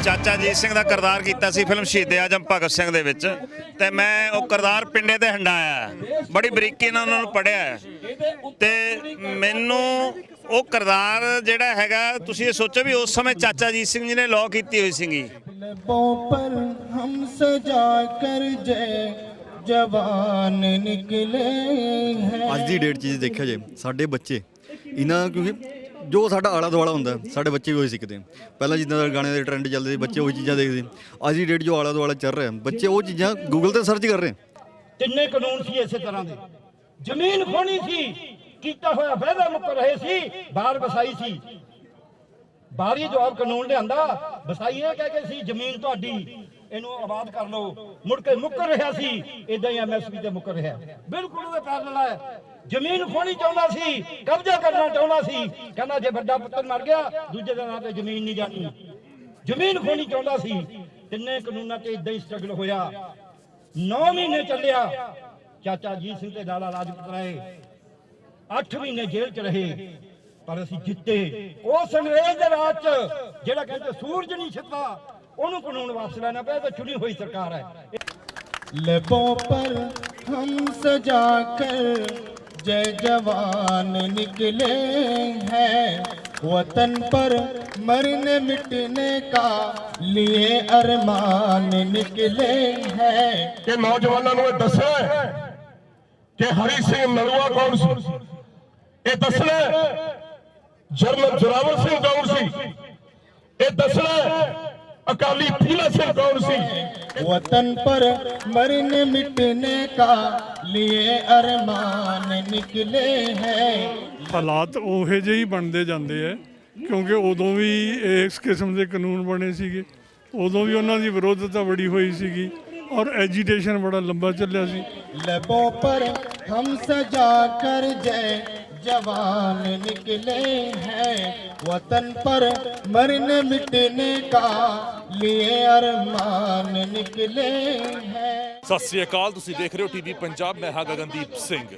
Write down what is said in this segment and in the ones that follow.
ਚਾਚਾ ਅਜੀਤ ਸਿੰਘ ਦਾ ਕਿਰਦਾਰ ਕੀਤਾ ਸੀ ਫਿਲਮ ਸ਼ਹੀਦ ਆਜਮ ਭਗਤ ਸਿੰਘ ਦੇ ਵਿੱਚ, ਤੇ ਮੈਂ ਉਹ ਕਿਰਦਾਰ ਪਿੰਡੇ ਤੇ ਹੰਡਾਇਆ, ਬੜੀ ਬਰੀਕੀ ਨਾਲ ਉਹਨਾਂ ਨੂੰ ਪੜ੍ਹਿਆ ਤੇ ਮੈਨੂੰ ਉਹ ਕਿਰਦਾਰ ਜਿਹੜਾ ਹੈਗਾ, ਤੁਸੀਂ ਇਹ ਸੋਚੋ ਵੀ ਉਸ ਸਮੇਂ ਚਾਚਾ ਅਜੀਤ ਸਿੰਘ ਜੀ ਨੇ ਲਾਅ ਕੀਤੀ ਹੋਈ ਸੀਗੀ। ਜਵਾਨ ਨਿਕਲੇ ਹੈ। ਅੱਜ ਦੀ ਡੇਟ 'ਚ ਜੇ ਦੇਖਿਆ ਜੇ ਸਾਡੇ ਬੱਚੇ ਇਹਨਾਂ, ਕਿਉਂਕਿ ਜੋ ਸਾਡਾ ਆਲਾ ਦੁਆਲਾ ਹੁੰਦਾ ਸਾਡੇ ਬੱਚੇ ਵੀ ਉਹੀ ਸਿੱਖਦੇ ਆ। ਪਹਿਲਾਂ ਜਿੱਦਾਂ ਦਾ ਗਾਣੇ ਦੇ ਟ੍ਰੈਂਡ ਚੱਲਦੇ ਸੀ, ਬੱਚੇ ਉਹੀ ਚੀਜ਼ਾਂ ਦੇਖਦੇ। ਅੱਜ ਦੀ ਡੇਟ ਜੋ ਆਲਾ ਦੁਆਲਾ ਚੱਲ ਰਿਹਾ, ਬੱਚੇ ਉਹ ਚੀਜ਼ਾਂ ਗੂਗਲ ਤੇ ਸਰਚ ਕਰ ਰਹੇ। ਤਿੰਨੇ ਕਾਨੂੰਨ ਸੀ ਇਸੇ ਤਰ੍ਹਾਂ ਦੇ। ਜ਼ਮੀਨ ਖੋਣੀ ਸੀ, ਕੀਤਾ ਹੋਇਆ ਵਾਅਦਾ ਮੁੱਕਰ ਰਹੇ ਸੀ, ਬਾਹਰ ਵਸਾਈ ਸੀ। ਬਾਹਰੀ ਜਵਾਬ ਕਾਨੂੰਨ ਲਿਆਂਦਾ, ਵਸਾਈ ਇਹ ਕਹਿ ਕੇ ਸੀ ਜ਼ਮੀਨ ਤੁਹਾਡੀ, ਇਹਨੂੰ ਆਬਾਦ ਕਰ ਲਓ। ਮੁੜ ਕੇ ਮੁੱਕਰ ਰਿਹਾ ਸੀ, ਇਦਾਂ ਹੀ ਐਮਐਸਪੀ ਤੇ ਮੁੱਕਰ ਰਿਹਾ। ਬਿਲਕੁਲ ਉਹਦੇ ਪੈਰ ਲੜਾਇਆ। ਜ਼ਮੀਨ ਖੋਣੀ ਚਾਹੁੰਦਾ ਸੀ, ਕਬਜ਼ਾ ਕਰਨਾ ਚਾਹੁੰਦਾ ਸੀ। ਕਹਿੰਦਾ ਜੇ ਵੱਡਾ ਪੁੱਤਰ ਮਰ ਗਿਆ, ਦੂਜੇ ਦੇ ਨਾਂ ਤੇ ਜ਼ਮੀਨ ਨਹੀਂ ਜਾਣੀ। ਜ਼ਮੀਨ ਖੋਣੀ ਚਾਹੁੰਦਾ ਸੀ। ਤਿੰਨੇ ਕਾਨੂੰਨਾਂ ਤੇ ਇਦਾਂ ਹੀ ਸਟਰਗਲ ਹੋਇਆ। 9 ਮਹੀਨੇ ਚੱਲਿਆ। ਚਾਚਾ ਅਜੀਤ ਸਿੰਘ ਤੇ ਲਾਲਾ ਲਾਜਪਤ ਰਾਏ 8 ਮਹੀਨੇ ਜੇਲ੍ਹ 'ਚ ਰਹੇ, ਪਰ ਅਸੀਂ ਜਿੱਤੇ। ਉਸ ਅੰਗਰੇਜ਼ ਦੇ ਰਾਜ 'ਚ ਜਿਹੜਾ ਕਹਿੰਦੇ ਸੂਰਜ ਨਹੀਂ ਛਿਪਦਾ, ਉਹਨੂੰ ਕਾਨੂੰਨ ਵਾਪਸ ਲੈਣਾ ਪਿਆ। ਤਾਂ ਚੁਣੀ ਹੋਈ ਸਰਕਾਰ ਹੈ। लबों पर हम सजा कर जय जवान निकले हैं, वतन पर मरने मिटने का लिए अरमान निकले हैं। कि नौजवानों ने दसना कि हरि सिंह नलवा कौन सी, ये दसना जनरल जोरावर सिंह कौन सी, ये दसना अकाली फूला सिंह कौन सी। वतन पर मरने मिटने का लिए अरमान निकले हैं। ਹਾਲਾਤ ਉਹੋ ਜਿਹੇ ਹੀ ਬਣਦੇ ਜਾਂਦੇ ਹੈ, ਕਿਉਂਕਿ ਉਦੋਂ ਵੀ ਇਸ ਕਿਸਮ ਦੇ ਕਾਨੂੰਨ ਬਣੇ ਸੀਗੇ। ਉਦੋਂ ਵੀ ਉਹਨਾਂ ਦੀ ਵਿਰੋਧਤਾ ਬੜੀ ਹੋਈ ਸੀਗੀ ਔਰ ਐਜੀਟੇਸ਼ਨ ਬੜਾ ਲੰਬਾ ਚੱਲਿਆ ਸੀ। लबों पर हम सजा कर जय जवान निकले हैं, वतन पर मरने मिटने का लिए अरमान निकले हैं। ਸਤਿ ਸ੍ਰੀ ਅਕਾਲ, ਤੁਸੀਂ ਦੇਖ ਰਹੇ ਹੋ ਟੀਵੀ ਪੰਜਾਬ। ਮੈਂ ਹਾਂ ਗਗਨਦੀਪ ਸਿੰਘ।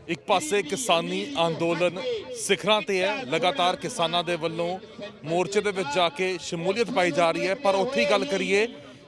ਇੱਕ ਪਾਸੇ ਕਿਸਾਨੀ ਅੰਦੋਲਨ ਸਿਖਰਾਂ ਤੇ ਹੈ, ਲਗਾਤਾਰ ਕਿਸਾਨਾਂ ਦੇ ਵੱਲੋਂ ਮੋਰਚੇ ਦੇ ਵਿੱਚ ਜਾ ਕੇ ਸ਼ਮੂਲੀਅਤ ਪਾਈ ਜਾ ਰਹੀ ਹੈ। ਪਰ ਉੱਥੇ ਹੀ ਗੱਲ ਕਰੀਏ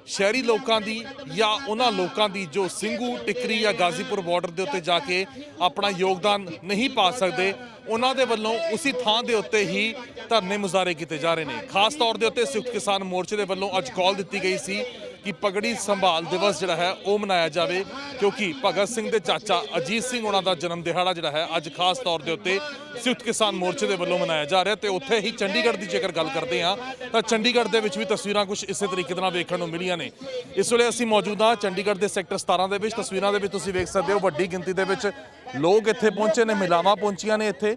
ਸ਼ਹਿਰੀ ਲੋਕਾਂ ਦੀ ਜਾਂ ਉਹਨਾਂ ਲੋਕਾਂ ਦੀ ਜੋ ਸਿੰਘੂ, ਟਿਕਰੀ ਜਾਂ ਗਾਜ਼ੀਪੁਰ ਬਾਰਡਰ ਦੇ ਉੱਤੇ ਜਾ ਕੇ ਆਪਣਾ ਯੋਗਦਾਨ ਨਹੀਂ ਪਾ ਸਕਦੇ, ਉਹਨਾਂ ਦੇ ਵੱਲੋਂ ਉਸੇ ਥਾਂ ਦੇ ਉੱਤੇ ਹੀ ਧਰਨੇ ਮੁਜ਼ਾਹਰੇ ਕੀਤੇ ਜਾ ਰਹੇ ਨੇ। ਖਾਸ ਤੌਰ ਦੇ ਉੱਤੇ ਸੰਯੁਕਤ ਕਿਸਾਨ ਮੋਰਚੇ ਦੇ ਵੱਲੋਂ ਅੱਜ ਕਾਲ ਦਿੱਤੀ ਗਈ ਸੀ ਕਿ ਪਗੜੀ ਸੰਭਾਲ ਦਿਵਸ ਜਿਹੜਾ ਹੈ ਉਹ ਮਨਾਇਆ ਜਾਵੇ, ਕਿਉਂਕਿ ਭਗਤ ਸਿੰਘ ਦੇ ਚਾਚਾ ਅਜੀਤ ਸਿੰਘ ਉਹਨਾਂ ਦਾ ਜਨਮ ਦਿਹਾੜਾ ਜਿਹੜਾ ਹੈ ਅੱਜ ਖਾਸ ਤੌਰ ਦੇ ਉੱਤੇ ਸੰਯੁਕਤ ਕਿਸਾਨ ਮੋਰਚੇ ਦੇ ਵੱਲੋਂ ਮਨਾਇਆ ਜਾ ਰਿਹਾ। ਤੇ ਉੱਥੇ ਹੀ ਚੰਡੀਗੜ੍ਹ ਦੀ ਜੇਕਰ ਗੱਲ ਕਰਦੇ ਹਾਂ ਤਾਂ ਚੰਡੀਗੜ੍ਹ ਦੇ ਵਿੱਚ ਵੀ ਤਸਵੀਰਾਂ ਕੁਝ ਇਸੇ ਤਰੀਕੇ ਦੇ ਨਾਲ ਵੇਖਣ ਨੂੰ ਮਿਲੀਆਂ ਨੇ। ਇਸ ਵੇਲੇ ਅਸੀਂ ਮੌਜੂਦ ਹਾਂ ਚੰਡੀਗੜ੍ਹ ਦੇ ਸੈਕਟਰ 17 ਦੇ ਵਿੱਚ। ਤਸਵੀਰਾਂ ਦੇ ਵਿੱਚ ਤੁਸੀਂ ਵੇਖ ਸਕਦੇ ਹੋ ਵੱਡੀ ਗਿਣਤੀ ਦੇ ਵਿੱਚ ਲੋਕ ਇੱਥੇ ਪਹੁੰਚੇ ਨੇ, ਮਹਿਲਾਵਾਂ ਪਹੁੰਚੀਆਂ ਨੇ ਇੱਥੇ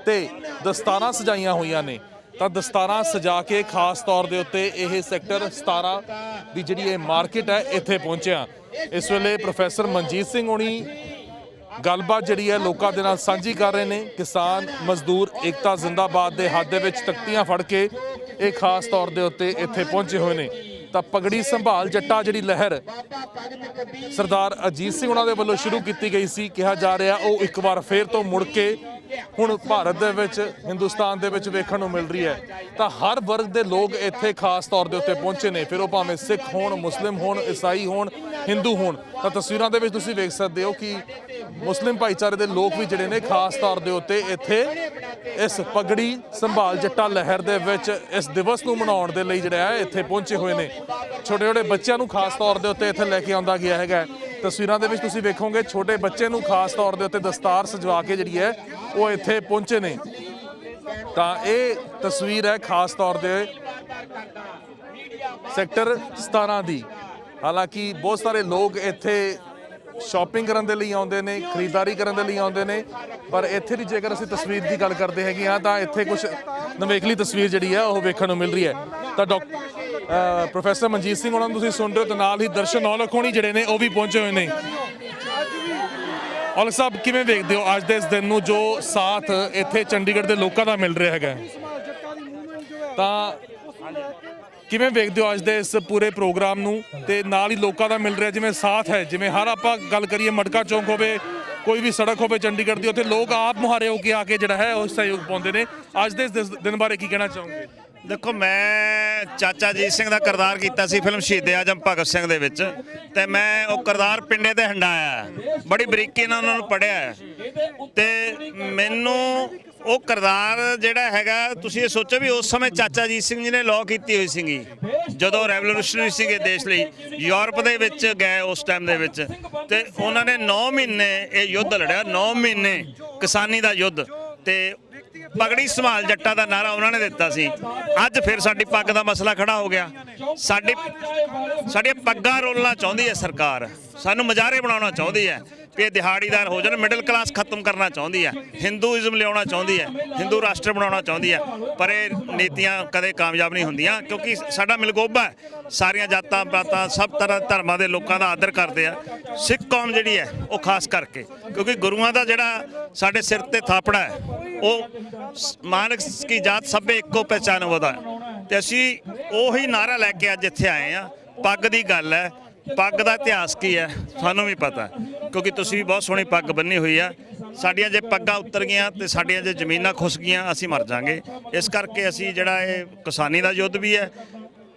ਤੇ ਦਸਤਾਰਾਂ ਸਜਾਈਆਂ ਹੋਈਆਂ ਨੇ। ਤਾਂ ਦਸਤਾਰਾਂ ਸਜਾ ਕੇ ਖਾਸ ਤੌਰ ਦੇ ਉੱਤੇ ਇਹ ਸੈਕਟਰ 17 ਦੀ ਜਿਹੜੀ ਇਹ ਮਾਰਕੀਟ ਹੈ ਇੱਥੇ ਪਹੁੰਚਿਆ। ਇਸ ਵੇਲੇ ਪ੍ਰੋਫੈਸਰ ਮਨਜੀਤ ਸਿੰਘ ਹੋਣੀ ਗੱਲਬਾਤ ਜਿਹੜੀ ਹੈ ਲੋਕਾਂ ਦੇ ਨਾਲ ਸਾਂਝੀ ਕਰ ਰਹੇ ਨੇ। ਕਿਸਾਨ ਮਜ਼ਦੂਰ ਏਕਤਾ ਜ਼ਿੰਦਾਬਾਦ ਦੇ ਹੱਥ ਦੇ ਵਿੱਚ ਤਖਤੀਆਂ ਫੜ ਕੇ ਇਹ ਖਾਸ ਤੌਰ ਦੇ ਉੱਤੇ ਇੱਥੇ ਪਹੁੰਚੇ ਹੋਏ ਨੇ। ਤਾਂ ਪਗੜੀ ਸੰਭਾਲ ਜੱਟਾ ਜਿਹੜੀ ਲਹਿਰ ਸਰਦਾਰ ਅਜੀਤ ਸਿੰਘ ਉਹਨਾਂ ਦੇ ਵੱਲੋਂ ਸ਼ੁਰੂ ਕੀਤੀ ਗਈ ਸੀ, ਕਿਹਾ ਜਾ ਰਿਹਾ ਉਹ ਇੱਕ ਵਾਰ ਫੇਰ ਤੋਂ ਮੁੜ ਕੇ ਹੁਣ ਭਾਰਤ ਦੇ ਵਿੱਚ, ਹਿੰਦੁਸਤਾਨ ਦੇ ਵਿੱਚ ਵੇਖਣ ਨੂੰ ਮਿਲ ਰਹੀ ਹੈ। ਤਾਂ ਹਰ ਵਰਗ ਦੇ ਲੋਕ ਇੱਥੇ ਖਾਸ ਤੌਰ ਦੇ ਉੱਤੇ ਪਹੁੰਚੇ ਨੇ, ਫਿਰ ਉਹ ਭਾਵੇਂ ਸਿੱਖ ਹੋਣ, ਮੁਸਲਿਮ ਹੋਣ, ਈਸਾਈ ਹੋਣ, ਹਿੰਦੂ ਹੋਣ। ਤਾਂ ਤਸਵੀਰਾਂ ਦੇ ਵਿੱਚ ਤੁਸੀਂ ਵੇਖ ਸਕਦੇ ਹੋ ਕਿ ਮੁਸਲਿਮ ਭਾਈਚਾਰੇ ਦੇ ਲੋਕ ਵੀ ਜਿਹੜੇ ਨੇ ਖਾਸ ਤੌਰ ਦੇ ਉੱਤੇ ਇੱਥੇ ਇਸ ਪਗੜੀ ਸੰਭਾਲ ਜੱਟਾ ਲਹਿਰ ਦੇ ਵਿੱਚ ਇਸ ਦਿਵਸ ਨੂੰ ਮਨਾਉਣ ਦੇ ਲਈ ਜਿਹੜਾ ਹੈ ਇੱਥੇ ਪਹੁੰਚੇ ਹੋਏ ਨੇ। ਛੋਟੇ ਛੋਟੇ ਬੱਚਿਆਂ ਨੂੰ ਖਾਸ ਤੌਰ ਦੇ ਉੱਤੇ ਇੱਥੇ ਲੈ ਕੇ ਆਉਂਦਾ ਗਿਆ ਹੈਗਾ। ਤਸਵੀਰਾਂ ਦੇ ਵਿੱਚ ਤੁਸੀਂ ਵੇਖੋਗੇ ਛੋਟੇ ਬੱਚੇ ਨੂੰ ਖਾਸ ਤੌਰ ਦੇ ਉੱਤੇ ਦਸਤਾਰ ਸਜਵਾ ਕੇ ਜਿਹੜੀ ਹੈ ਉਹ ਇੱਥੇ ਪਹੁੰਚੇ ਨੇ। ਤਾਂ ਇਹ ਤਸਵੀਰ ਹੈ ਖਾਸ ਤੌਰ ਦੇ ਸੈਕਟਰ 17 ਦੀ। ਹਾਲਾਂਕਿ ਬਹੁਤ ਸਾਰੇ ਲੋਕ ਇੱਥੇ ਸ਼ਾਪਿੰਗ ਕਰਨ ਦੇ ਲਈ ਆਉਂਦੇ ਨੇ, ਖਰੀਦਦਾਰੀ ਕਰਨ ਦੇ ਲਈ ਆਉਂਦੇ ਨੇ, ਪਰ ਇੱਥੇ ਦੀ ਜੇਕਰ ਅਸੀਂ ਤਸਵੀਰ ਦੀ ਗੱਲ ਕਰਦੇ ਹੈਗੇ ਹਾਂ ਤਾਂ ਇੱਥੇ ਕੁਝ ਨਵੇਕਲੀ ਤਸਵੀਰ ਜਿਹੜੀ ਹੈ ਉਹ ਵੇਖਣ ਨੂੰ ਮਿਲ ਰਹੀ ਹੈ। ਤਾਂ ਪ੍ਰੋਫੈਸਰ ਮਨਜੀਤ ਸਿੰਘ ਉਹਨਾਂ ਨੂੰ ਤੁਸੀਂ ਸੁਣ ਰਹੇ ਹੋ ਤੇ ਨਾਲ ਹੀ ਦਰਸ਼ਨ ਔਲਖ ਹੋਣੀ ਜਿਹੜੇ ਨੇ ਉਹ ਵੀ ਪਹੁੰਚੇ ਹੋਏ ਨੇ। ਔਲਖ ਸਾਹਿਬ, ਕਿਵੇਂ ਵੇਖਦੇ ਹੋ ਅੱਜ ਦੇ ਇਸ ਦਿਨ ਨੂੰ ਜੋ ਸਾਥ ਇੱਥੇ ਚੰਡੀਗੜ੍ਹ ਦੇ ਲੋਕਾਂ ਦਾ ਮਿਲ ਰਿਹਾ ਹੈਗਾ? ਤਾਂ ਕਿਵੇਂ ਵੇਖਦੇ ਹੋ ਅੱਜ ਦੇ ਇਸ ਪੂਰੇ ਪ੍ਰੋਗਰਾਮ ਨੂੰ ਤੇ ਨਾਲ ਹੀ ਲੋਕਾਂ ਦਾ ਮਿਲ ਰਿਹਾ ਜਿਵੇਂ ਸਾਥ ਹੈ? ਜਿਵੇਂ ਹਰ ਆਪਾਂ ਗੱਲ ਕਰੀਏ ਮਟਕਾ ਚੌਂਕ ਹੋਵੇ, ਕੋਈ ਵੀ ਸੜਕ ਹੋਵੇ ਚੰਡੀਗੜ੍ਹ ਦੀ, ਉੱਥੇ ਲੋਕ ਆਪ ਮੁਹਾਰੇ ਹੋ ਕੇ ਆ ਕੇ ਜਿਹੜਾ ਹੈ ਉਹ ਸਹਿਯੋਗ ਪਾਉਂਦੇ ਨੇ। ਅੱਜ ਦੇ ਇਸ ਦਿਨ ਬਾਰੇ ਕੀ ਕਹਿਣਾ ਚਾਹੋਗੇ? ਦੇਖੋ ਮੈਂ ਚਾਚਾ ਅਜੀਤ ਸਿੰਘ ਦਾ ਕਿਰਦਾਰ ਕੀਤਾ ਸੀ ਫਿਲਮ ਸ਼ਹੀਦ ਆਜਮ ਭਗਤ ਸਿੰਘ ਦੇ ਵਿੱਚ ਤੇ ਮੈਂ ਉਹ ਕਿਰਦਾਰ ਪਿੰਡੇ ਤੇ ਹੰਡਾਇਆ, ਬੜੀ ਬਰੀਕੀ ਨਾਲ ਉਹਨਾਂ ਨੂੰ ਪੜ੍ਹਿਆ ਤੇ ਮੈਨੂੰ ਉਹ ਕਿਰਦਾਰ ਜਿਹੜਾ ਹੈਗਾ, ਤੁਸੀਂ ਇਹ ਸੋਚੋ ਵੀ ਉਸ ਸਮੇਂ ਚਾਚਾ ਅਜੀਤ ਸਿੰਘ ਜੀ ਨੇ ਲਾਅ ਕੀਤੀ ਹੋਈ ਸੀਗੀ ਜਦੋਂ ਰੈਵੋਲੂਸ਼ਨਰੀ ਸੀਗੇ ਦੇਸ਼ ਲਈ, ਯੂਰਪ ਦੇ ਵਿੱਚ ਗਏ ਉਸ ਟਾਈਮ ਦੇ ਵਿੱਚ, ਤੇ ਉਹਨਾਂ ਨੇ 9 ਮਹੀਨੇ ਇਹ ਯੁੱਧ ਲੜਿਆ, 9 ਮਹੀਨੇ ਕਿਸਾਨੀ ਦਾ ਯੁੱਧ, ਤੇ ਪਗੜੀ ਸੰਭਾਲ ਜੱਟਾਂ ਦਾ ਨਾਰਾ ਉਹਨਾਂ ਨੇ ਦਿੱਤਾ ਸੀ। ਅੱਜ ਫਿਰ ਸਾਡੀ ਪੱਗ ਦਾ ਮਸਲਾ ਖੜਾ ਹੋ ਗਿਆ। ਸਾਡੀਆਂ ਪੱਗਾਂ ਰੋਲਣਾ ਚਾਹੁੰਦੀ ਹੈ ਸਰਕਾਰ, ਸਾਨੂੰ ਮਜ਼ਾਰੇ ਬਣਾਉਣਾ ਚਾਹੁੰਦੀ ਹੈ ਵੀ ਇਹ ਦਿਹਾੜੀਦਾਰ ਹੋ ਜਾਣ, ਮਿਡਲ ਕਲਾਸ ਖਤਮ ਕਰਨਾ ਚਾਹੁੰਦੀ ਹੈ, ਹਿੰਦੂਇਜ਼ਮ ਲਿਆਉਣਾ ਚਾਹੁੰਦੀ ਹੈ, ਹਿੰਦੂ ਰਾਸ਼ਟਰ ਬਣਾਉਣਾ ਚਾਹੁੰਦੀ ਹੈ, ਪਰ ਇਹ ਨੀਤੀਆਂ ਕਦੇ ਕਾਮਯਾਬ ਨਹੀਂ ਹੁੰਦੀਆਂ ਕਿਉਂਕਿ ਸਾਡਾ ਮਿਲਗੋਬਾ ਹੈ, ਸਾਰੀਆਂ ਜਾਤਾਂ ਪਾਤਾਂ ਸਭ ਤਰ੍ਹਾਂ ਧਰਮਾਂ ਦੇ ਲੋਕਾਂ ਦਾ ਆਦਰ ਕਰਦੇ ਆ। ਸਿੱਖ ਕੌਮ ਜਿਹੜੀ ਹੈ ਉਹ ਖਾਸ ਕਰਕੇ, ਕਿਉਂਕਿ ਗੁਰੂਆਂ ਦਾ ਜਿਹੜਾ ਸਾਡੇ ਸਿਰ ਤੇ ਥਾਪੜਾ ਹੈ ਉਹ ਮਾਨਕ ਕੀ ਜਾਤ ਸਭੇ ਇੱਕੋ ਪਹਿਚਾਨ ਉਹਦਾ, ਤੇ ਅਸੀਂ ਉਹੀ ਨਾਰਾ ਲੈ ਕੇ ਅੱਜ ਇੱਥੇ ਆਏ ਆ। ਪੱਗ ਦੀ ਗੱਲ ਹੈ, ਪੱਗ ਦਾ ਇਤਿਹਾਸ ਕੀ ਹੈ ਸਾਨੂੰ ਵੀ ਪਤਾ, ਕਿਉਂਕਿ ਤੁਸੀਂ ਵੀ ਬਹੁਤ ਸੋਹਣੀ ਪੱਗ ਬੰਨੀ ਹੋਈ ਆ। ਸਾਡੀਆਂ ਜੇ ਪੱਗਾਂ ਉਤਰ ਗਈਆਂ ਤੇ ਸਾਡੀਆਂ ਜੇ ਜ਼ਮੀਨਾਂ ਖੁੱਸ ਗਈਆਂ ਅਸੀਂ ਮਰ ਜਾਾਂਗੇ। ਇਸ ਕਰਕੇ ਅਸੀਂ ਜਿਹੜਾ ਇਹ ਕਿਸਾਨੀ ਦਾ ਯੁੱਧ ਵੀ ਹੈ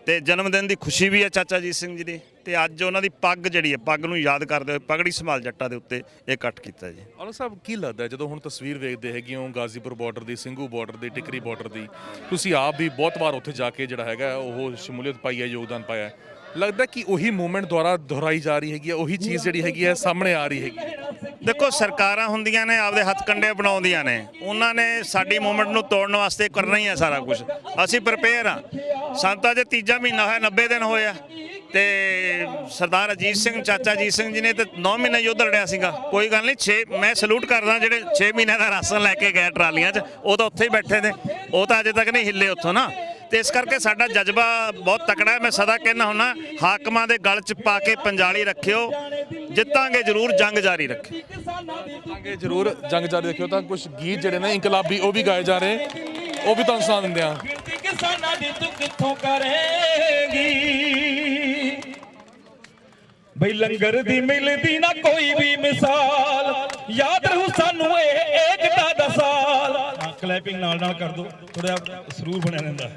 ਤੇ ਜਨਮ ਦਿਨ ਦੀ ਖੁਸ਼ੀ ਵੀ ਹੈ ਚਾਚਾ ਅਜੀਤ ਸਿੰਘ ਜੀ ਦੀ, ਤੇ ਅੱਜ ਉਹਨਾਂ ਦੀ ਪੱਗ ਜਿਹੜੀ ਹੈ, ਪੱਗ ਨੂੰ ਯਾਦ ਕਰਦੇ ਹੋਏ ਪਗੜੀ ਸੰਭਾਲ ਜੱਟਾਂ ਦੇ ਉੱਤੇ ਇਹ ਇਕੱਠ ਕੀਤਾ ਜੀ। ਔਲਖ ਸਾਹਿਬ ਕੀ ਲੱਗਦਾ ਜਦੋਂ ਹੁਣ ਤਸਵੀਰ ਵੇਖਦੇ ਹੈਗੇ ਹੋ ਗਾਜ਼ੀਪੁਰ ਬਾਰਡਰ ਦੀ, ਸਿੰਘੂ ਬਾਰਡਰ ਦੀ, ਟਿਕਰੀ ਬਾਰਡਰ ਦੀ, ਤੁਸੀਂ ਆਪ ਵੀ ਬਹੁਤ ਵਾਰ ਉੱਥੇ ਜਾ ਕੇ ਜਿਹੜਾ ਹੈਗਾ ਉਹ ਸ਼ਮੂਲੀਅਤ ਪਾਈ ਹੈ, ਯੋਗਦਾਨ ਪਾਇਆ, ਲੱਗਦਾ ਕਿ ਉਹੀ ਮੂਵਮੈਂਟ ਦੁਆਰਾ ਦੁਹਰਾਈ ਜਾ ਰਹੀ ਹੈਗੀ ਹੈ, ਉਹੀ ਚੀਜ਼ ਜਿਹੜੀ ਹੈਗੀ ਹੈ ਸਾਹਮਣੇ ਆ ਰਹੀ ਹੈਗੀ? ਦੇਖੋ ਸਰਕਾਰਾਂ ਹੁੰਦੀਆਂ ਨੇ ਆਪਦੇ ਹੱਥ ਕੰਡੇ ਬਣਾਉਂਦੀਆਂ ਨੇ, ਉਹਨਾਂ ਨੇ ਸਾਡੀ ਮੂਵਮੈਂਟ ਨੂੰ ਤੋੜਨ ਵਾਸਤੇ ਕਰਨਾ ਹੀ ਹੈ ਸਾਰਾ ਕੁਝ। ਅਸੀਂ ਪ੍ਰਿਪੇਅਰ ਹਾਂ, ਸਾਨੂੰ ਤਾਂ ਜੇ ਤੀਜਾ ਮਹੀਨਾ ਹੋਇਆ, 90 ਦਿਨ ਹੋਏ ਆ, ਤੇ ਸਰਦਾਰ ਅਜੀਤ ਸਿੰਘ ਚਾਚਾ ਅਜੀਤ ਸਿੰਘ ਜੀ ਨੇ ਤੇ 9 ਮਹੀਨੇ ਯੁੱਧ ਲੜਿਆ ਸੀਗਾ। ਕੋਈ ਗੱਲ ਨਹੀਂ, ਮੈਂ ਸਲੂਟ ਕਰਦਾ ਜਿਹੜੇ 6 ਮਹੀਨਿਆਂ ਦਾ ਰਾਸ਼ਨ ਲੈ ਕੇ ਗਏ ਟਰਾਲੀਆਂ 'ਚ, ਉਹ ਤਾਂ ਉੱਥੇ ਹੀ ਬੈਠੇ ਨੇ, ਉਹ ਤਾਂ ਅਜੇ ਤੱਕ ਨਹੀਂ ਹਿੱਲੇ ਉੱਥੋਂ ਨਾ। ਤੇ ਇਸ ਕਰਕੇ ਸਾਡਾ ਜਜ਼ਬਾ ਬਹੁਤ ਤਕੜਾ ਹੈ। ਮੈਂ ਸਦਾ ਕਹਿੰਦਾ ਹੁੰਦਾ ਹਾਕਮਾਂ ਦੇ ਗਲ 'ਚ ਪਾ ਕੇ ਪੰਜਾਲੀ ਰੱਖਿਓ, ਜਿੱਤਾਂਗੇ ਜ਼ਰੂਰ, ਜੰਗ ਜਾਰੀ ਰੱਖਿਓ। ਜਿੱਤਾਂਗੇ ਜ਼ਰੂਰ, ਜੰਗ ਜਾਰੀ ਰੱਖਿਓ। ਤਾਂ ਕੁਝ ਗੀਤ ਜਿਹੜੇ ਨੇ ਇਨਕਲਾਬੀ ਉਹ ਵੀ ਗਾਏ ਜਾ ਰਹੇ, ਉਹ ਵੀ ਤੁਹਾਨੂੰ ਸੁਣਾ ਦਿੰਦੇ ਆ। ਕਿਸਾਨਾਂ ਦੀ ਤੂੰ ਕਿੱਥੋਂ ਕਰੇਂਗੀ ਬਈ, ਲੰਗਰ ਦੀ ਮਿਲਦੀ ਨਾ ਕੋਈ ਵੀ ਮਿਸਾਲ, ਯਾਦ ਰਹੂ ਸਾਨੂੰ ਇਹ ਏਕਤਾ ਦਾ ਸਾਲ। ਕਲੈਪਿੰਗ ਨਾਲ ਕਰ ਦੋ, ਥੋੜਾ ਸਰੂਰ ਬਣਿਆ ਰਹਿੰਦਾ।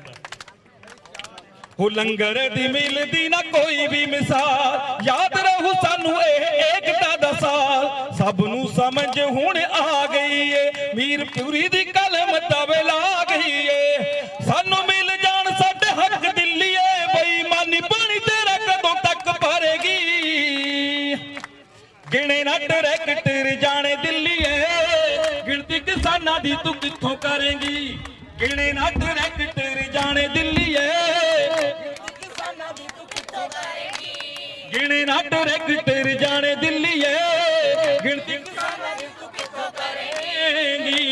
ਹੋ ਲੰਗਰ ਦੀ ਮਿਲਦੀ ਨਾ ਕੋਈ ਵੀ ਮਿਸਾਲ, ਯਾਦ ਰਹੂ ਸਾਨੂੰ ਇਹ ਏਕਤਾ ਦਾ ਸਾਲ। ਸਭ ਨੂੰ ਸਮਝ ਹੁਣ ਆ ਗਈ ਏ, ਮੀਰ ਪੁਰੀ ਦੀ ਕਲਮ ਤਵੇ ਲਾ ਗਈ ਏ। ਸਾਨੂੰ ਮਿਲ ਜਾਣ ਸਾਡੇ ਹੱਕ ਦਿੱਲੀਏ, ਬੇਈਮਾਨੀ ਪਾਣੀ ਤੇਰਾ ਕਦੋਂ ਤੱਕ ਭਰੇਗੀ। ਗਿਣੇ ਨਾ ਟਰੈਕਟਰ ਜਾਣੇ ਦਿੱਲੀਏ, ਗਿਣਤੀ ਕਿਸਾਨਾਂ ਦੀ ਤੂੰ ਕਿੱਥੋਂ ਕਰੇਂਗੀ। ਗਿਣੇ ਨਾ ਟਰੈਕਟਰ ਜਾਣੇ ਦਿੱਲੀਏ, ਗਿਣੇ ਨਾ ਟਰੈਕਟਰ ਜਾਣੇ ਦਿੱਲੀਏ, ਗਿਣਤੀ ਕਿਸਾਨਾਂ ਦੀ ਤੂੰ ਕਿੱਥੋਂ ਕਰੇਂਗੀ।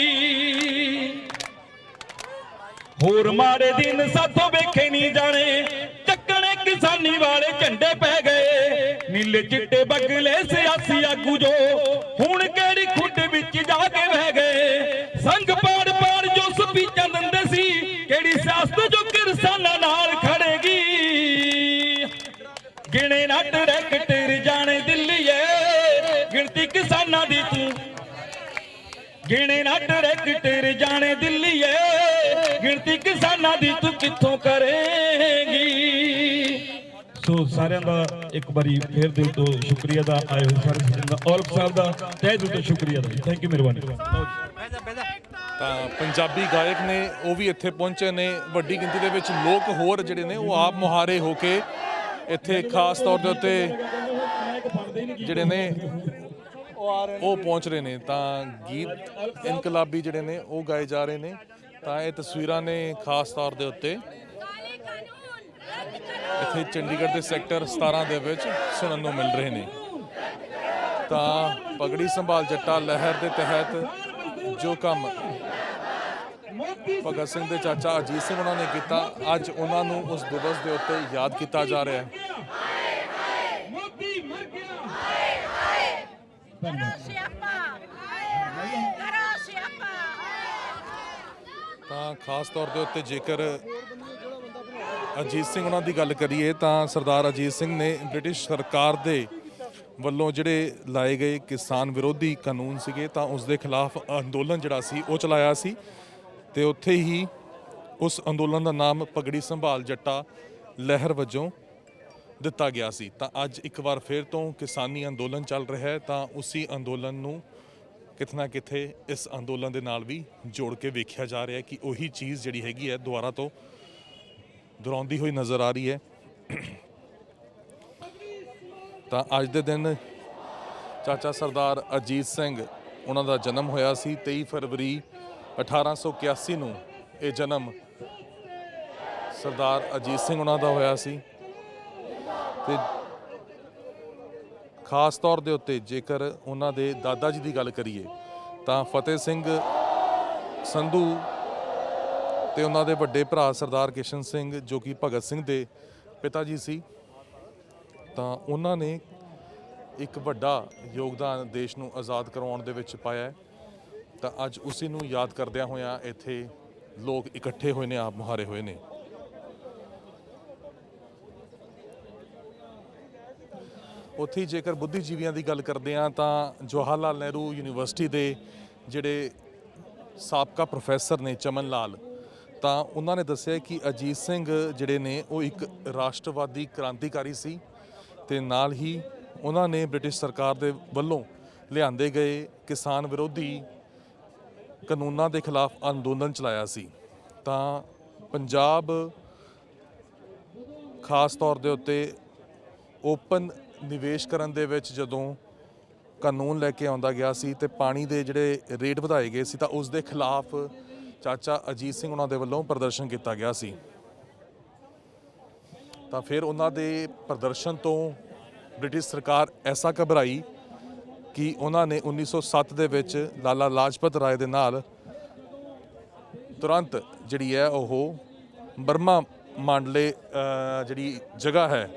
ਹੋਰ ਮਾੜੇ ਦਿਨ ਸਾਥੋਂ ਵੇਖੇ ਨਹੀਂ ਜਾਣੇ, ਚੱਕਣੇ ਕਿਸਾਨੀ ਵਾਲੇ ਝੰਡੇ ਪੈ ਗਏ। ਨੀਲੇ ਚਿੱਟੇ ਬਗਲੇ ਸਿਆਸੀ ਆਗੂ ਜੋ ਹੁਣ ਕਿਹੜੀ ਖੁੱਡ ਵਿੱਚ ਜਾ ਕੇ ਬਹਿ ਗਏ। ਸੰਗ ਪਾੜ ਪਾੜ ਜੋ ਸਪੀਚਾਂ ਦਿੰਦੇ ਸੀ, ਕਿਹੜੀ ਸਿਆਸਤ ਜੋ ਕਿਸਾਨਾਂ ਨਾਲ ਖੜੇਗੀ। ਗਿਣੇ ਨਾ ਟਰੈਕਟਰ ਜਾਣੇ ਦਿੱਲੀਏ, ਗਿਣਤੀ ਕਿਸਾਨਾਂ ਦੀ ਤੂੰ। ਗਿਣੇ ਨਾ ਟਰੈਕਟਰ ਜਾਣੇ ਦਿੱਲੀਏ, ਗਿਣਤੀ ਕਿਸਾਨਾਂ ਦੀ ਤੂੰ ਕਿੱਥੋਂ ਕਰੇਂਗੀ। ਸੋ ਸਾਰਿਆਂ ਦਾ ਇੱਕ ਵਾਰੀ ਫੇਰ ਦਿਲ ਤੋਂ ਸ਼ੁਕਰੀਆ ਦਾ, ਆਏ ਹੋਏ ਸਾਰੇ ਸੱਜਣ ਦਾ, ਔਲਖ ਸਾਹਿਬ ਦਾ ਤਹਿ ਦਿਲ ਤੋਂ ਸ਼ੁਕਰੀਆ ਦਾ। ਥੈਂਕ ਯੂ, ਮਿਹਰਬਾਨੀ। ਤਾਂ ਪੰਜਾਬੀ ਗਾਇਕ ਨੇ ਉਹ ਵੀ ਇੱਥੇ ਪਹੁੰਚੇ ਨੇ, ਵੱਡੀ ਗਿਣਤੀ ਦੇ ਵਿੱਚ ਲੋਕ ਹੋਰ ਜਿਹੜੇ ਨੇ ਉਹ ਆਪ ਮੁਹਾਰੇ ਹੋ ਕੇ ਇੱਥੇ ਖਾਸ ਤੌਰ ਦੇ ਉੱਤੇ ਜਿਹੜੇ ਨੇ ਉਹ ਪਹੁੰਚ ਰਹੇ ਨੇ। ਤਾਂ ਗੀਤ ਇਨਕਲਾਬੀ ਜਿਹੜੇ ਨੇ ਉਹ ਗਾਏ ਜਾ ਰਹੇ ਨੇ। ਤਾਂ ਇਹ ਤਸਵੀਰਾਂ ਨੇ ਖਾਸ ਤੌਰ ਦੇ ਉੱਤੇ ਇੱਥੇ ਚੰਡੀਗੜ੍ਹ ਦੇ ਸੈਕਟਰ 17 ਦੇ ਵਿੱਚ ਸੁਣਨ ਨੂੰ ਮਿਲ ਰਹੇ ਨੇ। ਤਾਂ ਪਗੜੀ ਸੰਭਾਲ ਜੱਟਾ ਲਹਿਰ ਦੇ ਤਹਿਤ ਜੋ ਕੰਮ ਭਗਤ ਸਿੰਘ ਦੇ ਚਾਚਾ ਅਜੀਤ ਸਿੰਘ ਉਹਨਾਂ ਨੇ ਕੀਤਾ, ਅੱਜ ਉਹਨਾਂ ਨੂੰ ਉਸ ਦਿਵਸ ਦੇ ਉੱਤੇ ਯਾਦ ਕੀਤਾ ਜਾ ਰਿਹਾ ਹੈ। ਤਾਂ ਖਾਸ ਤੌਰ ਦੇ ਉੱਤੇ ਜੇਕਰ ਅਜੀਤ ਸਿੰਘ ਉਹਨਾਂ ਦੀ ਗੱਲ ਕਰੀਏ ਤਾਂ ਸਰਦਾਰ ਅਜੀਤ ਸਿੰਘ ਨੇ ਬ੍ਰਿਟਿਸ਼ ਸਰਕਾਰ ਦੇ ਵੱਲੋਂ ਜਿਹੜੇ ਲਾਏ ਗਏ ਕਿਸਾਨ ਵਿਰੋਧੀ ਕਾਨੂੰਨ ਸੀਗੇ ਤਾਂ ਉਸ ਦੇ ਖਿਲਾਫ ਅੰਦੋਲਨ ਜਿਹੜਾ ਸੀ ਉਹ ਚਲਾਇਆ ਸੀ। ਤੇ ਉੱਥੇ ਹੀ ਉਸ ਅੰਦੋਲਨ ਦਾ ਨਾਮ ਪਗੜੀ ਸੰਭਾਲ ਜੱਟਾ ਲਹਿਰ ਵਜੋਂ ਦਿੱਤਾ ਗਿਆ ਸੀ। ਤਾਂ ਅੱਜ ਇੱਕ ਵਾਰ ਫਿਰ ਤੋਂ ਕਿਸਾਨੀ ਅੰਦੋਲਨ ਚੱਲ ਰਿਹਾ ਹੈ, ਤਾਂ ਉਸੇ ਅੰਦੋਲਨ ਨੂੰ ਕਿਤੇ ਨਾ ਕਿਤੇ ਇਸ ਅੰਦੋਲਨ ਦੇ ਨਾਲ ਵੀ ਜੋੜ ਕੇ ਵੇਖਿਆ ਜਾ ਰਿਹਾ ਹੈ ਕਿ ਉਹੀ ਚੀਜ਼ ਜਿਹੜੀ ਹੈਗੀ ਹੈ ਦੁਬਾਰਾ ਤੋਂ ਦੁਹਰਾਉਂਦੀ ਹੋਈ ਨਜ਼ਰ ਆ ਰਹੀ ਹੈ। ਤਾਂ ਅੱਜ ਦੇ ਦਿਨ ਚਾਚਾ ਸਰਦਾਰ ਅਜੀਤ ਸਿੰਘ ਉਹਨਾਂ ਦਾ ਜਨਮ ਹੋਇਆ ਸੀ। 23 ਫਰਵਰੀ 1881 ਨੂੰ ਇਹ ਜਨਮ ਸਰਦਾਰ ਅਜੀਤ ਸਿੰਘ ਉਹਨਾਂ ਦਾ ਹੋਇਆ ਸੀ। ਤੇ ਖਾਸ ਤੌਰ ਦੇ ਉੱਤੇ ਜੇਕਰ ਉਹਨਾਂ ਦੇ ਦਾਦਾ ਜੀ ਦੀ ਗੱਲ ਕਰੀਏ ਤਾਂ ਫਤਿਹ ਸਿੰਘ ਸੰਧੂ ਤੇ ਉਹਨਾਂ ਦੇ ਵੱਡੇ ਭਰਾ ਸਰਦਾਰ ਕਿਸ਼ਨ ਸਿੰਘ ਜੋ ਕਿ ਭਗਤ ਸਿੰਘ ਦੇ ਪਿਤਾ ਜੀ ਸੀ, ਤਾਂ ਉਹਨਾਂ ਨੇ ਇੱਕ ਵੱਡਾ ਯੋਗਦਾਨ ਦੇਸ਼ ਨੂੰ ਆਜ਼ਾਦ ਕਰਵਾਉਣ ਦੇ ਵਿੱਚ ਪਾਇਆ ਹੈ। ਤਾਂ ਅੱਜ ਉਸੇ ਨੂੰ ਯਾਦ ਕਰਦਿਆਂ ਹੋਇਆਂ ਇੱਥੇ ਲੋਕ ਇਕੱਠੇ ਹੋਏ ਨੇ, ਆਪ ਮੁਹਾਰੇ ਹੋਏ ਨੇ। ਉੱਥੇ ਜੇਕਰ ਬੁੱਧੀਜੀਵੀਆਂ ਦੀ ਗੱਲ ਕਰਦੇ ਹਾਂ ਤਾਂ ਜਵਾਹਰ ਲਾਲ ਨਹਿਰੂ ਯੂਨੀਵਰਸਿਟੀ ਦੇ ਜਿਹੜੇ ਸਾਬਕਾ ਪ੍ਰੋਫੈਸਰ ਨੇ ਚਮਨ ਲਾਲ, ਤਾਂ ਉਹਨਾਂ ਨੇ ਦੱਸਿਆ ਕਿ ਅਜੀਤ ਸਿੰਘ ਜਿਹੜੇ ਨੇ ਉਹ ਇੱਕ ਰਾਸ਼ਟਰਵਾਦੀ ਕ੍ਰਾਂਤੀਕਾਰੀ ਸੀ ਤੇ ਨਾਲ ਹੀ ਉਹਨਾਂ ਨੇ ਬ੍ਰਿਟਿਸ਼ ਸਰਕਾਰ ਦੇ ਵੱਲੋਂ ਲਿਆਂਦੇ ਗਏ ਕਿਸਾਨ ਵਿਰੋਧੀ ਕਾਨੂੰਨਾਂ ਦੇ ਖਿਲਾਫ ਅੰਦੋਲਨ ਚਲਾਇਆ ਸੀ। ਤਾਂ ਪੰਜਾਬ ਖਾਸ ਤੌਰ ਦੇ ਉੱਤੇ ਓਪਨ ਨਿਵੇਸ਼ ਕਰਨ ਦੇ ਵਿੱਚ ਜਦੋਂ ਕਾਨੂੰਨ ਲੈ ਕੇ ਆਉਂਦਾ ਗਿਆ ਸੀ ਤੇ ਪਾਣੀ ਦੇ ਜਿਹੜੇ ਰੇਟ ਵਧਾਏ ਗਏ ਸੀ, ਤਾਂ ਉਸ ਦੇ ਖਿਲਾਫ ਚਾਚਾ ਅਜੀਤ ਸਿੰਘ ਉਹਨਾਂ ਦੇ ਵੱਲੋਂ ਪ੍ਰਦਰਸ਼ਨ ਕੀਤਾ ਗਿਆ ਸੀ। ਤਾਂ ਫਿਰ ਉਹਨਾਂ ਦੇ ਪ੍ਰਦਰਸ਼ਨ ਤੋਂ ਬ੍ਰਿਟਿਸ਼ ਸਰਕਾਰ ਐਸਾ ਘਬਰਾਈ ਕਿ ਉਹਨਾਂ ਨੇ 1907 ਦੇ ਵਿੱਚ ਲਾਲਾ ਲਾਜਪਤ ਰਾਏ ਦੇ ਨਾਲ ਤੁਰੰਤ ਜਿਹੜੀ ਹੈ ਉਹ ਬਰਮਾ ਮੰਡਲੇ ਜਿਹੜੀ ਜਗ੍ਹਾ ਹੈ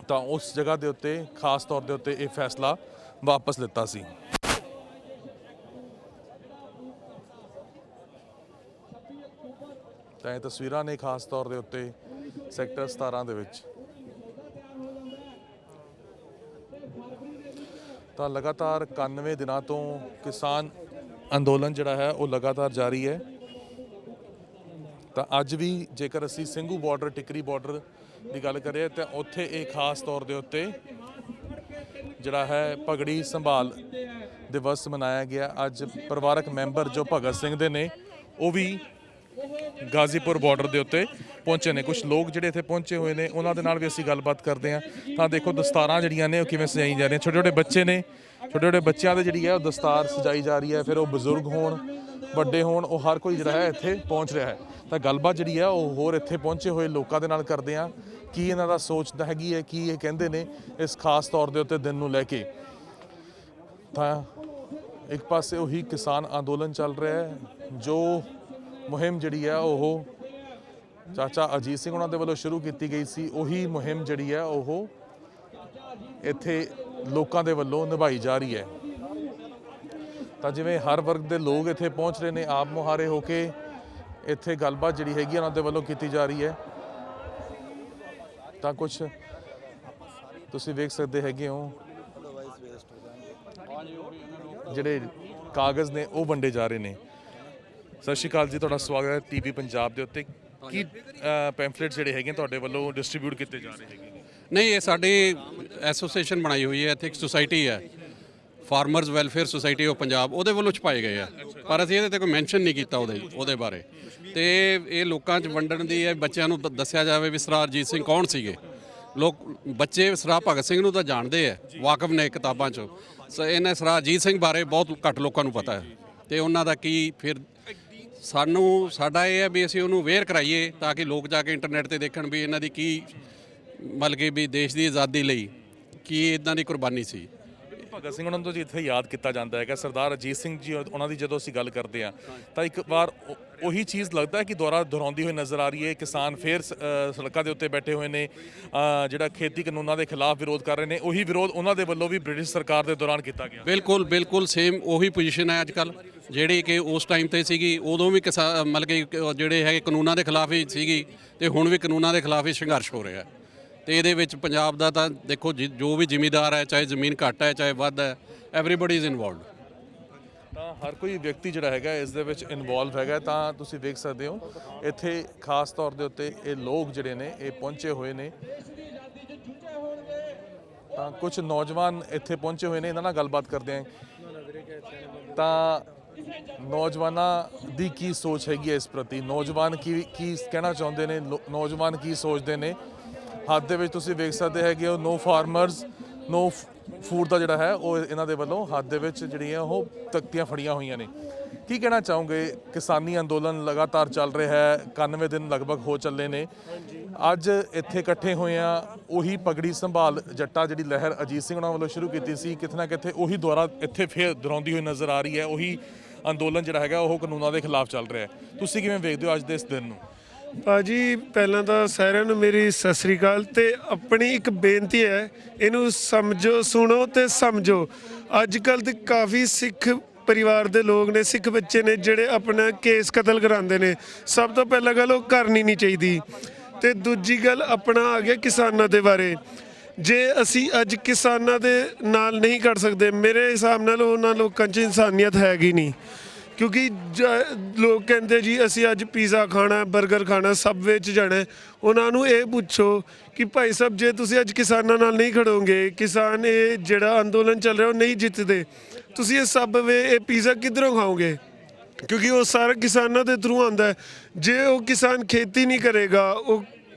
ਤਾਂ ਉਸ ਜਗ੍ਹਾ ਦੇ ਉੱਤੇ ਖਾਸ ਤੌਰ ਦੇ ਉੱਤੇ ਇਹ ਫੈਸਲਾ ਵਾਪਸ ਲਿੱਤਾ ਸੀ। ਤਾਂ ਇਹ ਤਸਵੀਰਾਂ ਨੇ ਖਾਸ ਤੌਰ ਦੇ ਉੱਤੇ ਸੈਕਟਰ 17 ਦੇ ਵਿੱਚ। ਤਾਂ ਲਗਾਤਾਰ 91 ਦਿਨਾਂ ਤੋਂ ਕਿਸਾਨ ਅੰਦੋਲਨ ਜਿਹੜਾ ਹੈ ਉਹ ਲਗਾਤਾਰ ਜਾਰੀ ਹੈ। ਤਾਂ ਅੱਜ ਵੀ ਜੇਕਰ ਅਸੀਂ ਸਿੰਘੂ ਬਾਰਡਰ ਟਿਕਰੀ ਬਾਰਡਰ ਦੀ ਗੱਲ ਕਰੀਏ ਤਾਂ ਉੱਥੇ ਇਹ ਖਾਸ ਤੌਰ ਦੇ ਉੱਤੇ ਜਿਹੜਾ ਹੈ ਪਗੜੀ ਸੰਭਾਲ ਦਿਵਸ ਮਨਾਇਆ ਗਿਆ। ਅੱਜ ਪਰਿਵਾਰਕ ਮੈਂਬਰ ਜੋ ਭਗਤ ਸਿੰਘ ਦੇ ਨੇ ਉਹ ਵੀ ਗਾਜ਼ੀਪੁਰ ਬਾਰਡਰ ਦੇ ਉੱਤੇ ਪਹੁੰਚੇ ਨੇ। ਕੁਝ ਲੋਕ ਜਿਹੜੇ ਇੱਥੇ ਪਹੁੰਚੇ ਹੋਏ ਨੇ ਉਹਨਾਂ ਦੇ ਨਾਲ ਵੀ ਅਸੀਂ ਗੱਲਬਾਤ ਕਰਦੇ ਹਾਂ। ਤਾਂ ਦੇਖੋ ਦਸਤਾਰਾਂ ਜਿਹੜੀਆਂ ਨੇ ਉਹ ਕਿਵੇਂ ਸਜਾਈ ਜਾ ਰਹੀਆਂ। ਛੋਟੇ ਛੋਟੇ ਬੱਚੇ ਨੇ, ਛੋਟੇ ਛੋਟੇ ਬੱਚਿਆਂ ਦੇ ਜਿਹੜੀ ਹੈ ਉਹ ਦਸਤਾਰ ਸਜਾਈ ਜਾ ਰਹੀ ਹੈ। ਫਿਰ ਉਹ ਬਜ਼ੁਰਗ ਹੋਣ, ਵੱਡੇ ਹੋਣ, ਉਹ ਹਰ ਕੋਈ ਜਿਹੜਾ ਹੈ ਇੱਥੇ ਪਹੁੰਚ ਰਿਹਾ ਹੈ। ਤਾਂ ਗੱਲਬਾਤ ਜਿਹੜੀ ਹੈ ਉਹ ਹੋਰ ਇੱਥੇ ਪਹੁੰਚੇ ਹੋਏ ਲੋਕਾਂ ਦੇ ਨਾਲ ਕਰਦੇ ਹਾਂ ਕੀ ਇਹਨਾਂ ਦਾ ਸੋਚਦਾ ਹੈਗੀ ਹੈ, ਕੀ ਇਹ ਕਹਿੰਦੇ ਨੇ ਇਸ ਖਾਸ ਤੌਰ ਦੇ ਉੱਤੇ ਦਿਨ ਨੂੰ ਲੈ ਕੇ। ਤਾਂ ਇੱਕ ਪਾਸੇ ਉਹੀ ਕਿਸਾਨ ਅੰਦੋਲਨ ਚੱਲ ਰਿਹਾ ਹੈ, ਜੋ ਮੁਹਿੰਮ ਜਿਹੜੀ ਹੈ ਉਹ ਚਾਚਾ ਅਜੀਤ ਸਿੰਘ ਉਹਨਾਂ ਦੇ ਵੱਲੋਂ ਸ਼ੁਰੂ ਕੀਤੀ ਗਈ ਸੀ, ਉਹੀ ਮੁਹਿੰਮ ਜਿਹੜੀ ਹੈ ਉਹ ਇੱਥੇ ਲੋਕਾਂ ਦੇ ਵੱਲੋਂ ਨਿਭਾਈ ਜਾ ਰਹੀ ਹੈ। ਤਾਂ ਜਿਵੇਂ ਹਰ ਵਰਗ ਦੇ ਲੋਕ ਇੱਥੇ ਪਹੁੰਚ ਰਹੇ ਨੇ, ਆਪ ਮੁਹਾਰੇ ਹੋ ਕੇ ਇੱਥੇ ਗੱਲਬਾਤ ਜਿਹੜੀ ਹੈਗੀ ਉਹਨਾਂ ਦੇ ਵੱਲੋਂ ਕੀਤੀ ਜਾ ਰਹੀ ਹੈ। ਤਾਂ ਕੁਝ ਤੁਸੀਂ ਵੇਖ ਸਕਦੇ ਹੈਗੇ ਹੋ ਜਿਹੜੇ ਕਾਗਜ਼ ਨੇ ਉਹ ਵੰਡੇ ਜਾ ਰਹੇ ਨੇ। ਸਤਿ ਸ਼੍ਰੀ ਅਕਾਲ ਜੀ, ਤੁਹਾਡਾ ਸਵਾਗਤ ਹੈ ਟੀਵੀ ਪੰਜਾਬ ਦੇ ਉੱਤੇ। ਕੀ ਪੈਂਫਲੇਟ ਜਿਹੜੇ ਹੈਗੇ ਤੁਹਾਡੇ ਵੱਲੋਂ ਡਿਸਟ੍ਰੀਬਿਊਟ ਕੀਤੇ ਜਾ ਰਹੇ ਹੈਗੇ? ਨਹੀਂ, ਇਹ ਸਾਡੀ ਐਸੋਸੀਏਸ਼ਨ ਬਣਾਈ ਹੋਈ ਹੈ, ਇੱਥੇ ਇੱਕ ਸੁਸਾਇਟੀ ਹੈ farmers welfare society of Punjab, ਉਹਦੇ ਵੱਲੋਂ ਛਪਾਏ ਗਏ ਆ। ਪਰ ਅਸੀਂ ਇਹਦੇ ਤੇ ਕੋਈ ਮੈਂਸ਼ਨ ਨਹੀਂ ਕੀਤਾ ਉਹਦੇ ਬਾਰੇ। ਤੇ ਇਹ ਲੋਕਾਂ 'ਚ ਵੰਡਣ ਦੀ ਹੈ, ਬੱਚਿਆਂ ਨੂੰ ਦੱਸਿਆ ਜਾਵੇ ਵੀ ਸਰਦਾਰ ਅਜੀਤ ਸਿੰਘ ਕੌਣ ਸੀਗੇ। ਬੱਚੇ ਸਰਦਾਰ ਭਗਤ ਸਿੰਘ ਨੂੰ ਤਾਂ ਜਾਣਦੇ ਆ, ਵਾਕਫ ਨੇ ਕਿਤਾਬਾਂ 'ਚ। ਇਹਨੇ ਸਰਦਾਰ ਅਜੀਤ ਸਿੰਘ ਬਾਰੇ ਬਹੁਤ ਘੱਟ ਲੋਕਾਂ ਨੂੰ ਪਤਾ ਹੈ। ਤੇ ਉਹਨਾਂ ਦਾ ਕੀ ਫਿਰ ਸਾਡਾ ਇਹ ਹੈ ਵੀ ਅਸੀਂ ਉਹਨੂੰ ਅਵੇਅਰ ਕਰਾਈਏ ਤਾਂ ਕਿ ਲੋਕ ਜਾ ਕੇ ਇੰਟਰਨੈਟ ਤੇ ਦੇਖਣ ਵੀ ਇਹਨਾਂ ਦੀ ਕੀ ਮਤਲਬ ਕਿ ਵੀ ਦੇਸ਼ ਦੀ ਆਜ਼ਾਦੀ ਲਈ ਕੀ ਇਦਾਂ ਦੀ ਕੁਰਬਾਨੀ ਸੀ। ਭਗਤ ਸਿੰਘ ਉਹਨਾਂ ਨੂੰ ਜੀ ਇੱਥੇ ਯਾਦ ਕੀਤਾ ਜਾਂਦਾ ਹੈਗਾ। ਸਰਦਾਰ ਅਜੀਤ ਸਿੰਘ ਜੀ ਉਹਨਾਂ ਦੀ ਜਦੋਂ ਅਸੀਂ ਗੱਲ ਕਰਦੇ ਹਾਂ ਤਾਂ ਇੱਕ ਵਾਰ ਉਹੀ ਚੀਜ਼ ਲੱਗਦਾ ਹੈ ਕਿ ਦੁਹਰਾਉਂਦੀ ਹੋਈ ਨਜ਼ਰ ਆ ਰਹੀ ਹੈ। ਕਿਸਾਨ ਫੇਰ ਸੜਕਾਂ ਦੇ ਉੱਤੇ ਬੈਠੇ ਹੋਏ ਨੇ, ਜਿਹੜਾ ਖੇਤੀ ਕਾਨੂੰਨਾਂ ਦੇ ਖਿਲਾਫ ਵਿਰੋਧ ਕਰ ਰਹੇ ਨੇ। ਉਹੀ ਵਿਰੋਧ ਉਹਨਾਂ ਦੇ ਵੱਲੋਂ ਵੀ ਬ੍ਰਿਟਿਸ਼ ਸਰਕਾਰ ਦੇ ਦੌਰਾਨ ਕੀਤਾ ਗਿਆ। ਬਿਲਕੁਲ ਸੇਮ ਉਹੀ ਪੋਜੀਸ਼ਨ ਹੈ ਅੱਜ ਕੱਲ੍ਹ, ਜਿਹੜੀ ਕਿ ਉਸ ਟਾਈਮ ਤੇ ਸੀਗੀ। ਉਦੋਂ ਵੀ ਮਤਲਬ ਕਿ ਜਿਹੜੇ ਹੈਗੇ ਕਾਨੂੰਨਾਂ ਦੇ ਖਿਲਾਫ ਹੀ ਸੀਗੀ ਤੇ ਹੁਣ ਵੀ ਕਾਨੂੰਨਾਂ ਦੇ ਖਿਲਾਫ ਹੀ ਸੰਘਰਸ਼ ਹੋ ਰਿਹਾ। ਤੇ ਇਹਦੇ ਵਿੱਚ ਪੰਜਾਬ ਦਾ ਤਾਂ ਦੇਖੋ ਜੋ ਵੀ ਜ਼ਿਮੀਂਦਾਰ ਹੈ, ਚਾਹੇ ਜ਼ਮੀਨ ਘੱਟ ਹੈ ਚਾਹੇ ਵੱਧ ਹੈ, ਐਵਰੀਬਡੀ ਇਜ਼ ਇਨਵੋਲਵਡ। ਤਾਂ ਹਰ ਕੋਈ ਵਿਅਕਤੀ ਜਿਹੜਾ ਹੈਗਾ ਇਸ ਦੇ ਵਿੱਚ ਇਨਵੋਲਵ ਹੈਗਾ। ਤਾਂ ਤੁਸੀਂ ਵੇਖ ਸਕਦੇ ਹੋ ਇੱਥੇ ਖਾਸ ਤੌਰ ਦੇ ਉੱਤੇ ਇਹ ਲੋਕ ਜਿਹੜੇ ਨੇ ਇਹ ਪਹੁੰਚੇ ਹੋਏ ਨੇ। ਤਾਂ ਕੁਝ ਨੌਜਵਾਨ ਇੱਥੇ ਪਹੁੰਚੇ ਹੋਏ ਨੇ, ਇਹਨਾਂ ਨਾਲ ਗੱਲਬਾਤ ਕਰਦੇ ਆਂ। ਤਾਂ ਨੌਜਵਾਨਾਂ ਦੀ ਕੀ ਸੋਚ ਹੈਗੀ ਹੈ ਇਸ ਪ੍ਰਤੀ, ਨੌਜਵਾਨ ਕੀ ਕਹਿਣਾ ਚਾਹੁੰਦੇ ਨੇ, ਨੌਜਵਾਨ ਕੀ ਸੋਚਦੇ ਨੇ। ਹੱਥ ਦੇ ਵਿੱਚ ਤੁਸੀਂ ਵੇਖ ਸਕਦੇ ਹੈਗੇ ਹੋ ਨੋ ਫਾਰਮਰਸ ਨੋ ਫੂਡ ਦਾ ਜਿਹੜਾ ਹੈ ਉਹ ਇਹਨਾਂ ਦੇ ਵੱਲੋਂ ਹੱਥ ਦੇ ਵਿੱਚ ਜਿਹੜੀਆਂ ਉਹ ਤਖਤੀਆਂ ਫੜੀਆਂ ਹੋਈਆਂ ਨੇ। ਕੀ ਕਹਿਣਾ ਚਾਹੋਗੇ? ਕਿਸਾਨੀ ਅੰਦੋਲਨ ਲਗਾਤਾਰ ਚੱਲ ਰਿਹਾ ਹੈ, 91 ਦਿਨ ਲਗਭਗ ਹੋ ਚੱਲੇ ਨੇ। ਅੱਜ ਇੱਥੇ ਇਕੱਠੇ ਹੋਏ ਆ, ਉਹੀ ਪਗੜੀ ਸੰਭਾਲ ਜੱਟਾ ਜਿਹੜੀ ਲਹਿਰ ਅਜੀਤ ਸਿੰਘ ਉਹਨਾਂ ਵੱਲੋਂ ਸ਼ੁਰੂ ਕੀਤੀ ਸੀ, ਕਿਤੇ ਨਾ ਕਿਤੇ ਉਹੀ ਦੁਆਰਾ ਇੱਥੇ ਫੇਰ ਦੁਹਰਾਉਂਦੀ ਹੋਈ ਨਜ਼ਰ ਆ ਰਹੀ ਹੈ। ਉਹੀ ਅੰਦੋਲਨ ਜਿਹੜਾ ਹੈਗਾ ਉਹ ਕਾਨੂੰਨਾਂ ਦੇ ਖਿਲਾਫ ਚੱਲ ਰਿਹਾ ਹੈ। ਤੁਸੀਂ ਕਿਵੇਂ ਵੇਖਦੇ ਹੋ ਅੱਜ ਦੇ ਇਸ ਦਿਨ ਨੂੰ? ਭਾਜੀ ਪਹਿਲਾਂ ਤਾਂ ਸਾਰਿਆਂ ਨੂੰ ਮੇਰੀ ਸਤਿ ਸ੍ਰੀ ਅਕਾਲ ਤੇ ਆਪਣੀ ਇੱਕ ਬੇਨਤੀ ਹੈ, ਇਹਨੂੰ ਸਮਝੋ, ਸੁਣੋ ਤੇ ਸਮਝੋ। ਅੱਜ ਕੱਲ੍ਹ ਦੇ ਕਾਫੀ ਸਿੱਖ ਪਰਿਵਾਰ ਦੇ ਲੋਕ ਨੇ, ਸਿੱਖ ਬੱਚੇ ਨੇ ਜਿਹੜੇ ਆਪਣਾ ਕੇਸ ਕਤਲ ਕਰਾਉਂਦੇ ਨੇ। ਸਭ ਤੋਂ ਪਹਿਲਾਂ ਗੱਲ ਉਹ ਕਰਨੀ ਨਹੀਂ ਚਾਹੀਦੀ। ਤੇ ਦੂਜੀ ਗੱਲ ਆਪਣਾ ਆ ਗਿਆ ਕਿਸਾਨਾਂ ਦੇ ਬਾਰੇ। ਜੇ ਅਸੀਂ ਅੱਜ ਕਿਸਾਨਾਂ ਦੇ ਨਾਲ ਨਹੀਂ ਕਰ ਸਕਦੇ, ਮੇਰੇ ਹਿਸਾਬ ਨਾਲ ਉਹਨਾਂ ਲੋਕਾਂ 'ਚ ਇਨਸਾਨੀਅਤ ਹੈਗੀ ਨਹੀਂ। ਕਿਉਂਕਿ ਲੋਕ ਕਹਿੰਦੇ ਜੀ ਅਸੀਂ ਅੱਜ ਪੀਜ਼ਾ ਖਾਣਾ, ਬਰਗਰ ਖਾਣਾ, ਸਬਵੇ 'ਚ ਜਾਣਾ। ਉਹਨਾਂ ਨੂੰ ਇਹ ਪੁੱਛੋ ਕਿ ਭਾਈ ਸਾਹਿਬ ਜੇ ਤੁਸੀਂ ਅੱਜ ਕਿਸਾਨਾਂ ਨਾਲ ਨਹੀਂ ਖੜੋਗੇ, ਕਿਸਾਨ ਇਹ ਜਿਹੜਾ ਅੰਦੋਲਨ ਚੱਲ ਰਿਹਾ ਉਹ ਨਹੀਂ ਜਿੱਤਦੇ, ਤੁਸੀਂ ਇਹ ਸਬਵੇ ਇਹ ਪੀਜ਼ਾ ਕਿੱਧਰੋਂ ਖਾਓਗੇ? ਕਿਉਂਕਿ ਉਹ ਸਾਰਾ ਕਿਸਾਨਾਂ ਦੇ ਥਰੂ ਆਉਂਦਾ ਹੈ। ਜੇ ਉਹ ਕਿਸਾਨ ਖੇਤੀ ਨਹੀਂ ਕਰੇਗਾ, ਉਹ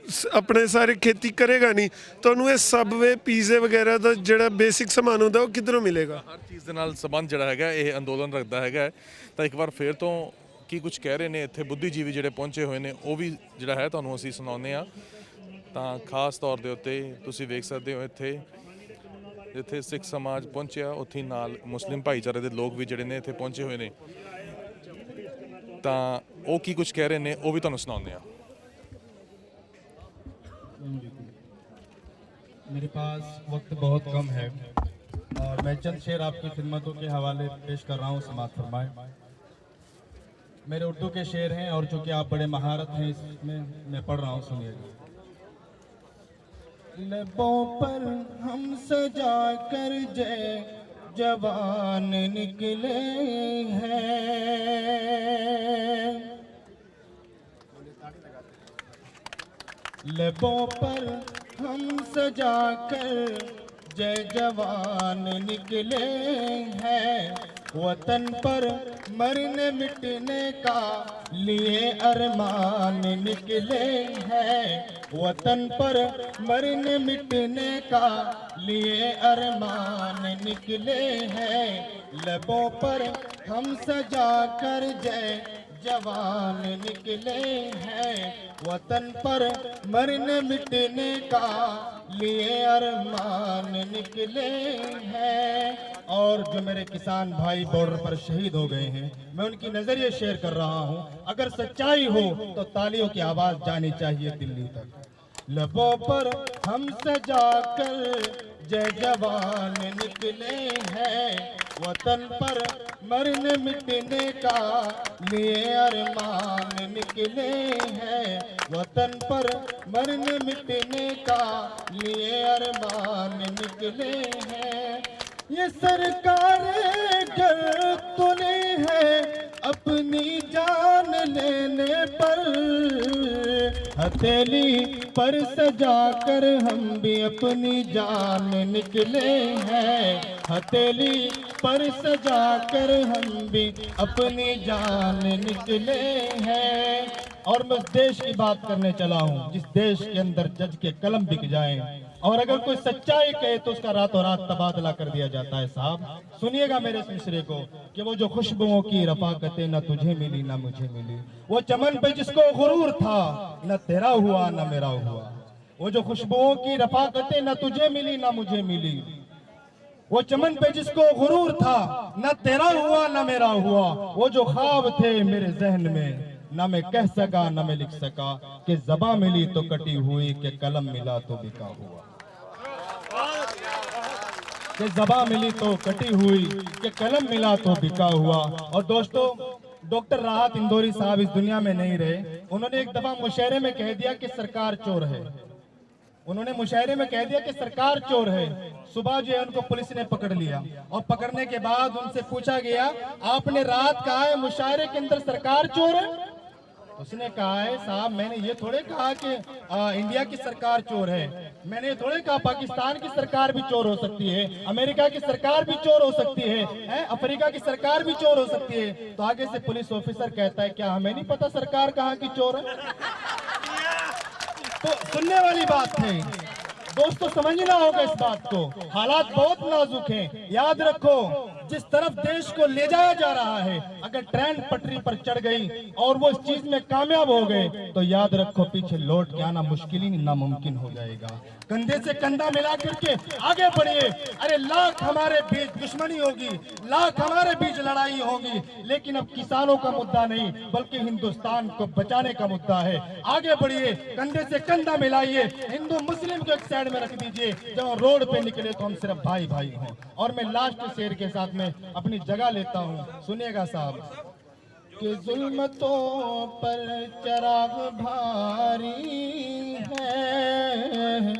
ਆਪਣੇ ਸਾਰੇ ਖੇਤੀ ਕਰੇਗਾ ਨਹੀਂ, ਤੁਹਾਨੂੰ ਇਹ ਸਬਵੇ ਪੀਜ਼ੇ ਵਗੈਰਾ ਦਾ ਜਿਹੜਾ ਬੇਸਿਕ ਸਮਾਨ ਹੁੰਦਾ ਉਹ ਕਿੱਧਰੋਂ ਮਿਲੇਗਾ? ਹਰ ਚੀਜ਼ ਦੇ ਨਾਲ ਸੰਬੰਧ ਜਿਹੜਾ ਹੈਗਾ ਇਹ ਅੰਦੋਲਨ ਰੱਖਦਾ ਹੈਗਾ। ਤਾਂ ਇੱਕ ਵਾਰ ਫੇਰ ਤੋਂ ਕੀ ਕੁਝ ਕਹਿ ਰਹੇ ਨੇ ਇੱਥੇ ਬੁੱਧੀਜੀਵੀ ਜਿਹੜੇ ਪਹੁੰਚੇ ਹੋਏ ਨੇ, ਉਹ ਵੀ ਜਿਹੜਾ ਹੈ ਤੁਹਾਨੂੰ ਅਸੀਂ ਸੁਣਾਉਂਦੇ ਹਾਂ। ਤਾਂ ਖਾਸ ਤੌਰ ਦੇ ਉੱਤੇ ਤੁਸੀਂ ਵੇਖ ਸਕਦੇ ਹੋ ਇੱਥੇ ਜਿੱਥੇ ਸਿੱਖ ਸਮਾਜ ਪਹੁੰਚਿਆ, ਉੱਥੇ ਨਾਲ ਮੁਸਲਿਮ ਭਾਈਚਾਰੇ ਦੇ ਲੋਕ ਵੀ ਜਿਹੜੇ ਨੇ ਇੱਥੇ ਪਹੁੰਚੇ ਹੋਏ ਨੇ। ਤਾਂ ਉਹ ਕੀ ਕੁਝ ਕਹਿ ਰਹੇ ਨੇ ਉਹ ਵੀ ਤੁਹਾਨੂੰ ਸੁਣਾਉਂਦੇ ਹਾਂ। मेरे पास वक्त बहुत कम है और मैं चंद शेर आपकी खिदमतों के हवाले पेश कर रहा हूँ, समाअत फरमाएं। मेरे उर्दू के शेर हैं और चूँकि आप बड़े महारत हैं इसमें मैं पढ़ रहा हूँ, सुनिएगा। लबों पर हम सजा कर जय जवान निकले हैं, लबों पर हम सजा कर जय जवान निकले हैं, वतन पर मरने मिटने का लिए अरमान निकले हैं, वतन पर मरने मिटने का लिए अरमान निकले हैं, लबों पर हम सजा कर जय जवान निकले हैं, वतन पर मरने मिटने का लिए अरमान निकले हैं। और जो मेरे किसान भाई बॉर्डर पर शहीद हो गए हैं, मैं उनकी नजरिए शेयर कर रहा हूं। अगर सच्चाई हो तो तालियों की आवाज जानी चाहिए दिल्ली तक। लबों पर हम सजा कर जय जवान निकले हैं, वतन पर मरने मिटने का लिए अरमान निकले हैं, वतन पर मरने मिटने का लिए अरमान निकले हैं। ये सरकार डर तो नहीं है अपनी जान लेने पर, हथेली पर सजा कर हम भी अपनी जान निकले हैं, हथेली पर सजा कर हम भी अपनी जान निकले हैं। और मैं उस देश की बात करने चला हूँ जिस देश के अंदर जज के कलम बिक जाए और अगर कोई सच्चाई कहे तो उसका रातों रात तबादला कर दिया जाता है। साहब सुनिएगा मेरे इस मिसरे को कि वो जो खुशबुओं की रफाकतें न तुझे मिली न मुझे मिली, वो चमन पे जिसको गुरूर था न तेरा हुआ न मेरा हुआ, वो जो खुशबुओं की रफाकतें न तुझे मिली न मुझे मिली, वो चमन पे जिसको गुरूर था न तेरा हुआ न मेरा हुआ, वो जो ख्वाब थे मेरे जहन में ना मैं कह सका न मैं लिख सका, कि ज़बां मिली तो कटी हुई कि कलम मिला तो बिका हुआ, कि ज़बां मिली तो कटी हुई कि कलम मिला तो बिका हुआ। और दोस्तों डॉक्टर राहत इंदौरी साहब इस दुनिया में नहीं रहे, उन्होंने एक दफा मुशायरे में कह दिया कि सरकार चोर है। उन्होंने मुशायरे में कह दिया कि सरकार चोर है। सुबह जो है उनको पुलिस ने पकड़ लिया और पकड़ने के बाद उनसे पूछा गया, आपने रात कहा है मुशायरे के अंदर सरकार चोर है? उसने कहा है, साहब मैंने ये थोड़े कहा कि इंडिया की सरकार चोर है, मैंने ये थोड़े कहा पाकिस्तान की सरकार भी चोर हो सकती है, अमेरिका की सरकार भी चोर हो सकती है, अफ्रीका की सरकार भी चोर हो सकती है। तो आगे से पुलिस ऑफिसर कहता है, क्या हमें नहीं पता सरकार कहाँ की चोर है? तो सुनने वाली बात है दोस्तों, समझना होगा इस बात को। हालात बहुत नाजुक हैं, याद रखो जिस तरफ देश को ले जाया जा रहा है, अगर ट्रेन पटरी पर चढ़ गई और वो इस चीज में कामयाब हो गए तो याद रखो पीछे लौट के आना मुश्किल ही नामुमकिन हो जाएगा। कंधे से कंधा मिला करके आगे बढ़िए। अरे लाख हमारे बीच दुश्मनी होगी, लाख हमारे बीच लड़ाई होगी, लेकिन अब किसानों का मुद्दा नहीं बल्कि हिंदुस्तान को बचाने का मुद्दा है। आगे बढ़िए, कंधे से कंधा मिलाइए, हिंदू मुस्लिम को एक साइड में रख दीजिए। जब रोड पे निकले तो हम सिर्फ भाई भाई हों। और मैं लास्ट शेर के साथ में अपनी जगह लेता हूँ, सुनिएगा साहब। कि जुल्मतों पर चराग भारी है,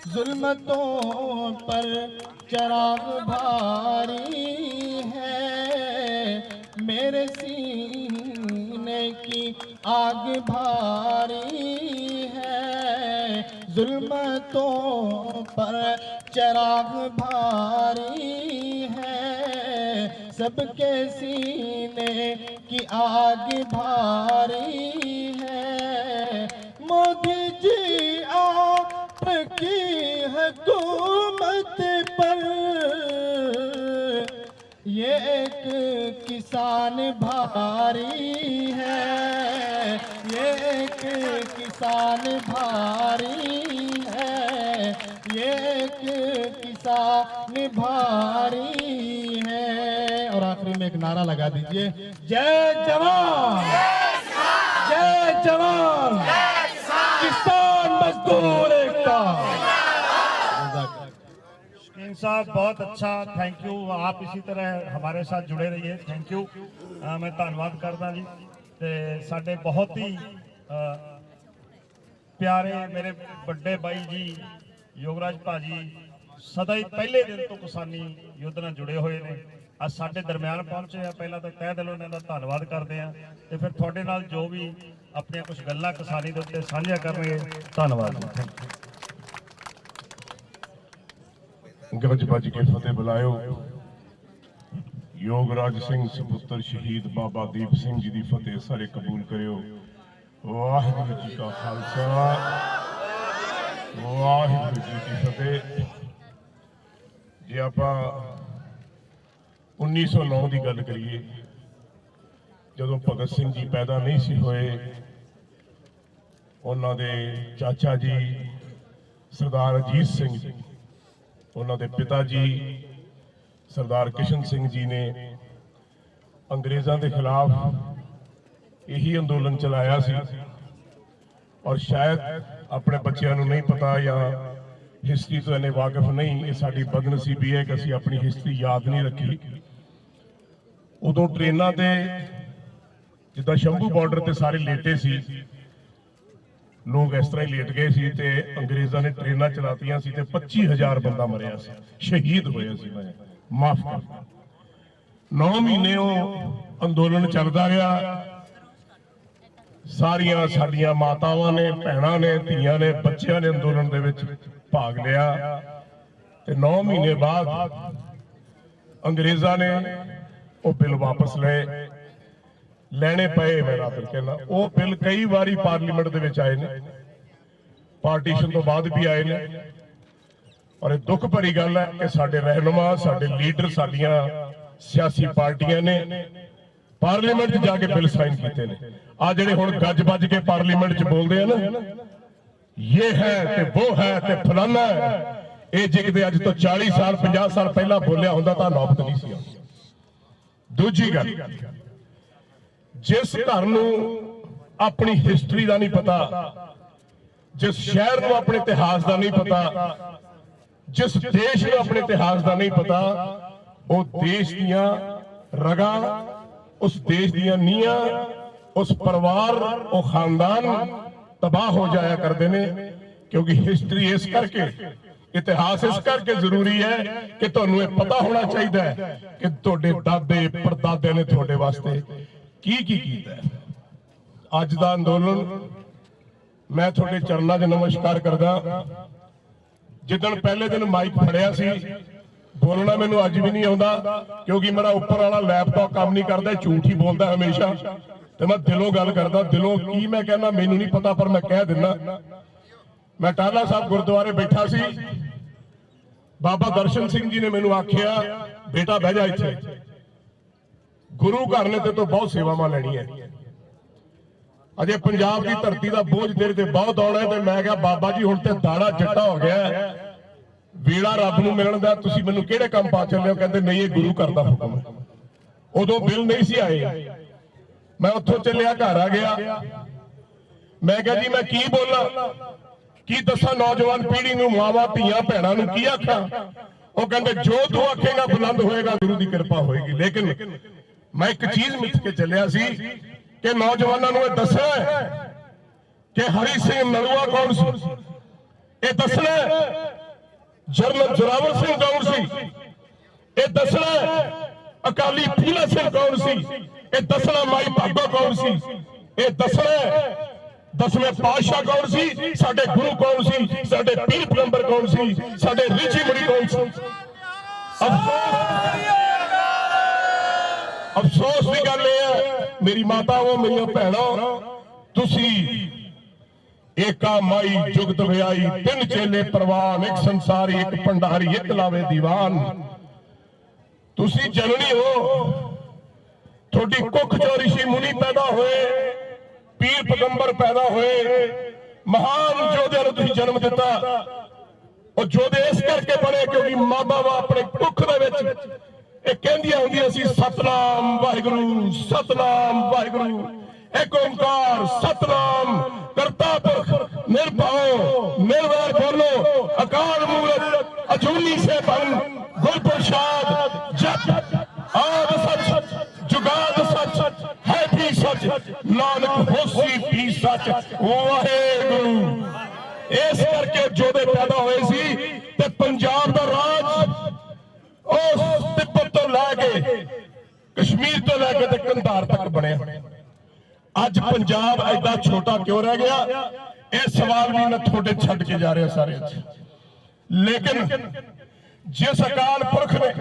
जुल्मतों पर चराग भारी है, मेरे सीने की आग भारी है, जुल्मतों पर चराग भारी है, सबके सीने की आग भारी है। मोदी जी आपकी हुकूमत पर ये एक किसान भारी है, ये एक किसान भारी है, ये एक किसान भारी है। और आखिरी में एक नारा लगा दीजिए, जय जवान, जय जवान, किसान मजदूर एकता। शकीन साहब बहुत अच्छा, थैंक यू। आप इसी तरह हमारे साथ जुड़े रहिए, थैंक यू। मैं धन्यवाद करदा जी। ते साडे बहुत ही प्यारे मेरे बड़े भाई जी योगराज भाजी सदा ही पहले दिन तो किसानी युद्ध नाल जुड़े हुए ने, आज साडे दरम्यान पहुंचे हैं। पहला तो तह दिलों इन्हां दा धन्नवाद करते हैं ते फिर तुहाडे नाल जो भी अपनी कुछ गल्लां किसानी दे उत्ते साझा करनगे। धन्नवाद जी। गज बज के फतेह बुलायो। योगराज सिंह सपुत्र शहीद बाबा दीप सिंह जी की फतेह सारे कबूल करियो। वाहिगुरू जी का खालसा, वाहिगुरू जी की फतेह। जे आपां 1909 की गल करिए, जदों भगत सिंह जी पैदा नहीं सी होए, उन्हां दे चाचा जी सरदार अजीत सिंह जी, उन्हां दे पिता जी सरदार किशन सिंह जी ने अंग्रेज़ों के खिलाफ यही अंदोलन चलाया सी। और शायद अपने बच्चों को नहीं पता या हिस्टरी तो इन्हें वाकिफ नहीं, ये साडी बदनसीबी है कि असीं अपनी हिस्टरी याद नहीं रखी। उदों ट्रेनां ते जिद्दां शंभू बॉर्डर ते सारे लेटे सी, लोग इस तरह ही लेट गए सी ते अंग्रेज़ों ने ट्रेनां चलातियां सी ते 25,000 बंदा मरिया सी, शहीद होया सी। मैं माफ कर 9 महीने अंदोलन चलता रहा। सारिया साडियां मातावां ने, भैणां ने, धीआं ने, बच्चियां ने अंदोलन दे विच भाग लिया ते 9 महीने बाद अंग्रेज़ों ने वो बिल वापस लेने पे। मैं फिर कहना वो बिल कई बारी पार्लीमेंट दे विच आए ने, पार्टीशन तो बाद भी आए ने। और दुख भरी गल है कि साडे रहनुमा, साडे लीडर, साडियां सियासी पार्टियां ने पार्लीमेंट जाके बिल साइन किए ने। आ जिहड़े हुण गज बज के पार्लीमेंट च बोलदे हैं ना, ये है ते वो है ते फलाना है, ये जे किते अज तो 40 साल 50 साल पहला बोलिया हुंदा तां नौबत नहीं सी आउंदी। दूजी गल, जिस घर नूं अपनी हिस्टरी का नहीं पता, जिस शहर नूं अपने इतिहास का नहीं पता, जिस देश नूं अपने इतिहास का नहीं पता, वो देश दियां रगां, उस देश दियां नीआं, उस परिवार, वो खानदान तबाह हो जाया करते हैं। ਕਿਉਂਕਿ ਹਿਸਟਰੀ ਇਸ ਕਰਕੇ, ਇਤਿਹਾਸ ਇਸ ਕਰਕੇ ਜ਼ਰੂਰੀ ਹੈ ਕਿ ਤੁਹਾਨੂੰ ਇਹ ਪਤਾ ਹੋਣਾ ਚਾਹੀਦਾ ਹੈ ਕਿ ਤੁਹਾਡੇ ਦਾਦੇ ਪੜਦਾਦਿਆਂ ਨੇ ਤੁਹਾਡੇ ਵਾਸਤੇ ਕੀ ਕੀਤਾ ਹੈ। ਅੱਜ ਦਾ ਅੰਦੋਲਨ ਮੈਂ ਤੁਹਾਡੇ ਚਰਨਾਂ 'ਚ ਨਮਸਕਾਰ ਕਰਦਾ। ਜਿੱਦਣ ਪਹਿਲੇ ਦਿਨ ਮਾਈਕ ਫੜਿਆ ਸੀ, ਬੋਲਣਾ ਮੈਨੂੰ ਅੱਜ ਵੀ ਨਹੀਂ ਆਉਂਦਾ ਕਿਉਂਕਿ ਮੇਰਾ ਉੱਪਰ ਵਾਲਾ ਲੈਪਟਾਪ ਕੰਮ ਨਹੀਂ ਕਰਦਾ, ਝੂਠ ਹੀ ਬੋਲਦਾ ਹਮੇਸ਼ਾ, ਤੇ ਮੈਂ ਦਿਲੋਂ ਗੱਲ ਕਰਦਾ। ਦਿਲੋਂ ਕੀ ਮੈਂ ਕਹਿੰਦਾ ਮੈਨੂੰ ਨਹੀਂ ਪਤਾ, ਪਰ ਮੈਂ ਕਹਿ ਦਿੰਦਾ। ਮੈਂ ਟਾਹਲਾ ਸਾਹਿਬ ਗੁਰਦੁਆਰੇ ਬੈਠਾ ਸੀ, ਬਾਬਾ ਦਰਸ਼ਨ ਸਿੰਘ ਜੀ ਨੇ ਮੈਨੂੰ ਆਖਿਆ, ਬੇਟਾ ਬਹਿ ਜਾ ਇੱਥੇ, ਗੁਰੂ ਘਰ ਨੇ ਤੇ ਤੋਂ ਬਹੁਤ ਸੇਵਾਵਾਂ ਲੈਣੀਆਂ, ਅਜੇ ਪੰਜਾਬ ਦੀ ਧਰਤੀ ਦਾ ਬੋਝ ਤੇਰੇ ਤੇ ਬਹੁਤ ਆਉਣਾ ਹੈ। ਤੇ ਮੈਂ ਕਿਹਾ ਬਾਬਾ ਜੀ ਹੁਣ ਤੇ ਦਾੜਾ ਜੱਟਾ ਹੋ ਗਿਆ, ਵੇਲਾ ਰੱਬ ਨੂੰ ਮਿਲਣ ਦਾ, ਤੁਸੀਂ ਮੈਨੂੰ ਕਿਹੜੇ ਕੰਮ ਪਾ ਚੱਲੇ ਹੋ? ਕਹਿੰਦੇ ਨਹੀਂ, ਇਹ ਗੁਰੂ ਘਰ ਦਾ ਹੁਕਮ ਹੈ। ਉਦੋਂ ਬਿੱਲ ਨਹੀਂ ਸੀ ਆਏ, ਮੈਂ ਉੱਥੋਂ ਚੱਲਿਆ, ਘਰ ਆ ਗਿਆ। ਮੈਂ ਕਿਹਾ ਜੀ ਮੈਂ ਕੀ ਬੋਲਾਂ, ਕੀ ਦੱਸਾਂ ਨੌਜਵਾਨ ਪੀੜ੍ਹੀ ਨੂੰ, ਮਾਵਾਂ ਧੀਆਂ ਭੈਣਾਂ ਨੂੰ ਕੀ ਆਖਾਂ? ਉਹ ਕਹਿੰਦੇ ਜੋ ਤੂੰ ਆਖੇਗਾ ਬੁਲੰਦ ਹੋਏਗਾ, ਗੁਰੂ ਦੀ ਕਿਰਪਾ ਹੋਏਗੀ। ਲੇਕਿਨ ਮੈਂ ਇੱਕ ਚੀਜ਼ ਮਿੱਥ ਕੇ ਚੱਲਿਆ ਸੀ ਕਿ ਨੌਜਵਾਨਾਂ ਨੂੰ ਇਹ ਦੱਸਣਾ ਕਿ ਹਰੀ ਸਿੰਘ ਨਲੂਆ ਕੌਣ ਸੀ, ਇਹ ਦੱਸਣਾ ਜਰਨਲ ਜ਼ੋਰਾਵਰ ਸਿੰਘ ਕੌਣ ਸੀ, ਇਹ ਦੱਸਣਾ ਅਕਾਲੀ ਫੂਲਾ ਸਿੰਘ ਕੌਣ ਸੀ, ਇਹ ਦੱਸਣਾ ਮਾਈ ਭਾਗੋ ਕੌਣ ਸੀ, ਇਹ ਦੱਸਣਾ ਦਸਵੇਂ ਪਾਤਸ਼ਾਹ ਕੌਣ ਸੀ, ਸਾਡੇ ਗੁਰੂ ਕੌਣ ਸੀ, ਸਾਡੇ ਪੀਰ ਪੈਗੰਬਰ ਕੌਣ ਸੀ, ਸਾਡੇ ਰਿਸ਼ੀ ਮੁਨੀ ਕੌਣ ਸੀ। ਅਫਸੋਸ ਦੀ ਗੱਲ ਇਹ ਹੈ ਮੇਰੀ ਮਾਤਾਵਾਂ, ਮੇਰੀਆਂ ਭੈਣਾਂ, ਤੁਸੀਂ ਏਕਾ ਮਾਈ ਜੁਗਤ ਵਿਆਈ, ਤਿੰਨ ਚੇਲੇ ਪ੍ਰਵਾਨ, ਇੱਕ ਸੰਸਾਰੀ, ਇੱਕ ਭੰਡਾਰੀ, ਇੱਕ ਲਾਵੇ ਦੀਵਾਨ। ਤੁਸੀਂ ਜਨਨੀ ਹੋ, ਤੁਹਾਡੀ ਕੁੱਖ ਚੋਂ ਰਿਸ਼ੀ ਮੁਨੀ ਪੈਦਾ ਹੋਏ, ਪੀਰ ਪੈਗੰਬਰ ਪੈਦਾ ਹੋਏ, ਮਹਾਨ ਯੋਧਿਆਂ ਨੂੰ ਤੁਸੀਂ ਜਨਮ ਦਿੱਤਾ। ਉਹ ਯੋਧੇ ਇਸ ਕਰਕੇ ਬਣੇ ਕਿਉਂਕਿ ਮਾਂ ਬਾਪ ਆਪਣੇ ਕੁੱਖ ਦੇ ਵਿੱਚ ਇਹ ਕਹਿੰਦੀਆਂ ਹੁੰਦੀਆਂ ਸੀ, ਸਤਨਾਮ ਵਾਹਿਗੁਰੂ, ਸਤਨਾਮ ਵਾਹਿਗੁਰੂ, ਇੱਕ ਓੰਕਾਰ ਸਤਨਾਮ ਕਰਤਾ ਪੁਰਖ ਨਿਰਭਉ ਨਿਰਵੈਰ, ਬੋਲੋ ਅਕਾਲ ਮੂਰਤ ਅਜੂਨੀ ਸੈਭੰ, ਗੁਰ ਪ੍ਰਸਾਦ ਜਪ ਆਦ ਸੱਚ ਜੁਗਾਦ ਸੱਚ ਹੈ ਵੀ ਸੱਚ, ਨਾਨਕ ਹੋਸੀ ਵੀ ਸੱਚ ਵਾਹਿਗੁਰੂ। ਇਸ ਕਰਕੇ ਜੋਧੇ ਪੈਦਾ ਹੋਏ ਸੀ ਤੇ ਪੰਜਾਬ ਦਾ ਰਾਜ ਉਸ ਤਿੱਬਤ ਤੋਂ ਲੈ ਕੇ ਕਸ਼ਮੀਰ ਤੋਂ ਲੈ ਕੇ ਤੇ ਕੰਧਾਰ ਤੱਕ ਬਣਿਆ। ਅੱਜ ਪੰਜਾਬ ਐਡਾ ਛੋਟਾ ਕਿਉਂ ਰਹਿ ਗਿਆ? ਇਹ ਸਵਾਲ ਵੀ ਮੈਂ ਤੁਹਾਡੇ ਛੱਡ ਕੇ ਜਾ ਰਿਹਾ ਸਾਰੇ। ਲੇਕਿਨ ਜਿਸ ਅਕਾਲ ਪੁਰਖ ਨੇ,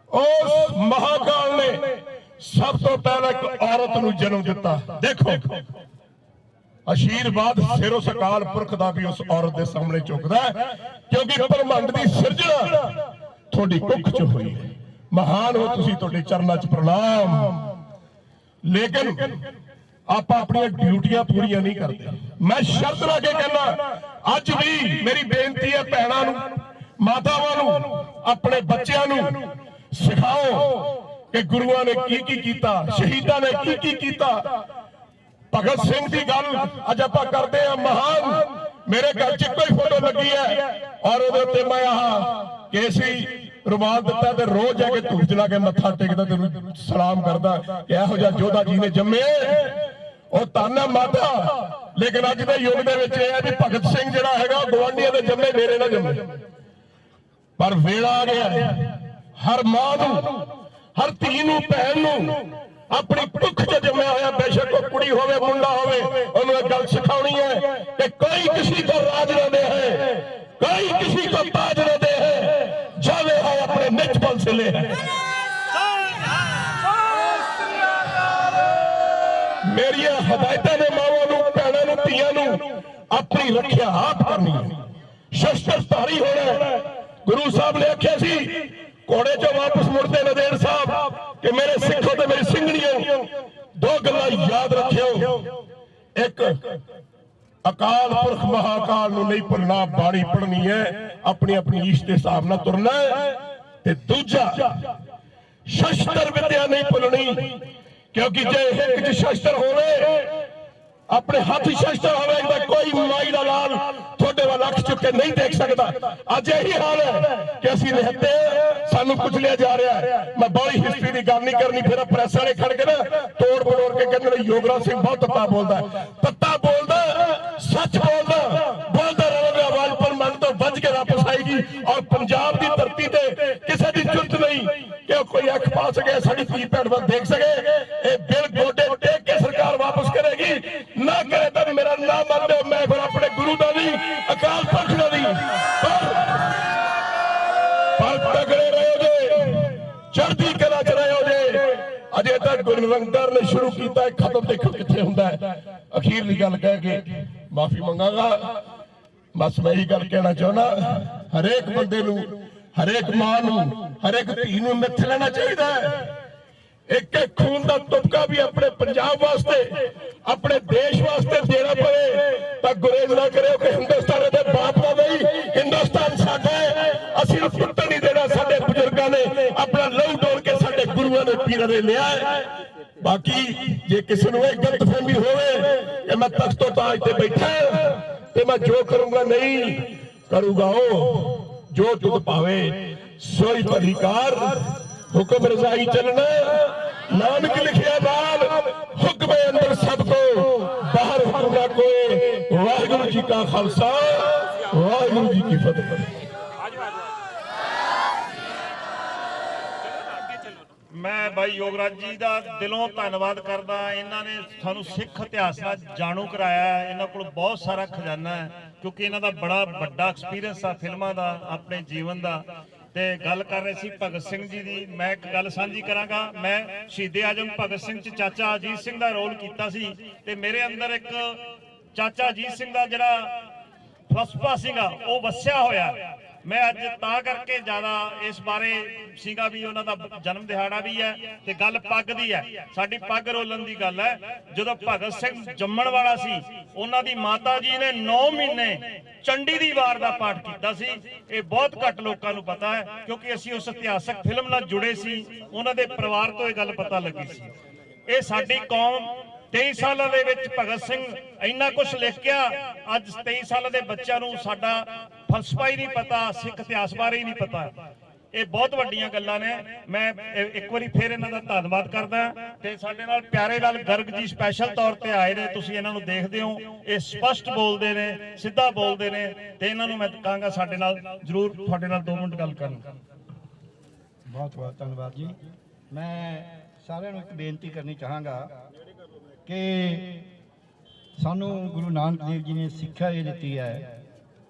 ਉਸ ਮਹਾਕਾਲ ਨੇ ਸਭ ਤੋਂ ਪਹਿਲਾਂ ਇੱਕ ਔਰਤ ਨੂੰ ਜਨਮ ਦਿੱਤਾ। ਦੇਖੋ ਆਸ਼ੀਰਵਾਦ ਸਿਰੋਂ ਅਕਾਲ ਪੁਰਖ ਦਾ ਵੀ ਉਸ ਔਰਤ ਦੇ ਸਾਹਮਣੇ ਝੁਕਦਾ ਹੈ ਕਿਉਂਕਿ ਬ੍ਰਹਮੰਡ ਦੀ ਸਿਰਜਣਾ ਤੁਹਾਡੀ ਕੁੱਖ ਚ ਹੋਈ ਹੈ। ਮਹਾਨ ਹੋ ਤੁਸੀਂ, ਤੁਹਾਡੇ ਚਰਨਾਂ ਚ ਪ੍ਰਣਾਮ। ਲੇਕਿਨ ਆਪਾਂ ਆਪਣੀਆਂ ਡਿਊਟੀਆਂ ਪੂਰੀਆਂ ਨਹੀਂ ਕਰਦੇ। ਮੈਂ ਸ਼ਰਤ ਲਾ ਕੇ ਕਹਿੰਦਾ, ਅੱਜ ਵੀ ਮੇਰੀ ਬੇਨਤੀ ਹੈ ਭੈਣਾਂ ਨੂੰ, ਮਾਤਾਵਾਂ ਨੂੰ, ਆਪਣੇ ਬੱਚਿਆਂ ਨੂੰ ਸਿਖਾਓ ਕਿ ਗੁਰੂਆਂ ਨੇ ਕੀ ਕੀਤਾ, ਸ਼ਹੀਦਾਂ ਨੇ ਕੀ ਕੀਤਾ। ਭਗਤ ਸਿੰਘ ਦੀ ਗੱਲ ਅੱਜ ਆਪਾਂ ਕਰਦੇ ਆ। ਮਹਾਨ, ਮੇਰੇ ਘਰ 'ਚ ਕੋਈ ਫੋਟੋ ਲੱਗੀ ਹੈ ਔਰ ਉਹਦੇ ਉੱਤੇ ਮੈਂ ਆਹ ਕੇਸੀ ਰੁਮਾਲ ਦਿੱਤਾ ਤੇ ਰੋਜ਼ ਜਾ ਕੇ ਧੂਪ ਜਲਾ ਕੇ ਮੱਥਾ ਟੇਕਦਾ ਤੇ ਸਲਾਮ ਕਰਦਾ ਕਿ ਇਹੋ ਜਿਹਾ ਯੋਧਾ ਜੀ ਨੇ ਜੰਮੇ, ਉਹ ਧੰਨ ਹੈ ਮਾਤਾ। ਲੇਕਿਨ ਅੱਜ ਦੇ ਯੁੱਗ ਦੇ ਵਿੱਚ ਇਹ ਹੈ ਵੀ ਭਗਤ ਸਿੰਘ ਜਿਹੜਾ ਹੈਗਾ ਉਹ ਗਵਾਂਢੀਆਂ ਦੇ ਜੰਮੇ, ਮੇਰੇ ਨਾਲ ਜੰਮੇ। ਪਰ ਵੇਲਾ ਆ ਗਿਆ, ਹਰ ਮਾਂ ਨੂੰ, ਹਰ ਧੀ ਨੂੰ, ਭੈਣ ਨੂੰ ਆਪਣੀ ਕੁੱਖ 'ਚ ਜੰਮਿਆ ਹੋਇਆ, ਬੇਸ਼ੱਕ ਉਹ ਕੁੜੀ ਹੋਵੇ ਮੁੰਡਾ ਹੋਵੇ, ਉਹਨੂੰ ਇਹ ਗੱਲ ਸਿਖਾਉਣੀ ਹੈ ਕਿ ਕੋਈ ਕਿਸੇ को राज न दे है, कोई किसी को ताज न दे है, जावे है अपने निज बल से ले है। मेरी हदायतां ने मावां नूं, भैणां नूं, धीआं नूं अपनी रखिया आप करनी है, शस्त्रधारी होना है। गुरु साहब ने आख्या सी घोड़े चो वापस मुड़ते नदेड़ साहब कि मेरे सिखों ते मेरी सिंगड़ियों, दो गल्लां याद रखियो। एक अकाल पुरख महाकाल नूं नहीं भुलना, बाणी पढ़नी है, अपनी अपनी ईश के हिसाब नाल तुरना है। ते दूजा शस्त्र विद्या नहीं भुलनी, क्योंकि जे एक शस्त्र होवे, अपने हाथ शस्त्र होवे, कोई माई दा लाल थोड़े वाल अख चुके नहीं देख सकता। अज यही हाल है कि असीं निहत्ते सानू कुचलिया जा रहा है। मैं बड़ी हिस्ट्री की गल नहीं करनी, फिर प्रेस वाले खड़ के ना तोड़ मरोड़ के कहते योगराज सिंह बहुत तत्ता बोलता है, तत्ता बोलता, सच बोलता, बोल ਪਾ ਸਕੇ, ਸਾਡੀ ਧੀ ਭੈਣ ਵੱਲ ਦੇਖ ਸਕੇ। ਇਹ ਬਿੱਲ ਗੋਡੇ ਟੇਕ ਕੇ ਸਰਕਾਰ ਵਾਪਸ ਕਰੇਗੀ, ਨਾ ਕਰੇ ਤਾਂ ਮੇਰਾ ਨਾਮ ਮੰਨ ਲਿਓ, ਮੈਂ ਫਿਰ ਆਪਣੇ ਗੁਰੂ ਦਾ ਨਹੀਂ, ਅਕਾਲ ਪੁਰਖ ਦਾ ਨਹੀਂ। ਪਰ ਤਗੜੇ ਰਹੋ ਜੇ, ਚੜ੍ਹਦੀ ਕਲਾ ਚ ਰਹੋ ਜੇ। ਅਜੇ ਤੱਕ ਗੁਰੂ ਨਿਰੰਕਾਰ ਨੇ ਸ਼ੁਰੂ ਕੀਤਾ ਹੈ, ਖਤਮ ਦੇਖੋ ਕਿੱਥੇ ਹੁੰਦਾ ਹੈ। ਅਖੀਰਲੀ ਗੱਲ ਕਹਿ ਕੇ ਮਾਫੀ ਮੰਗਾਂਗਾ। ਬਸ ਮੈਂ ਇਹੀ ਗੱਲ ਕਹਿਣਾ ਚਾਹੁੰਦਾ, ਹਰੇਕ ਬੰਦੇ ਨੂੰ, ਹਰੇਕ ਮਾਂ ਨੂੰ, ਹਰੇਕ ਧੀ ਨੂੰ ਮਿੱਥ ਲੈਣਾ ਚਾਹੀਦਾ ਹੈ। ਇੱਕ ਇੱਕ ਖੂਨ ਦਾ ਤੁਪਕਾ ਵੀ ਆਪਣੇ ਪੰਜਾਬ ਵਾਸਤੇ, ਆਪਣੇ ਦੇਸ਼ ਵਾਸਤੇ ਦੇਣਾ ਪਵੇ ਤਾਂ ਗੁਰੇਜ਼ ਨਾ ਕਰਿਓ ਕਿ ਹਿੰਦੁਸਤਾਨ ਦੇ ਬਾਪ ਦਾ ਨਹੀਂ, ਹਿੰਦੁਸਤਾਨ ਸਾਡਾ ਹੈ, ਅਸੀਂ ਨੂੰ ਟੁੱਟਣ ਨਹੀਂ ਦੇਣਾ। ਸਾਡੇ ਬਜ਼ੁਰਗਾਂ ਨੇ ਆਪਣਾ ਲਹੂ ਡੋਲ ਕੇ ਸਾਡੇ ਗੁਰੂਆਂ ਨੇ, ਪੀਰਾਂ ਨੇ ਲਿਆ ਹੈ। ਬਾਕੀ ਜੇ ਕਿਸੇ ਨੂੰ ਇਹ ਗਲਤਫਹਿਮੀ ਹੋਵੇ ਕਿ ਮੈਂ ਤਖਤ ਤੋਂ ਤਾਜ ਤੇ ਬੈਠਾ ਤੇ ਮੈਂ ਜੋ ਕਰੂੰਗਾ ਨਹੀਂ ਕਰੂੰਗਾ, ਉਹ ਜੋ ਤੁਧ ਭਾਵੇ ਸੋਈ ਅਧਿਕਾਰ, ਹੁਕਮ ਰਜ਼ਾਈ ਚੱਲਣਾ, ਨਾਨਕ ਲਿਖਿਆ ਬਾਲ, ਹੁਕਮ ਅੰਦਰ ਸਭ ਕੋ, ਬਾਹਰ ਹੁਕਮ ਨਾ ਕੋਏ। ਵਾਹਿਗੁਰੂ ਜੀ ਕਾ ਖਾਲਸਾ, ਵਾਹਿਗੁਰੂ ਜੀ ਕੀ ਫਤਿਹ। ਮੈਂ ਬਾਈ ਯੋਗਰਾਜ ਜੀ ਦਾ ਦਿਲੋਂ ਧੰਨਵਾਦ ਕਰਦਾ। ਇਹਨਾਂ ਨੇ ਸਾਨੂੰ ਸਿੱਖ ਇਤਿਹਾਸ ਨਾਲ ਜਾਣੂ ਕਰਾਇਆ। ਇਹਨਾਂ ਕੋਲ ਬਹੁਤ ਸਾਰਾ ਖਜ਼ਾਨਾ ਹੈ, ਕਿਉਂਕਿ ਇਹਨਾਂ ਦਾ ਬੜਾ ਵੱਡਾ ਐਕਸਪੀਰੀਅੰਸ ਆ ਫਿਲਮਾਂ ਦਾ, ਆਪਣੇ ਜੀਵਨ ਦਾ। ਤੇ ਗੱਲ ਕਰ ਰਹੇ ਸੀ ਭਗਤ ਸਿੰਘ ਜੀ ਦੀ। ਮੈਂ ਇੱਕ ਗੱਲ ਸਾਂਝੀ ਕਰਾਂਗਾ। ਮੈਂ ਸ਼ਹੀਦੇ ਆਜਮ ਭਗਤ ਸਿੰਘ ਚ ਚਾਚਾ ਅਜੀਤ ਸਿੰਘ ਦਾ ਰੋਲ ਕੀਤਾ ਸੀ, ਤੇ ਮੇਰੇ ਅੰਦਰ ਇੱਕ ਚਾਚਾ ਅਜੀਤ ਸਿੰਘ ਦਾ ਜਿਹੜਾ ਫਲਸਫਾ ਸੀਗਾ ਉਹ ਵਸਿਆ ਹੋਇਆ। ਮੈਂ ਅੱਜ ਤਾਂ ਕਰਕੇ ਜ਼ਿਆਦਾ ਇਸ ਬਾਰੇ ਸੀਗਾ ਵੀ ਉਹਨਾਂ ਦਾ ਜਨਮ ਦਿਹਾੜਾ ਵੀ ਹੈ ਤੇ ਗੱਲ ਪੱਗ ਦੀ ਹੈ। ਸਾਡੀ ਪੱਗ ਰੋਲਣ ਦੀ ਗੱਲ ਹੈ। ਜਦੋਂ ਭਗਤ ਸਿੰਘ ਜੰਮਣ ਵਾਲਾ ਸੀ, ਉਹਨਾਂ ਦੀ ਮਾਤਾ ਜੀ ਨੇ 9 ਮਹੀਨੇ ਚੰਡੀ ਦੀ ਵਾਰ ਦਾ ਪਾਠ ਕੀਤਾ ਸੀ। ਇਹ ਬਹੁਤ ਘੱਟ ਲੋਕਾਂ ਨੂੰ ਪਤਾ ਹੈ, ਕਿਉਂਕਿ ਅਸੀਂ ਉਸ ਇਤਿਹਾਸਕ ਫਿਲਮ ਨਾਲ ਜੁੜੇ ਸੀ। ਉਹਨਾਂ ਦੇ ਪਰਿਵਾਰ ਤੋਂ ਇਹ ਗੱਲ ਪਤਾ ਲੱਗੀ ਸੀ। ਇਹ ਸਾਡੀ ਕੌਮ 23 ਸਾਲਾਂ ਦੇ ਵਿੱਚ ਭਗਤ ਸਿੰਘ ਇੰਨਾ ਕੁਝ ਲਿਖ ਗਿਆ। ਅੱਜ 23 ਸਾਲਾਂ ਦੇ ਬੱਚਿਆਂ ਨੂੰ ਸਾਡਾ ਫਲਸਫਾ ਹੀ ਨਹੀਂ ਪਤਾ, ਸਿੱਖ ਇਤਿਹਾਸ ਬਾਰੇ ਹੀ ਨਹੀਂ ਪਤਾ। ਇਹ ਬਹੁਤ ਵੱਡੀਆਂ ਗੱਲਾਂ ਨੇ। ਮੈਂ ਇੱਕ ਵਾਰੀ ਫੇਰ ਇਹਨਾਂ ਦਾ ਧੰਨਵਾਦ ਕਰਦਾ। ਤੇ ਸਾਡੇ ਨਾਲ ਪਿਆਰੇ ਲਾਲ ਗਰਗ ਜੀ ਸਪੈਸ਼ਲ ਤੌਰ ਤੇ ਆਏ ਨੇ। ਤੁਸੀਂ ਇਹਨਾਂ ਨੂੰ ਦੇਖਦੇ ਹੋ, ਇਹ ਸਪਸ਼ਟ ਬੋਲਦੇ ਨੇ, ਸਿੱਧਾ ਬੋਲਦੇ ਨੇ, ਤੇ ਇਹਨਾਂ ਨੂੰ ਮੈਂ ਕਹਾਂਗਾ ਸਾਡੇ ਨਾਲ ਜ਼ਰੂਰ ਤੁਹਾਡੇ ਨਾਲ 2 ਮਿੰਟ ਗੱਲ ਕਰਨ। ਬਹੁਤ ਬਹੁਤ ਧੰਨਵਾਦ ਜੀ। ਮੈਂ ਸਾਰਿਆਂ ਨੂੰ ਇੱਕ ਬੇਨਤੀ ਕਰਨੀ ਚਾਹਾਂਗਾ ਕਿ ਸਾਨੂੰ ਗੁਰੂ ਨਾਨਕ ਦੇਵ ਜੀ ਨੇ ਸਿੱਖਿਆ ਇਹ ਦਿੱਤੀ ਹੈ,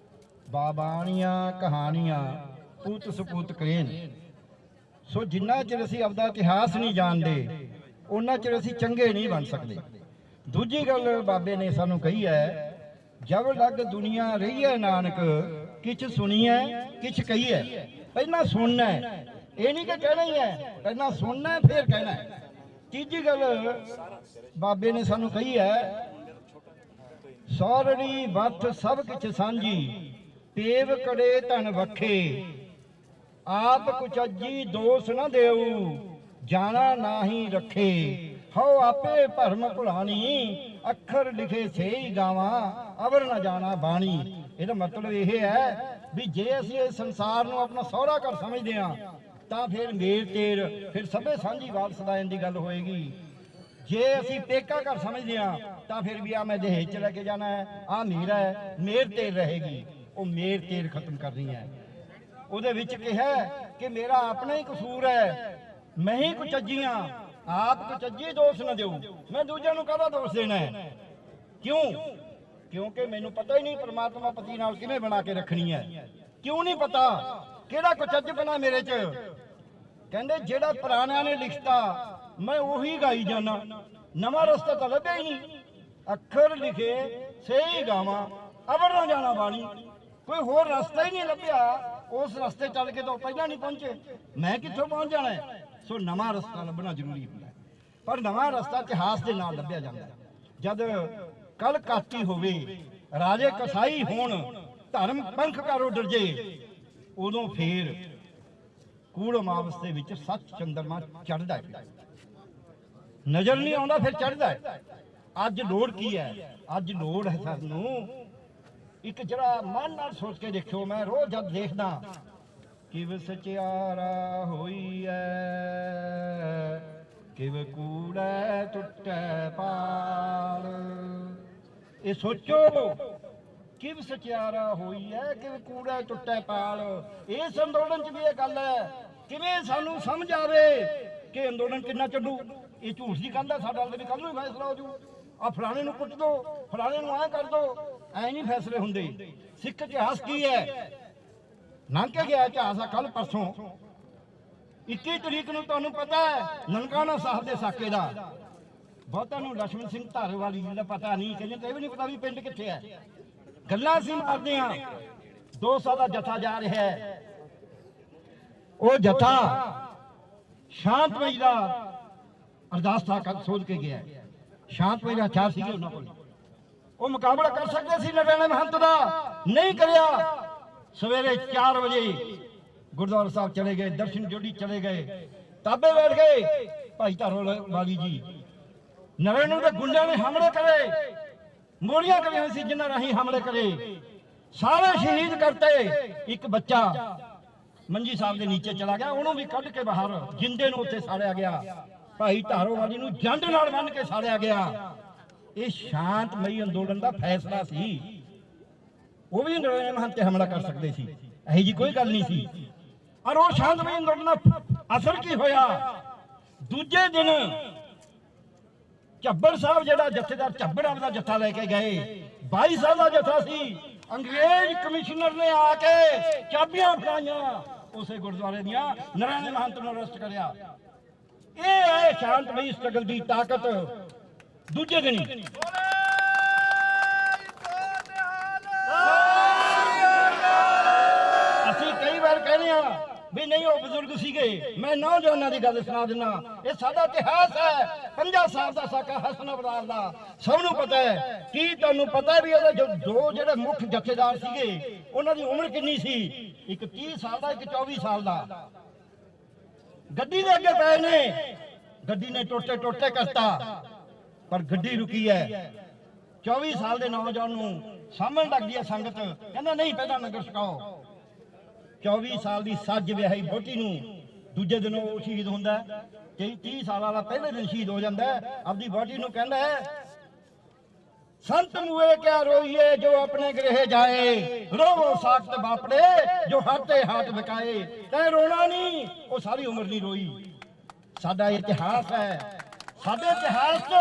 ਬਾਬਾਣੀਆਂ ਕਹਾਣੀਆਂ ਪੂਤ ਸਪੂਤ ਕਰੇਨ। ਸੋ ਜਿੰਨਾ ਚਿਰ ਅਸੀਂ ਆਪਦਾ ਇਤਿਹਾਸ ਨਹੀਂ ਜਾਣਦੇ, ਉਹਨਾਂ ਚਿਰ ਅਸੀਂ ਚੰਗੇ ਨਹੀਂ ਬਣ ਸਕਦੇ। ਦੂਜੀ ਗੱਲ ਬਾਬੇ ਨੇ ਸਾਨੂੰ ਕਹੀ ਹੈ, ਜਬ ਲੱਗ ਦੁਨੀਆ ਰਹੀ ਹੈ ਨਾਨਕ, ਕਿਛ ਸੁਣੀਐ ਕਿਛ ਕਹੀਐ। ਪਹਿਲਾਂ ਸੁਣਨਾ ਹੈ, ਇਹ ਨਹੀਂ ਕਿ ਕਹਿਣਾ ਹੀ ਹੈ, ਪਹਿਲਾਂ ਸੁਣਨਾ ਫਿਰ ਕਹਿਣਾ ਹੈ। ਤੀਜੀ ਗੱਲ ਬਾਬੇ ਨੇ ਸਾਨੂੰ ਕਹੀ ਹੈ, ਸੌਰੜੀ ਵੱਥ ਸਭ ਕਿਛ ਸਾਂਝੀ, ਪੇਵ ਕੜੇ ਧਨ ਵਖੇ, ਆਪ ਕੁਚੱਜੀ ਦੋਸ ਨਾ ਦੇਉ, ਜਾਣਾ ਨਾਹੀ ਰੱਖੇ। ਹਉ ਆਪੇ ਭਰਮ ਭੁਲਾਣੀ, ਅੱਖਰ ਲਿਖੇ ਸੇਈ ਗਾਵਾਂ, ਅਵਰ ਨਾ ਜਾਣਾ ਬਾਣੀ। ਇਹਦਾ ਮਤਲਬ ਇਹ ਹੈ ਵੀ ਜੇ ਅਸੀਂ ਇਸ ਸੰਸਾਰ ਨੂੰ ਆਪਣਾ ਸਹੁਰਾ ਘਰ ਸਮਝਦੇ ਹਾਂ ਤਾਂ ਫਿਰ ਮੇਰ ਤੇਰ, ਫਿਰ ਸਭੇ ਸਾਂਝੀ ਵਾਰਸ ਸਦਾਇਨ ਦੀ ਗੱਲ ਹੋਏਗੀ। ਜੇ ਅਸੀਂ ਪੇਕਾ ਘਰ ਸਮਝਦੇ ਹਾਂ ਤਾਂ ਫਿਰ ਵੀ ਆ ਮੈਂ ਦਹੇਜ ਚ ਲੈ ਕੇ ਜਾਣਾ ਹੈ, ਆ ਮੇਰਾ ਹੈ, ਮੇਰ ਤੇਰ ਰਹੇਗੀ। ਉਹ ਮੇਰ ਤੇਰ ਖਤਮ ਕਰਨੀ ਹੈ। ਉਹਦੇ ਵਿੱਚ ਕਿਹਾ ਕਿ ਮੇਰਾ ਆਪਣਾ ਹੀ ਕਸੂਰ ਹੈ, ਮੈਂ ਹੀ ਕੁਚੱਜੀਆਂ, ਆਪ ਕੁਚੱਜੀ ਦੋਸ਼ ਨਾ ਦਿਓ। ਮੈਂ ਦੂਜਿਆਂ ਨੂੰ ਕਾਹਦਾ ਦੋਸ਼ ਦੇਣਾ ਹੈ? ਕਿਉਂ? ਕਿਉਂਕਿ ਮੈਨੂੰ ਪਤਾ ਹੀ ਨਹੀਂ ਪਰਮਾਤਮਾ ਪਤੀ ਨਾਲ ਕਿਵੇਂ ਬਣਾ ਕੇ ਰੱਖਣੀ ਹੈ। ਕਿਉਂ ਨਹੀਂ ਪਤਾ? ਕਿਹੜਾ ਕੁਚੱਜ ਬਣਾ ਮੇਰੇ ਚ? ਕਹਿੰਦੇ ਜਿਹੜਾ ਪੁਰਾਣਿਆਂ ਨੇ ਲਿਖਤਾ ਮੈਂ ਉਹੀ ਗਾਈ ਜਾਣਾ, ਨਵਾਂ ਰਸਤਾ ਤਾਂ ਲੱਭਿਆ ਹੀ ਨਹੀਂ। ਅੱਖਰ ਲਿਖੇ ਸਹੀ ਗਾਵਾਂ, ਅਵਰ ਨਾ ਜਾਣਾ ਬਾਣੀ। ਕੋਈ ਹੋਰ ਰਸਤਾ ਹੀ ਨਹੀਂ ਲੱਭਿਆ। ਉਸ ਰਸਤੇ ਚੱਲ ਕੇ ਤਾਂ ਪਹਿਲਾਂ ਨਹੀਂ ਪਹੁੰਚੇ, ਮੈਂ ਕਿੱਥੋਂ ਪਹੁੰਚ ਜਾਣਾ ਹੈ? ਸੋ ਨਵਾਂ ਰਸਤਾ ਲੱਭਣਾ ਜ਼ਰੂਰੀ ਹੁੰਦਾ ਹੈ, ਪਰ ਨਵਾਂ ਰਸਤਾ ਇਤਿਹਾਸ ਦੇ ਨਾਲ ਲੱਭਿਆ ਜਾਂਦਾ ਹੈ। ਜਦ ਕਲ ਕਾਤੀ ਹੋਵੇ, ਰਾਜੇ ਕਸਾਈ ਹੋਣ, ਧਰਮ ਪੰਖ ਕਰੋ ਡਰਜੇ, ਉਦੋਂ ਫੇਰ ਕੂੜ ਅਮਾਵਸ ਦੇ ਵਿੱਚ ਸੱਚ ਚੰਦਰਮਾ ਚੜ੍ਹਦਾ ਹੈ। ਨਜ਼ਰ ਨਹੀਂ ਆਉਂਦਾ, ਫਿਰ ਚੜ੍ਹਦਾ ਹੈ। ਅੱਜ ਲੋੜ ਕੀ ਹੈ? ਅੱਜ ਲੋੜ ਹੈ ਸਾਨੂੰ ਇੱਕ ਜਿਹੜਾ ਮਨ ਨਾਲ ਸੋਚ ਕੇ ਦੇਖਿਓ। ਮੈਂ ਰੋਜ਼ ਜਦ ਦੇਖਦਾ ਕਿਵ ਸਚਿਆਰਾ ਹੋਈ ਐ, ਕਿਵ ਕੂੜੈ ਟੁੱਟੈ ਪਾਲ। ਇਹ ਸੋਚੋ, ਕਿਵ ਸਚਿਆਰਾ ਹੋਈ ਐ, ਕਿਵ ਕੂੜੈ ਟੁੱਟੈ ਪਾਲ। ਇਸ ਅੰਦੋਲਨ ਚ ਵੀ ਇਹ ਗੱਲ ਹੈ, ਕਿਵੇਂ ਸਾਨੂੰ ਸਮਝ ਆਵੇ ਕਿ ਅੰਦੋਲਨ ਕਿੰਨਾ ਚੱਲੂ। ਇਹ ਝੂਠ ਦੀ ਕਹਿੰਦਾ, ਸਾਡਾ ਵੀ ਕੱਲ ਨੂੰ ਹੀ ਫੈਸਲਾ ਹੋ ਜੂ। ਆ ਫਲਾਣੇ ਨੂੰ ਕੁੱਟ ਦੋ, ਫਲਾਣੇ ਨੂੰ ਐਂ ਕਰ ਦੋ, ਐ ਨਹੀਂ ਫੈਸਲੇ ਹੁੰਦੇ। ਸਿੱਖ ਇਤਿਹਾਸ ਕੀ ਹੈ? ਲੰਘ ਕੇ ਗਿਆ ਇਤਿਹਾਸ ਆ। ਕੱਲ ਪਰਸੋਂ 21 ਤਰੀਕ ਨੂੰ ਤੁਹਾਨੂੰ ਪਤਾ ਹੈ ਨਨਕਾਣਾ ਸਾਹਿਬ ਦੇ ਸਾਕੇ ਦਾ। ਬਹੁਤਾਂ ਨੂੰ ਲక్ష్మణ ਸਿੰਘ ਧਾਰੇਵਾਲੀ ਜੀ ਦਾ ਪਤਾ ਨਹੀਂ, ਕਹਿੰਦੇ ਤੇ ਇਹ ਵੀ ਨਹੀਂ ਪਤਾ ਵੀ ਪਿੰਡ ਕਿੱਥੇ ਹੈ। ਗੱਲਾਂ ਅਸੀਂ ਮਾਰਦੇ ਹਾਂ। 200 ਦਾ ਜਥਾ ਜਾ ਰਿਹਾ ਹੈ। ਉਹ ਜਥਾ ਸ਼ਾਂਤਮਈ ਦਾ ਅਰਦਾਸ ਤਾਂ ਸੋਚ ਕੇ ਗਿਆ। ਸ਼ਾਂਤਮਈ ਦਾ ਚਾਹ ਸੀਗੇ ਉਹਨਾਂ ਕੋਲ। ਉਹ ਮੁਕਾਬਲਾ ਕਰ ਸਕਦੇ ਸੀ ਨਰੈਣਾ ਮਹੰਤ ਦਾ, ਨਹੀਂ ਕਰਿਆ। ਸਵੇਰੇ 4 ਵਜੇ ਗੁਰਦੁਆਰਾ ਸਾਹਿਬ ਚਲੇ ਗਏ, ਦਰਸ਼ਨ ਜੋੜੀ ਚਲੇ ਗਏ, ਤਾਬੇ ਬੈਠ ਗਏ। ਭਾਈ ਧਾਰੋਵਾਲੀ ਜੀ ਨਰੈਣਾ ਦੇ ਗੁੰਡਿਆਂ ਨੇ ਹਮਲੇ ਕਰੇ, ਮੋਰੀਆਂ ਕਰੀਆਂ ਸੀ ਜਿਨ੍ਹਾਂ ਰਾਹੀਂ ਹਮਲੇ ਕਰੇ, ਸਾਰੇ ਸ਼ਹੀਦ ਕਰਤੇ। ਇੱਕ ਬੱਚਾ ਮੰਜੀ ਸਾਹਿਬ ਦੇ ਨੀਚੇ ਚਲਾ ਗਿਆ, ਉਹਨੂੰ ਵੀ ਕੱਢ ਕੇ ਬਾਹਰ ਜਿੰਦੇ ਨੂੰ ਉੱਥੇ ਸਾੜਿਆ ਗਿਆ। ਭਾਈ ਧਾਰੋਵਾਲੀ ਨੂੰ ਜੰਡ ਨਾਲ ਬੰਨ ਕੇ ਸਾੜਿਆ ਗਿਆ। ਇਹ ਸ਼ਾਂਤਮਈ ਅੰਦੋਲਨ ਦਾ ਫੈਸਲਾ ਸੀ। ਉਹ ਵੀ ਨਰੈਣਾ ਮਹੰਤ ਤੇ ਹਮਲਾ ਕਰ ਸਕਦੇ ਸੀ, ਇਹੋ ਜੀ ਕੋਈ ਗੱਲ ਨਹੀਂ ਸੀ। ਔਰ ਉਹ ਸ਼ਾਂਤਮਈ ਅੰਦੋਲਨ ਦਾ ਅਸਰ ਕੀ ਹੋਇਆ? ਦੂਜੇ ਦਿਨ ਝੱਬੜ ਸਾਹਿਬ ਜਿਹੜਾ ਜਥੇਦਾਰ ਝੱਬੜ ਆਪਦਾ ਜਥਾ ਲੈ ਕੇ ਗਏ, 22 ਸਾਲ ਦਾ ਜਥਾ ਸੀ। ਅੰਗਰੇਜ਼ ਕਮਿਸ਼ਨਰ ਨੇ ਆ ਕੇ ਚਾਬੀਆਂ ਫੜਾਈਆਂ ਉਸੇ ਗੁਰਦੁਆਰੇ ਦੀਆਂ, ਨਰੈਣਾ ਮਹੰਤ ਨੂੰ ਅਰੈਸਟ ਕਰਿਆ। ਇਹ ਹੈ ਸ਼ਾਂਤਮਈ ਸਟਰਗਲ ਦੀ ਤਾਕਤ। ਦੂਜੇ ਦਿਨ ਹੀ ਅਸੀਂ ਕਈ ਵਾਰ ਕਹਿੰਦੇ ਆ ਵੀ ਨਹੀਂ ਉਹ ਬਜ਼ੁਰਗ ਸੀਗੇ। ਮੈਂ ਨੌਜਵਾਨਾਂ ਦੀ ਗੱਲ ਸੁਣਾ ਦਿੰਦਾ। ਇਹ ਸਾਡਾ ਇਤਿਹਾਸ ਹੈ। 50 ਸਾਲ ਦਾ ਸਾਕਾ ਹਸਨ ਅਬਰਾਰ ਦਾ, ਸਭ ਨੂੰ ਪਤਾ ਹੈ। ਕੀ ਤੁਹਾਨੂੰ ਪਤਾ ਵੀ ਉਹਦੇ ਦੋ ਜਿਹੜੇ ਮੁੱਖ ਜਥੇਦਾਰ ਸੀਗੇ ਉਹਨਾਂ ਦੀ ਉਮਰ ਕਿੰਨੀ ਸੀ? ਇੱਕ 30 ਸਾਲ ਦਾ, ਇੱਕ 24 ਸਾਲ ਦਾ। ਗੱਡੀ ਦੇ ਅੱਗੇ ਪਏ ਨੇ, ਗੱਡੀ ਨੇ ਟੋਟੇ ਟੋਟੇ ਕਰਤਾ, ਪਰ ਗੱਡੀ ਰੁਕੀ ਹੈ। 24 ਸਾਲ ਦੇ ਨੌਜਵਾਨ ਨੂੰ ਸਾਹਮਣ ਲੱਗਦੀ ਹੈ ਸੰਗਤ, ਕਹਿੰਦਾ ਨਹੀਂ ਪਹਿਲਾਂ ਨਗਰ ਛਕਾਓ। 24 ਸਾਲ ਦੀ ਸੱਜ ਵਿਆਹੀ ਵਹੁਟੀ ਨੂੰ ਦੂਜੇ ਦਿਨ ਉਹ ਸ਼ਹੀਦ ਹੁੰਦਾ। 30 ਸਾਲ ਵਾਲਾ ਪਹਿਲੇ ਦਿਨ ਸ਼ਹੀਦ ਹੋ ਜਾਂਦਾ। ਆਪਦੀ ਵਹੁਟੀ ਨੂੰ ਕਹਿੰਦਾ ਹੈ, ਸੰਤ ਮੂਏ ਕਿਆ ਰੋਈਏ ਜੋ ਆਪਣੇ ਗ੍ਰਹਿ ਜਾਏ, ਰੋਵੋ ਸਾਖਤ ਬਾਪੜੇ ਜੋ ਹਾਤੇ ਹਾਥ ਵਿਕਾਏ। ਤੈ ਰੋਣਾ ਨਹੀਂ, ਉਹ ਸਾਰੀ ਉਮਰ ਨਹੀਂ ਰੋਈ। ਸਾਡਾ ਇਤਿਹਾਸ ਹੈ। ਸਾਡੇ ਇਤਿਹਾਸ 'ਚ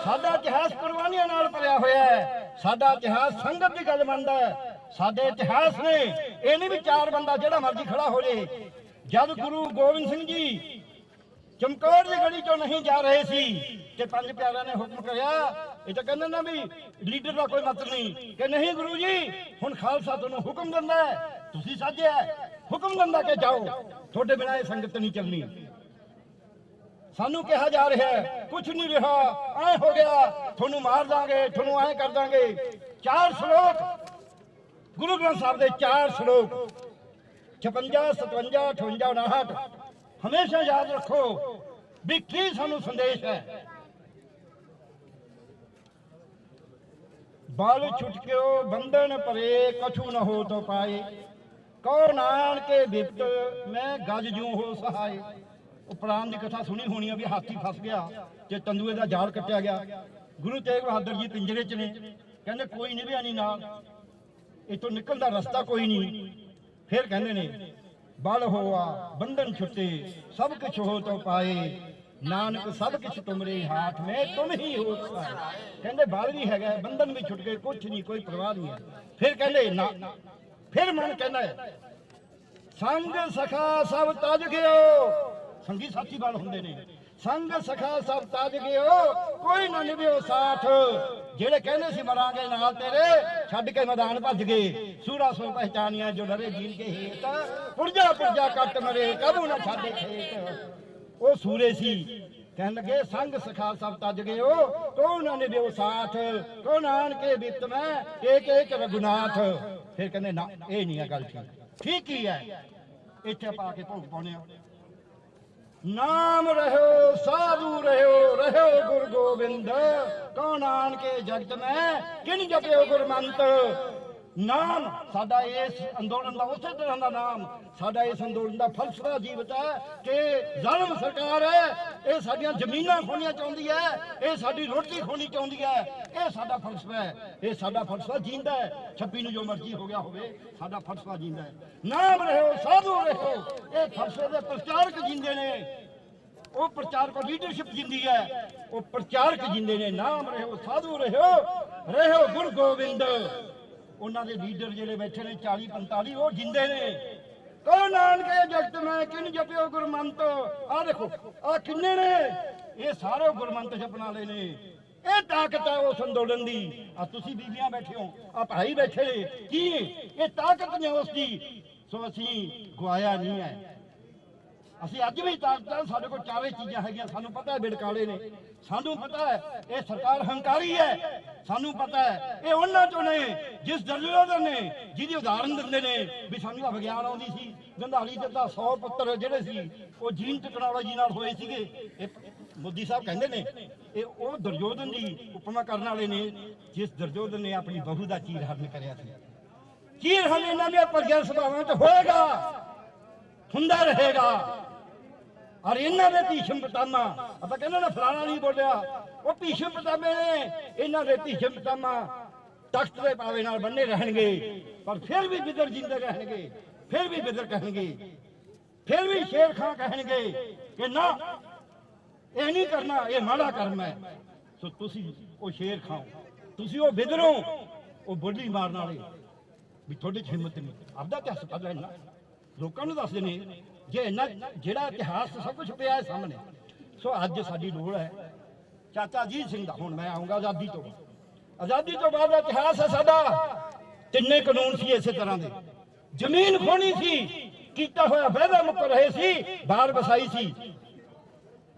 ਸਾਡਾ ਇਤਿਹਾਸ ਕੁਰਬਾਨੀਆਂ ਨਾਲ ਭਰਿਆ ਹੋਇਆ ਹੈ। ਸਾਡਾ ਇਤਿਹਾਸ ਸੰਗਤ ਦੀ ਗੱਲ ਮੰਨਦਾ ਹੈ। ਸਾਡੇ ਇਤਿਹਾਸ ਨੇ ਇਹ ਨਹੀਂ ਵੀ 4 ਬੰਦਾ ਜਿਹੜਾ ਮਰਜ਼ੀ ਖੜਾ ਹੋ ਜੇ। ਜਦ ਗੁਰੂ ਗੋਬਿੰਦ ਸਿੰਘ ਜੀ ਚਮਕੌਰ ਦੀ ਗੜੀ ਚੋਂ ਨਹੀਂ ਜਾ ਰਹੇ ਸੀ ਤੇ 5 ਪਿਆਰਿਆਂ ਨੇ ਹੁਕਮ ਕਰਿਆ, ਇਹ ਤਾਂ ਕਹਿੰਦੇ ਨਾ ਵੀ ਲੀਡਰ ਦਾ ਕੋਈ ਮਤਲਬ ਨਹੀਂ, ਕਿ ਨਹੀਂ ਗੁਰੂ ਜੀ ਹੁਣ ਖਾਲਸਾ ਤੁਹਾਨੂੰ ਹੁਕਮ ਦਿੰਦਾ ਹੈ, ਤੁਸੀਂ ਸਾਜਿਆ ਹੁਕਮ ਦਿੰਦਾ ਕਿ ਜਾਓ, ਤੁਹਾਡੇ ਬਿਨਾਂ ਇਹ ਸੰਗਤ ਨਹੀਂ ਚੱਲਣੀ। ਸਾਨੂੰ ਕਿਹਾ ਜਾ ਰਿਹਾ ਹੈ ਕੁਝ ਨਹੀਂ ਰਿਹਾ, ਐ ਹੋ ਗਿਆ, ਤੁਹਾਨੂੰ ਮਾਰ ਦਾਂਗੇ, ਤੁਹਾਨੂੰ ਐ ਕਰ ਦਾਂਗੇ। 4 ਸ਼ਲੋਕ ਗੁਰੂ ਗ੍ਰੰਥ ਸਾਹਿਬ ਦੇ, 4 ਸ਼ਲੋਕ 56, 57, 58, 59 ਹਮੇਸ਼ਾ ਯਾਦ ਰੱਖੋ ਵੀ ਕੀ ਸਾਨੂੰ ਸੰਦੇਸ਼ ਹੈ। ਬਲ ਛੁਟਕਿਓ ਬੰਧਨ ਭਰੇ ਕਛੂ ਨ ਹੋ ਤੋ ਪਾਏ, ਕਉ ਨਾਨਕ ਕੇ ਬਿਪਤ ਮੈਂ ਗਜ ਜੂ ਹੋ ਸਹਾਏ। ਉਹ ਪ੍ਰਾਣ ਦੀ ਕਥਾ ਸੁਣੀ ਹੋਣੀ ਆ ਵੀ ਹਾਥੀ ਫਸ ਗਿਆ ਤੇ ਤੰਦੂਏ ਦਾ ਜਾਲ ਕੱਟਿਆ ਗਿਆ। ਗੁਰੂ ਤੇਗ ਬਹਾਦਰ ਜੀ ਪਿੰਜਰੇ 'ਚ ਨੇ, ਕਹਿੰਦੇ ਕੋਈ ਨਿਭਿਆ ਨਹੀਂ ਨਾਲ, ਇੱਥੋਂ ਨਿਕਲਣ ਦਾ ਰਸਤਾ ਕੋਈ ਨਹੀਂ। ਫਿਰ ਕਹਿੰਦੇ ਨੇ ਬਲ ਹੋਆ ਬੰਧਨ ਛੁੱਟੇ ਸਭ ਕੁਛ ਹੋ ਤੋ ਪਾਏ, ਨਾਨਕ ਸਭ ਕੁਛ ਤੁਮਰੇ ਹਾਥ ਮੈਂ ਤੁਮ ਹੀ ਹੋ ਸਹਾਏ। ਕਹਿੰਦੇ ਬਲ ਵੀ ਹੈਗਾ, ਬੰਧਨ ਵੀ ਛੁੱਟ ਗਏ, ਕੁਛ ਨਹੀਂ, ਕੋਈ ਪਰਵਾਹ ਨਹੀਂ ਹੈ। ਫਿਰ ਕਹਿੰਦੇ ਨਾ, ਫਿਰ ਮਨ ਕਹਿੰਦਾ ਸੰਗ ਸਖਾ ਸਭ ਤਜ ਗਿਓ, ਸੰਗੀ ਸਾਥੀ ਬਲ ਹੁੰਦੇ ਨੇ। ਸੰਗ ਸਖਾ ਸਭ ਤਜ ਗਿਓ ਕੋਈ ਨਾ ਨਿਭਿਓ ਸਾਥ, ਜਿਹੜੇ ਕਹਿੰਦੇ ਸੀ ਮਰਾਂਗੇ ਨਾਲ ਤੇਰੇ ਛੱਡ ਕੇ ਮੈਦਾਨ ਭੱਜ ਗਏ। ਸੂਰਾ ਸੋ ਪਹਿਚਾਨੀਆਂ ਜੋ ਡਰੇ ਜੀਨ ਕੇ ਹੇਤ, ਪੁਰਜਾ ਪੁਰਜਾ ਕੱਟ ਮਰੇ ਕਬੂ ਨਾ ਛੱਡੇ ਖੇਤ। ਉਹ ਸੂਰੇ ਸੀ, ਕਹਿਣ ਲੱਗੇ ਸੰਗ ਸਖਾ ਸਭ ਤਜ ਗਿਓ ਕੋ ਨਾ ਨਿਭਿਓ ਸਾਥ, ਕੋ ਨਾਨਕੇ ਬਿਤ ਮੈਂ ਏਕ ਏਕ ਰਘੁਨਾਥ। ਫਿਰ ਕਹਿੰਦੇ ਨਾ ਇਹ ਨਹੀਂ ਹੈ ਗੱਲ ਠੀਕ ਹੀ ਹੈ। ਇੱਥੇ ਪਾ ਕੇ ਭੋਗ ਪਾਉਣੇ ਆ, ਨਾਮ ਰਹਿਓ ਸਾਧੂ ਰਹਿਓ ਰਹਿਓ ਗੁਰ ਗੋਬਿੰਦ, ਕਉ ਨਾਨਕੇ ਜਗਤ ਮੈਂ ਕਿਨ ਜਪਿਓ ਗੁਰਮੰਤ। ਨਾਮ ਸਾਡਾ ਇਸ ਅੰਦੋਲਨ ਦਾ ਉਸੇ ਤਰ੍ਹਾਂ ਦਾ ਨਾਮ ਸਾਡਾ ਇਸ ਅੰਦੋਲਨ ਦਾ ਫਲਸਫਾ ਜੀਵਤ ਹੈ ਕਿ ਜ਼ਾਲਮ ਸਰਕਾਰ ਹੈ, ਇਹ ਸਾਡੀਆਂ ਜ਼ਮੀਨਾਂ ਖੋਹਣੀਆਂ ਚਾਹੁੰਦੀ ਹੈ, ਇਹ ਸਾਡੀ ਰੋਟੀ ਖੋਹਣੀ ਚਾਹੁੰਦੀ ਹੈ। ਇਹ ਸਾਡਾ ਫਲਸਫਾ ਹੈ, ਇਹ ਸਾਡਾ ਫਲਸਫਾ ਜੀਂਦਾ ਹੈ। 26 ਨੂੰ ਜੋ ਮਰਜ਼ੀ ਹੋ ਗਿਆ ਹੋਵੇ, ਸਾਡਾ ਫਲਸਫਾ ਜੀਂਦਾ ਹੈ। ਨਾਮ ਰਹੋ, ਸਾਧੂ ਰਹੋ, ਇਹ ਫਲਸਫੇ ਦੇ ਪ੍ਰਚਾਰਕ ਜੀਂਦੇ ਨੇ। ਉਹ ਪ੍ਰਚਾਰਕ ਲੀਡਰਸ਼ਿਪ ਜਿੰਦੀ ਹੈ, ਉਹ ਪ੍ਰਚਾਰਕ ਜਿੰਦੇ ਨੇ। ਨਾਮ ਰਹੋ, ਸਾਧੂ ਰਹੋ, ਰਹੋ ਗੁਰੂ ਗੋਬਿੰਦ। ਉਹਨਾਂ ਦੇ ਲੀਡਰ ਜਿਹੜੇ ਬੈਠੇ ਨੇ 40 45 ਉਹ ਜਿੰਦੇ ਨੇ। ਕੋ ਨਾਨਕੇ ਜਗਤ ਮੈਂ ਕਿਨ ਜਪਿਓ ਗੁਰਮੰਤ। ਆਹ ਦੇਖੋ ਆਹ ਕਿੰਨੇ ਨੇ, ਇਹ ਸਾਰੇ ਗੁਰਮੰਤ ਜਪਣ ਵਾਲੇ ਨੇ। ਇਹ ਤਾਕਤ ਹੈ ਉਸ ਅੰਦੋਲਨ ਦੀ। ਆ ਤੁਸੀਂ ਬੀਬੀਆਂ ਬੈਠੇ ਹੋ, ਆ ਭਾਈ ਬੈਠੇ ਨੇ, ਕੀ ਇਹ ਤਾਕਤ ਨੇ ਉਸ ਦੀ। ਸੋ ਅਸੀਂ ਗਵਾਇਆ ਨਹੀਂ ਹੈ। ਅਸੀਂ ਅੱਜ ਵੀ ਤਾਕਤਾਂ, ਸਾਡੇ ਕੋਲ ਚਾਰੇ ਚੀਜ਼ਾਂ ਹੈਗੀਆਂ। ਸਾਨੂੰ ਪਤਾ ਹੈ ਬਿੜਕਾਲੇ ਨੇ, ਸਾਨੂੰ ਪਤਾ ਹੈ ਇਹ ਸਰਕਾਰ ਹੰਕਾਰੀ ਹੈ, ਸਾਨੂੰ ਪਤਾ ਹੈ ਇਹ ਉਹਨਾਂ ਚੋਂ ਨੇ ਜਿਸ ਦਰਜੇ ਨੇ ਜਿਹਦੀ ਉਦਾਹਰਨ ਦਿੰਦੇ ਨੇ ਵੀ ਸਾਨੂੰ ਤਾਂ ਵਿਗਿਆਨ ਆਉਂਦੀ ਸੀ। ਗੰਧਾਲੀ ਦੇ ਤਾਂ 100 ਪੁੱਤਰ ਜਿਹੜੇ ਸੀ ਉਹ ਜੀਨ ਟੈਕਨੋਲੋਜੀ ਨਾਲ ਹੋਏ ਸੀਗੇ। ਇਹ ਮੋਦੀ ਸਾਹਿਬ ਕਹਿੰਦੇ ਨੇ ਇਹ ਉਹ ਦੁਰਯੋਧਨ ਦੀ ਉਪਮਾ ਕਰਨ ਵਾਲੇ ਨੇ ਜਿਸ ਦੁਰਯੋਧਨ ਨੇ ਆਪਣੀ ਬਹੂ ਦਾ ਚੀਰਹਰਨ ਕਰਿਆ ਸੀ। ਚੀਰਹਰਨ ਇਹਨਾਂ ਦੀਆਂ ਪ੍ਰਗਟ ਸਭਾਵਾਂ 'ਚ ਹੋਏਗਾ, ਹੁੰਦਾ ਰਹੇਗਾ। ਔਰ ਇਹਨਾਂ ਦੇ ਭੀਸ਼ਮ ਪਿਤਾਮਾ, ਆਪਾਂ ਕਹਿੰਦੇ ਨਾ ਫਲਾਣਾ ਨਹੀਂ ਬੋਲਿਆ, ਉਹ ਭੀਸ਼ਮ ਪਿਤਾਮੇ ਨੇ। ਇਹਨਾਂ ਦੇ ਭੀਸ਼ਮ ਪਿਤਾਮਾ ਤਖਤ ਦੇ ਪਾਵੇ ਨਾਲ ਬੰਨੇ ਰਹਿਣਗੇ, ਪਰ ਫਿਰ ਵੀ ਬਿਦਰ ਜਿੰਦੇ ਰਹਿਣਗੇ, ਫਿਰ ਵੀ ਬਿਦਰ ਕਹਿਣਗੇ, ਫਿਰ ਵੀ ਸ਼ੇਰ ਖਾਂ ਕਹਿਣਗੇ ਕਿ ਨਾ ਇਹ ਨਹੀਂ ਕਰਨਾ, ਇਹ ਮਾੜਾ ਕਰਮ ਹੈ। ਸੋ ਤੁਸੀਂ ਉਹ ਸ਼ੇਰ ਖਾਂ, ਤੁਸੀਂ ਉਹ ਬਿਦਰੋਂ, ਉਹ ਬੋਲੀ ਮਾਰਨ ਵਾਲੇ ਵੀ ਤੁਹਾਡੇ 'ਚ ਹਿੰਮਤ ਨਹੀਂ। ਆਪਦਾ ਇਤਿਹਾਸ ਪੜ੍ਹ ਲੈਣਾ, ਲੋਕਾਂ ਨੂੰ ਦੱਸਦੇ ਨੇ ਜੇ ਇਹਨਾਂ ਜਿਹੜਾ ਇਤਿਹਾਸ ਸਭ ਕੁਝ ਪਿਆ ਹੈ ਸਾਹਮਣੇ। ਸੋ ਅੱਜ ਸਾਡੀ ਲੋੜ ਹੈ ਚਾਚਾ ਅਜੀਤ ਸਿੰਘ ਦਾ। ਹੁਣ ਮੈਂ ਆਉਂਗਾ ਆਜ਼ਾਦੀ ਤੋਂ ਬਾਅਦ। ਆਜ਼ਾਦੀ ਤੋਂ ਬਾਅਦ ਦਾ ਇਤਿਹਾਸ ਹੈ ਸਾਡਾ। ਤਿੰਨੇ ਕਾਨੂੰਨ ਸੀ ਇਸੇ ਤਰ੍ਹਾਂ ਦੇ। ਜ਼ਮੀਨ ਖੋਣੀ ਸੀ, ਕੀਤਾ ਹੋਇਆ ਵਾਅਦਾ ਮੁੱਕਰ ਰਹੇ ਸੀ, ਬਾਹਰ ਵਸਾਈ ਸੀ।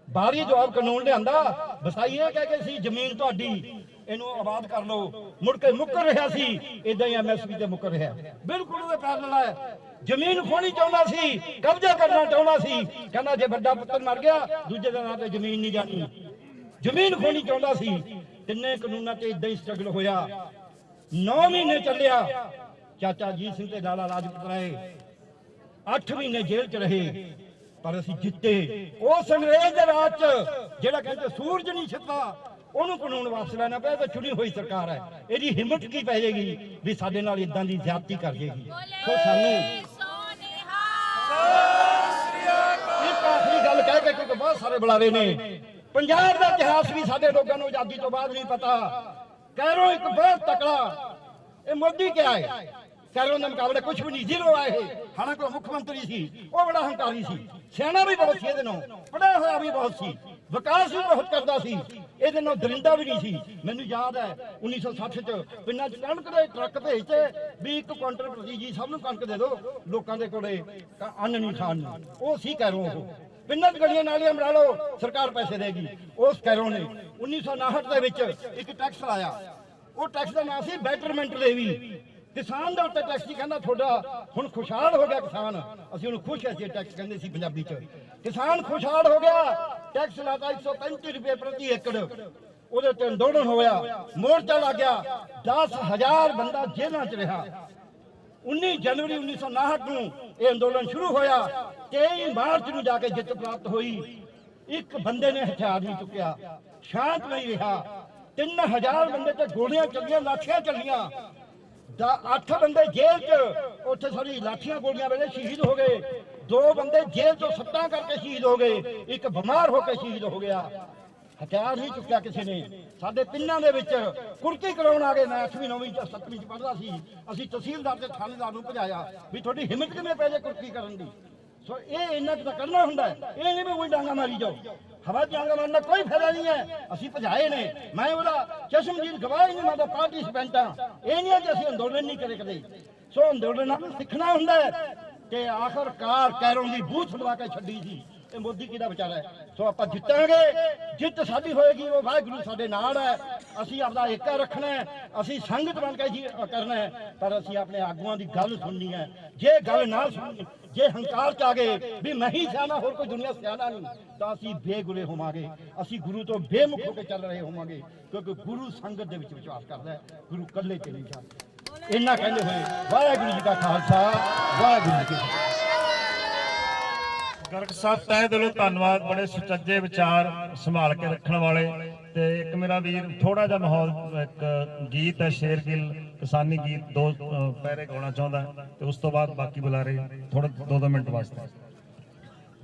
ਬਾਹਰੀ ਜਵਾਬ ਕਾਨੂੰਨ ਲਿਆਂਦਾ, ਵਸਾਈ ਇਹ ਕਹਿ ਕੇ ਸੀ ਜ਼ਮੀਨ ਤੁਹਾਡੀ, ਇਹਨੂੰ ਆਬਾਦ ਕਰ ਲਓ। ਮੁੜ ਕੇ ਮੁੱਕਰ ਰਿਹਾ ਸੀ, ਇਦਾਂ ਹੀ ਐਮਐਸਪੀ ਤੇ ਮੁੱਕਰ ਰਿਹਾ। ਬਿਲਕੁਲ ਉਹਦੇ ਪੈਰਲਲ ਹੈ। ਜ਼ਮੀਨ ਖੋਣੀ ਚਾਹੁੰਦਾ ਸੀ, ਕਬਜ਼ਾ ਕਰਨਾ ਚਾਹੁੰਦਾ ਸੀ। ਕਹਿੰਦਾ ਜੇ ਵੱਡਾ ਪੁੱਤਰ ਮਰ ਗਿਆ ਦੂਜੇ ਦੇ ਨਾਂ ਤੇ ਜ਼ਮੀਨ ਨਹੀਂ ਜਾਣੀ। ਜ਼ਮੀਨ ਖੋਣੀ ਚਾਹੁੰਦਾ ਸੀ। ਤਿੰਨੇ ਕਾਨੂੰਨਾਂ ਤੇ ਇਦਾਂ ਹੀ ਸਟਰਗਲ ਹੋਇਆ। 9 ਮਹੀਨੇ ਚੱਲਿਆ। ਚਾਚਾ ਅਜੀਤ ਸਿੰਘ ਤੇ ਲਾਲਾ ਲਾਜਪਤ ਰਾਏ 8 ਮਹੀਨੇ ਜੇਲ੍ਹ 'ਚ ਰਹੇ, ਪਰ ਅਸੀਂ ਜਿੱਤੇ। ਉਸ ਅੰਗਰੇਜ਼ ਦੇ ਰਾਜ 'ਚ ਜਿਹੜਾ ਕਹਿੰਦੇ ਸੂਰਜ ਨਹੀਂ ਛਿਪਾ, ਉਹਨੂੰ ਕਾਨੂੰਨ ਵਾਪਸ ਲੈਣਾ ਪਿਆ। ਤਾਂ ਚੁਣੀ ਹੋਈ ਸਰਕਾਰ ਹੈ, ਇਹਦੀ ਹਿੰਮਤ ਕੀ ਪੈ ਜਾਏਗੀ ਵੀ ਸਾਡੇ ਨਾਲ ਇਦਾਂ ਦੀ ਜ਼ਿਆਦਤੀ ਕਰ ਜਾਏਗੀ। ਸੋ ਸਾਨੂੰ ਇੱਕ ਆਖਰੀ ਗੱਲ ਕਹਿ ਕੇ, ਕਿਉਂਕਿ ਬਹੁਤ ਸਾਰੇ ਬੁਲਾਰੇ ਨੇ, ਪੰਜਾਬ ਦਾ ਇਤਿਹਾਸ ਵੀ ਸਾਡੇ ਲੋਕਾਂ ਨੂੰ ਆਜ਼ਾਦੀ ਤੋਂ ਬਾਅਦ ਨਹੀਂ ਪਤਾ। ਕੈਰੋਂ ਇੱਕ ਬਹੁਤ ਤਕੜਾ, ਇਹ ਮੋਦੀ ਕਿਹਾ ਹੈ, ਕੈਰੋਂ ਦੇ ਮੁਕਾਬਲੇ ਕੁਝ ਵੀ ਨਹੀਂ, ਜ਼ੀਰੋ ਆਏ। ਹਾਲਾਂਕਿ ਮੁੱਖ ਮੰਤਰੀ ਸੀ, ਉਹ ਬੜਾ ਹੰਕਾਰੀ ਸੀ, ਸਿਆਣਾ ਵੀ ਬਹੁਤ ਸੀ, ਇਹਦੇ ਨਾਲ ਪੜਿਆ ਹੋਇਆ ਵੀ ਬਹੁਤ ਸੀ, ਵਿਕਾਸ ਵੀ ਬਹੁਤ ਕਰਦਾ ਸੀ। ਇਹਦੇ ਨਾਲ ਦਰਿੰਦਾ ਵੀ ਨਹੀਂ ਸੀ। ਮੈਨੂੰ ਯਾਦ ਹੈ 1960 ਚ ਪਿੰਡਾਂ 'ਚ ਕਣਕ ਦੇ ਟਰੱਕ ਭੇਜਤੇ ਵੀ 1 ਕੁਇੰਟਲ ਪ੍ਰਤੀ ਜੀ ਸਭ ਨੂੰ ਕਣਕ ਦੇ ਦਿਓ, ਲੋਕਾਂ ਦੇ ਕੋਲੇ ਅੰਨ ਨਹੀਂ ਖਾਣ ਨੂੰ। ਉਹ ਸੀ ਕੈਰੋਂ। ਉਹ ਪਿੰਡਾਂ 'ਚ ਗਲੀਆਂ ਨਾਲੀਆਂ ਬਣਾ ਲਓ, ਸਰਕਾਰ ਪੈਸੇ ਦੇਗੀ। ਉਸ ਕੈਰੋਂ ਨੇ 1959 ਦੇ ਵਿੱਚ ਇੱਕ ਟੈਕਸ ਲਾਇਆ। ਉਹ ਟੈਕਸ ਦਾ ਨਾਮ ਸੀ ਬੈਟਰਮੈਂਟ ਲੇਵੀ। ਕਿਸਾਨ ਦੇ ਉੱਤੇ ਟੈਕਸ ਸੀ। ਕਹਿੰਦਾ ਤੁਹਾਡਾ ਹੁਣ ਖੁਸ਼ਹਾਲ ਹੋ ਗਿਆ ਕਿਸਾਨ। ਅਸੀਂ ਉਹਨੂੰ ਖੁਸ਼ ਐ, ਟੈਕਸ ਕਹਿੰਦੇ ਸੀ ਪੰਜਾਬੀ 'ਚ। ਕਿਸਾਨ ਖੁਸ਼ਹਾਲ ਹੋ ਗਿਆ, ਟੈਕਸ ਲਾਤਾ 135 ਰੁਪਏ ਪ੍ਰਤੀ ਏਕੜ। ਉਹਦੇ ਉੱਤੇ ਅੰਦੋਲਨ ਹੋਇਆ, ਮੋਰਚਾ ਲੱਗ ਗਿਆ, 10,000 ਬੰਦਾ ਜੇਲ੍ਹਾਂ 'ਚ ਰਿਹਾ। 19 ਜਨਵਰੀ 1959 ਨੂੰ ਇਹ ਅੰਦੋਲਨ ਸ਼ੁਰੂ ਹੋਇਆ। 23 ਮਾਰਚ ਨੂੰ ਜਾ ਕੇ ਜਿੱਤ ਪ੍ਰਾਪਤ ਹੋਈ। ਇੱਕ ਬੰਦੇ ਨੇ ਹਥਿਆਰ ਨਹੀਂ ਚੁੱਕਿਆ, ਸ਼ਾਂਤ ਨਹੀਂ ਰਿਹਾ। 3000 ਬੰਦੇ ਤੇ ਗੋਲੀਆਂ ਚੱਲੀਆਂ, ਲਾਠੀਆਂ ਚੱਲੀਆਂ। 8 ਬੰਦੇ ਜੇਲ੍ਹ 'ਚ, ਉੱਥੇ ਸਾਰੀ ਲਾਠੀਆਂ ਗੋਲੀਆਂ ਵੇਲੇ ਸ਼ਹੀਦ ਹੋ ਗਏ। 2 ਬੰਦੇ ਜੇਲ੍ਹ 'ਚੋਂ ਸੱਟਾਂ ਕਰਕੇ ਸ਼ਹੀਦ ਹੋ ਗਏ। ਇੱਕ ਬਿਮਾਰ ਹੋ ਕੇ ਸ਼ਹੀਦ ਹੋ ਗਿਆ। ਹਥਿਆਰ ਨਹੀਂ ਚੁੱਕਿਆ ਕਿਸੇ ਨੇ। ਸਾਡੇ ਪਿੰਡਾਂ ਦੇ ਵਿੱਚ ਕੁਰਕੀ ਕਰਾਉਣ ਆ ਗਏ। ਮੈਂ 8ਵੀਂ 9ਵੀਂ 7ਵੀਂ 'ਚ ਪੜ੍ਹਦਾ ਸੀ। ਅਸੀਂ ਤਹਿਸੀਲਦਾਰ ਤੇ ਥਾਣੇਦਾਰ ਨੂੰ ਭਜਾਇਆ ਵੀ ਤੁਹਾਡੀ ਹਿੰਮਤ ਕਿਵੇਂ ਪੈ ਜੇ ਕੁਰਕੀ ਕਰਨ ਦੀ। ਸੋ ਇਹ ਇੰਨਾ ਕੁ ਤਾਂ ਕਰਨਾ ਹੁੰਦਾ ਹੈ। ਇਹ ਨਹੀਂ ਵੀ ਉਹੀ ਡਾਂਗਾ ਮਾਰੀ ਜਾਓ। ਹਵਾ ਜਾਂਗਾ ਮਾਰਨ ਦਾ ਕੋਈ ਫਾਇਦਾ ਨਹੀਂ ਹੈ। ਅਸੀਂ ਭਜਾਏ ਨੇ। ਮੈਂ ਉਹਦਾ ਚਸ਼ਮਦੀਦ ਗਵਾਹ ਹੀ ਨਹੀਂ, ਮੈਂ ਤਾਂ ਪਾਰਟਿਸਪੈਂਟ ਹਾਂ। ਇਹ ਨਹੀਂ ਹੈ ਕਿ ਅਸੀਂ ਅੰਦੋਲਨ ਨਹੀਂ ਕਰੇ ਕਦੇ। ਸੋ ਅੰਦੋਲਨਾਂ ਨੂੰ ਸਿੱਖਣਾ ਹੁੰਦਾ ਹੈ। ਤੇ ਆਖਰਕਾਰ ਕੈਰੋਂ ਦੀ ਬੂਥ ਲਵਾ ਕੇ ਛੱਡੀ ਸੀ। ਇਹ ਮੋਦੀ ਕਿਹਦਾ ਵਿਚਾਰਾ ਹੈ। ਸੋ ਆਪਾਂ ਜਿੱਤਾਂਗੇ। ਜਿੱਤ ਸਾਡੀ ਹੋਏਗੀ, ਉਹ ਵਾਹਿਗੁਰੂ ਸਾਡੇ ਨਾਲ ਹੈ। ਅਸੀਂ ਆਪਦਾ ਏਕਾ ਰੱਖਣਾ ਹੈ, ਅਸੀਂ ਸੰਗਤ ਬਣ ਕੇ ਜੀ ਕਰਨਾ ਹੈ। ਪਰ ਅਸੀਂ ਆਪਣੇ ਆਗੂਆਂ ਦੀ ਗੱਲ ਸੁਣਨੀ ਹੈ। ਜੇ ਗੱਲ ਨਾ ਸੁਣੀ, ਜੇ ਹੰਕਾਰ ਚ ਆ ਗਏ ਵੀ ਮੈਂ ਹੀ ਸਿਆਣਾ, ਹੋਰ ਕੋਈ ਦੁਨੀਆ ਸਿਆਣਾ ਨਹੀਂ, ਤਾਂ ਅਸੀਂ ਬੇਗੁਰੇ ਹੋਵਾਂਗੇ। ਅਸੀਂ ਗੁਰੂ ਤੋਂ ਬੇਮੁਖ ਹੋ ਕੇ ਚੱਲ ਰਹੇ ਹੋਵਾਂਗੇ, ਕਿਉਂਕਿ ਗੁਰੂ ਸੰਗਤ ਦੇ ਵਿੱਚ ਵਿਸ਼ਵਾਸ ਕਰਦਾ ਹੈ, ਗੁਰੂ ਇਕੱਲੇ ਚ ਨਹੀਂ ਜਾਂਦਾ। ਇੰਨਾ ਕਹਿੰਦੇ ਹੋਏ ਵਾਹਿਗੁਰੂ ਜੀ ਕਾ ਖਾਲਸਾ ਵਾਹਿਗੁਰੂ ਜੀ ਕੀ ਫਤਿਹ। ਗਰਗ ਸਾਹਿਬ ਤਹਿ ਦਿਲੋਂ ਧੰਨਵਾਦ, ਬੜੇ ਸੁਚੱਜੇ ਵਿਚਾਰ ਸੰਭਾਲ ਕੇ ਰੱਖਣ ਵਾਲੇ। ਤੇ ਇੱਕ ਮੇਰਾ ਵੀਰ ਥੋੜਾ ਜਿਹਾ ਮਾਹੌਲ, ਇੱਕ ਗੀਤ ਹੈ ਸ਼ੇਰਗਿੱਲ ਕਿਸਾਨੀ ਗੀਤ, 2 ਪੈਰੇ ਗਾਉਣਾ ਚਾਹੁੰਦਾ ਤੇ ਉਸ ਤੋਂ ਬਾਅਦ ਬਾਕੀ ਬੁਲਾਰੇ ਥੋੜਾ 2 ਮਿੰਟ ਵਾਸਤੇ।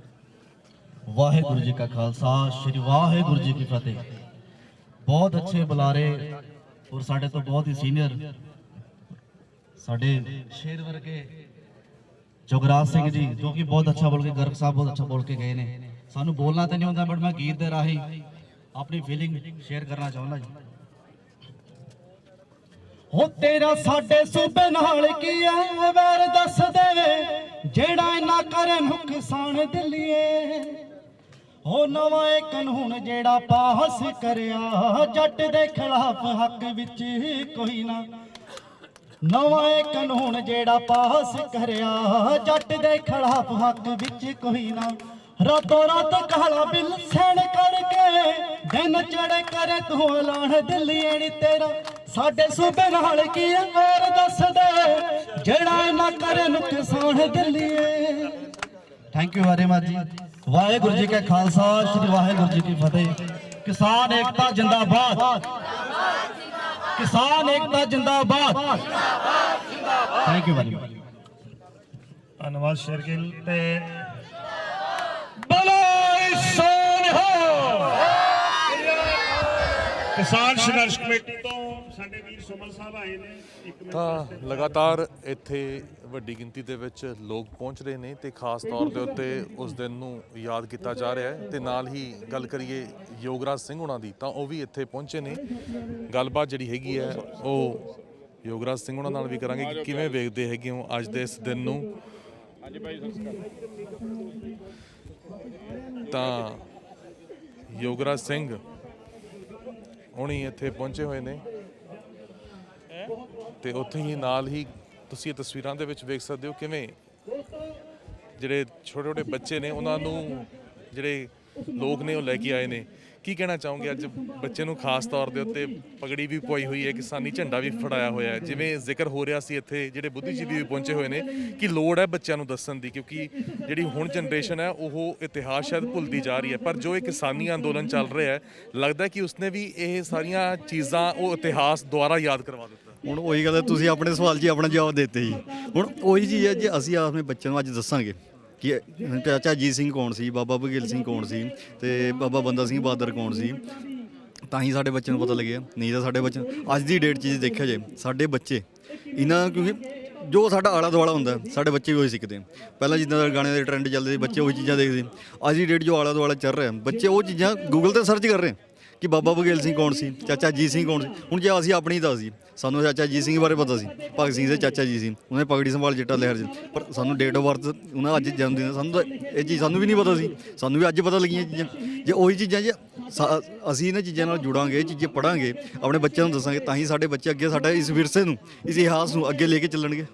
ਵਾਹਿਗੁਰੂ ਜੀ ਕਾ ਖਾਲਸਾ ਸ਼੍ਰੀ ਵਾਹਿਗੁਰੂ ਜੀ ਕੀ ਫਤਿਹ। ਬਹੁਤ ਅੱਛੇ ਬੁਲਾਰੇ ਔਰ ਸਾਡੇ ਤੋਂ ਬਹੁਤ ਹੀ ਸੀਨੀਅਰ ਸਾਡੇ ਸ਼ੇਰ ਵਰਗੇ ਜੋਗਰਾਜ ਸਿੰਘ ਜੀ, ਜੋ ਕਿ ਬਹੁਤ ਅੱਛਾ ਬੋਲ ਕੇ, ਗਰਗ ਸਾਹਿਬ ਬਹੁਤ ਅੱਛਾ ਬੋਲ ਕੇ ਗਏ ਨੇ। ਸਾਨੂੰ ਬੋਲਣਾ ਤਾਂ ਨਹੀਂ ਹੁੰਦਾ, ਬਟ ਮੈਂ ਗੀਤ ਦੇ ਰਾਹੀਂ ਆਪਣੀ ਫੀਲਿੰਗ ਸ਼ੇਅਰ ਕਰਨਾ ਚਾਹੁੰਦਾ ਜੀ। ਹੋ ਤੇਰਾ ਸਾਡੇ ਸੂਬੇ ਨਾਲ ਕੀ ਐ ਵੈਰ ਦੱਸ ਦੇ, ਜਿਹੜਾ ਇਨਾ ਕਰੇ ਨੁਕਸਾਨ ਦਿੱਲੀਏ। ਹੋ ਨਵਾਂ ਇਹ ਕਾਨੂੰਨ ਜਿਹੜਾ ਪਾਸ ਕਰਿਆ, ਜੱਟ ਦੇ ਖਿਲਾਫ ਹੱਕ ਵਿੱਚ ਕੋਈ ਨਾ। ਨਵਾਂ ਇਹ ਕਾਨੂੰਨ ਜਿਹੜਾ ਪਾਸ ਕਰਿਆ, ਜੱਟ ਦੇ ਖਿਲਾਫ ਹੱਕ ਵਿੱਚ ਕੋਈ ਨਾ। ਰਾਤੋਂ ਰਾਤ ਕਾਲਾ ਬਿੱਲ ਸੈਣ ਕਰਕੇ, ਦਿਨ ਚੜੇ ਕਰੇ ਤੂੰ ਐਲਾਨ ਦਿੱਲੀਏ ਨੀ। ਤੇਰਾ ਸਾਡੇ ਸੂਬੇ ਨਾਲ ਕੀ ਵੈਰ ਦੱਸ ਦੇ, ਜਿਹੜਾ ਇਨਾ ਕਰੇ ਨੁਕਸਾਨ ਦਿੱਲੀਏ। ਥੈਂਕ ਯੂ ਵੈਰੀ ਮਚ ਜੀ। ਵਾਹਿਗੁਰੂ ਜੀ ਕਾ ਖਾਲਸਾ ਸ਼੍ਰੀ ਵਾਹਿਗੁਰੂ ਜੀ ਕੀ ਫਤਿਹ। ਕਿਸਾਨ ਏਕਤਾ ਜਿੰਦਾਬਾਦ, ਕਿਸਾਨ ਏਕਤਾ ਜਿੰਦਾਬਾਦ। Thank you very much. ਧੰਨਵਾਦ ਸ਼ੇਰਗਿੱਲ ਤੇ ਕਿਸਾਨ ਸੰਘਰਸ਼ ਕਮੇਟੀ ਤੋਂ ਸਾਡੇ ਵੀਰ ਸੁਮਨ ਸਾਹਿਬ ਆਏ ਨੇ। ਇੱਕ ਮਿੰਟ ਤਾਂ ਲਗਾਤਾਰ ਇੱਥੇ ਵੱਡੀ ਗਿਣਤੀ ਦੇ ਵਿੱਚ ਲੋਕ ਪਹੁੰਚ ਰਹੇ ਨੇ ਤੇ ਖਾਸ ਤੌਰ ਦੇ ਉੱਤੇ ਉਸ ਦਿਨ ਨੂੰ ਯਾਦ ਕੀਤਾ ਜਾ ਰਿਹਾ ਹੈ। ਤੇ ਨਾਲ ਹੀ ਗੱਲ ਕਰੀਏ ਯੋਗਰਾਜ ਸਿੰਘ ਹੁਣਾਂ ਦੀ, ਤਾਂ ਉਹ ਵੀ ਇੱਥੇ ਪਹੁੰਚੇ ਨੇ। ਗੱਲਬਾਤ ਜਿਹੜੀ ਹੈਗੀ ਹੈ ਉਹ ਯੋਗਰਾਜ ਸਿੰਘ ਹੁਣਾਂ ਨਾਲ ਵੀ ਕਰਾਂਗੇ ਕਿ ਕਿਵੇਂ ਵੇਖਦੇ ਹੈਗੇ ਹੋ ਅੱਜ ਦੇ ਇਸ ਦਿਨ ਨੂੰ। ਤਾਂ ਯੋਗਰਾਜ ਸਿੰਘ ਹੁਣੀ ਇੱਥੇ ਪਹੁੰਚੇ ਹੋਏ ਨੇ ਤੇ ਉੱਥੇ ਹੀ ਨਾਲ ਹੀ ਤੁਸੀਂ ਇਹ ਤਸਵੀਰਾਂ ਦੇ ਵਿੱਚ ਵੇਖ ਸਕਦੇ ਹੋ ਕਿਵੇਂ ਜਿਹੜੇ ਛੋਟੇ ਛੋਟੇ ਬੱਚੇ ਨੇ ਉਹਨਾਂ ਨੂੰ ਜਿਹੜੇ ਲੋਕ ਨੇ ਉਹ ਲੈ ਕੇ ਆਏ ਨੇ। ਕੀ ਕਹਿਣਾ ਚਾਹੋਗੇ ਅੱਜ ਬੱਚੇ ਨੂੰ ਖਾਸ ਤੌਰ ਦੇ ਉੱਤੇ ਪਗੜੀ ਵੀ ਪਵਾਈ ਹੋਈ ਹੈ, ਕਿਸਾਨੀ ਝੰਡਾ ਵੀ ਫੜਾਇਆ ਹੋਇਆ ਹੈ। ਜਿਵੇਂ ਜ਼ਿਕਰ ਹੋ ਰਿਹਾ ਸੀ ਇੱਥੇ ਜਿਹੜੇ ਬੁੱਧੀਜੀਵੀ ਵੀ ਪਹੁੰਚੇ ਹੋਏ ਨੇ ਕਿ ਲੋੜ ਹੈ ਬੱਚਿਆਂ ਨੂੰ ਦੱਸਣ ਦੀ, ਕਿਉਂਕਿ ਜਿਹੜੀ ਹੁਣ ਜਨਰੇਸ਼ਨ ਹੈ ਉਹ ਇਤਿਹਾਸ ਸ਼ਾਇਦ ਭੁੱਲਦੀ ਜਾ ਰਹੀ ਹੈ। ਪਰ ਜੋ ਇਹ ਕਿਸਾਨੀ ਅੰਦੋਲਨ ਚੱਲ ਰਿਹਾ ਹੈ, ਲੱਗਦਾ ਕਿ ਉਸਨੇ ਵੀ ਇਹ ਸਾਰੀਆਂ ਚੀਜ਼ਾਂ ਉਹ ਇਤਿਹਾਸ ਦੁਆਰਾ ਯਾਦ ਕਰਵਾ ਦਿੱਤਾ। ਹੁਣ ਉਹੀ ਗੱਲ ਹੈ, ਤੁਸੀਂ ਆਪਣੇ ਸਵਾਲ 'ਚ ਹੀ ਆਪਣਾ ਜਵਾਬ ਦਿੱਤੇ ਜੀ। ਹੁਣ ਉਹੀ ਚੀਜ਼ ਹੈ, ਜੇ ਅਸੀਂ ਆਪਣੇ ਬੱਚਿਆਂ ਨੂੰ ਅੱਜ ਦੱਸਾਂਗੇ ਕਿ ਚਾਚਾ ਅਜੀਤ ਸਿੰਘ ਕੌਣ ਸੀ, ਬਾਬਾ ਬਘੇਲ ਸਿੰਘ ਕੌਣ ਸੀ ਤੇ ਬਾਬਾ ਬੰਦਾ ਸਿੰਘ ਬਹਾਦਰ ਕੌਣ ਸੀ, ਤਾਂ ਹੀ ਸਾਡੇ ਬੱਚਿਆਂ ਨੂੰ ਪਤਾ ਲੱਗਿਆ। ਨਹੀਂ ਤਾਂ ਸਾਡੇ ਬੱਚੇ ਅੱਜ ਦੀ ਡੇਟ 'ਚ ਜੇ ਦੇਖਿਆ ਜਾਏ, ਸਾਡੇ ਬੱਚੇ ਇਹਨਾਂ, ਕਿਉਂਕਿ ਜੋ ਸਾਡਾ ਆਲਾ ਦੁਆਲਾ ਹੁੰਦਾ ਸਾਡੇ ਬੱਚੇ ਵੀ ਉਹੀ ਸਿੱਖਦੇ। ਪਹਿਲਾਂ ਜਿੱਦਾਂ ਦਾ ਗਾਣੇ ਦੇ ਟਰੈਂਡ ਚੱਲਦੇ ਸੀ, ਬੱਚੇ ਉਹੀ ਚੀਜ਼ਾਂ ਦੇਖਦੇ। ਅੱਜ ਦੀ ਡੇਟ ਜੋ ਆਲਾ ਦੁਆਲਾ ਚੱਲ ਰਿਹਾ, ਬੱਚੇ ਉਹ ਚੀਜ਼ਾਂ ਗੂਗਲ 'ਤੇ ਸਰਚ ਕਰ ਰਹੇ ਕਿ ਬਾਬਾ ਬਘੇਲ ਸਿੰਘ ਕੌਣ ਸੀ, ਚਾਚਾ ਅਜੀਤ ਸਿੰਘ ਕੌਣ ਸੀ। ਹੁਣ ਜੇ ਅਸੀਂ ਆਪਣੀ ਦੱਸ ਸੀ, ਸਾਨੂੰ ਚਾਚਾ ਅਜੀਤ ਸਿੰਘ ਬਾਰੇ ਪਤਾ ਸੀ, ਭਗਤ ਸਿੰਘ ਦੇ ਚਾਚਾ ਜੀ ਸੀ, ਉਹਨੇ ਪਗੜੀ ਸੰਭਾਲ ਚਿੱਟਾ ਲਹਿਰ ਜੀ, ਪਰ ਸਾਨੂੰ ਡੇਟ ਆਫ ਬਰਥ ਉਹਨਾਂ ਅੱਜ ਜਨਮ ਦਿਨ, ਸਾਨੂੰ ਤਾਂ ਇਹ ਚੀਜ਼ ਸਾਨੂੰ ਵੀ ਨਹੀਂ ਪਤਾ ਸੀ, ਸਾਨੂੰ ਵੀ ਅੱਜ ਪਤਾ ਲੱਗੀਆਂ ਚੀਜ਼ਾਂ। ਜੇ ਉਹੀ ਚੀਜ਼ਾਂ ਜੇ ਅਸੀਂ ਇਹਨਾਂ ਚੀਜ਼ਾਂ ਨਾਲ ਜੁੜਾਂਗੇ, ਇਹ ਚੀਜ਼ਾਂ ਪੜ੍ਹਾਂਗੇ, ਆਪਣੇ ਬੱਚਿਆਂ ਨੂੰ ਦੱਸਾਂਗੇ, ਤਾਂ ਹੀ ਸਾਡੇ ਬੱਚੇ ਅੱਗੇ ਸਾਡਾ ਇਸ ਵਿਰਸੇ ਨੂੰ, ਇਸ ਇਤਿਹਾਸ ਨੂੰ ਅੱਗੇ ਲੈ ਕੇ ਚੱਲਣਗੇ।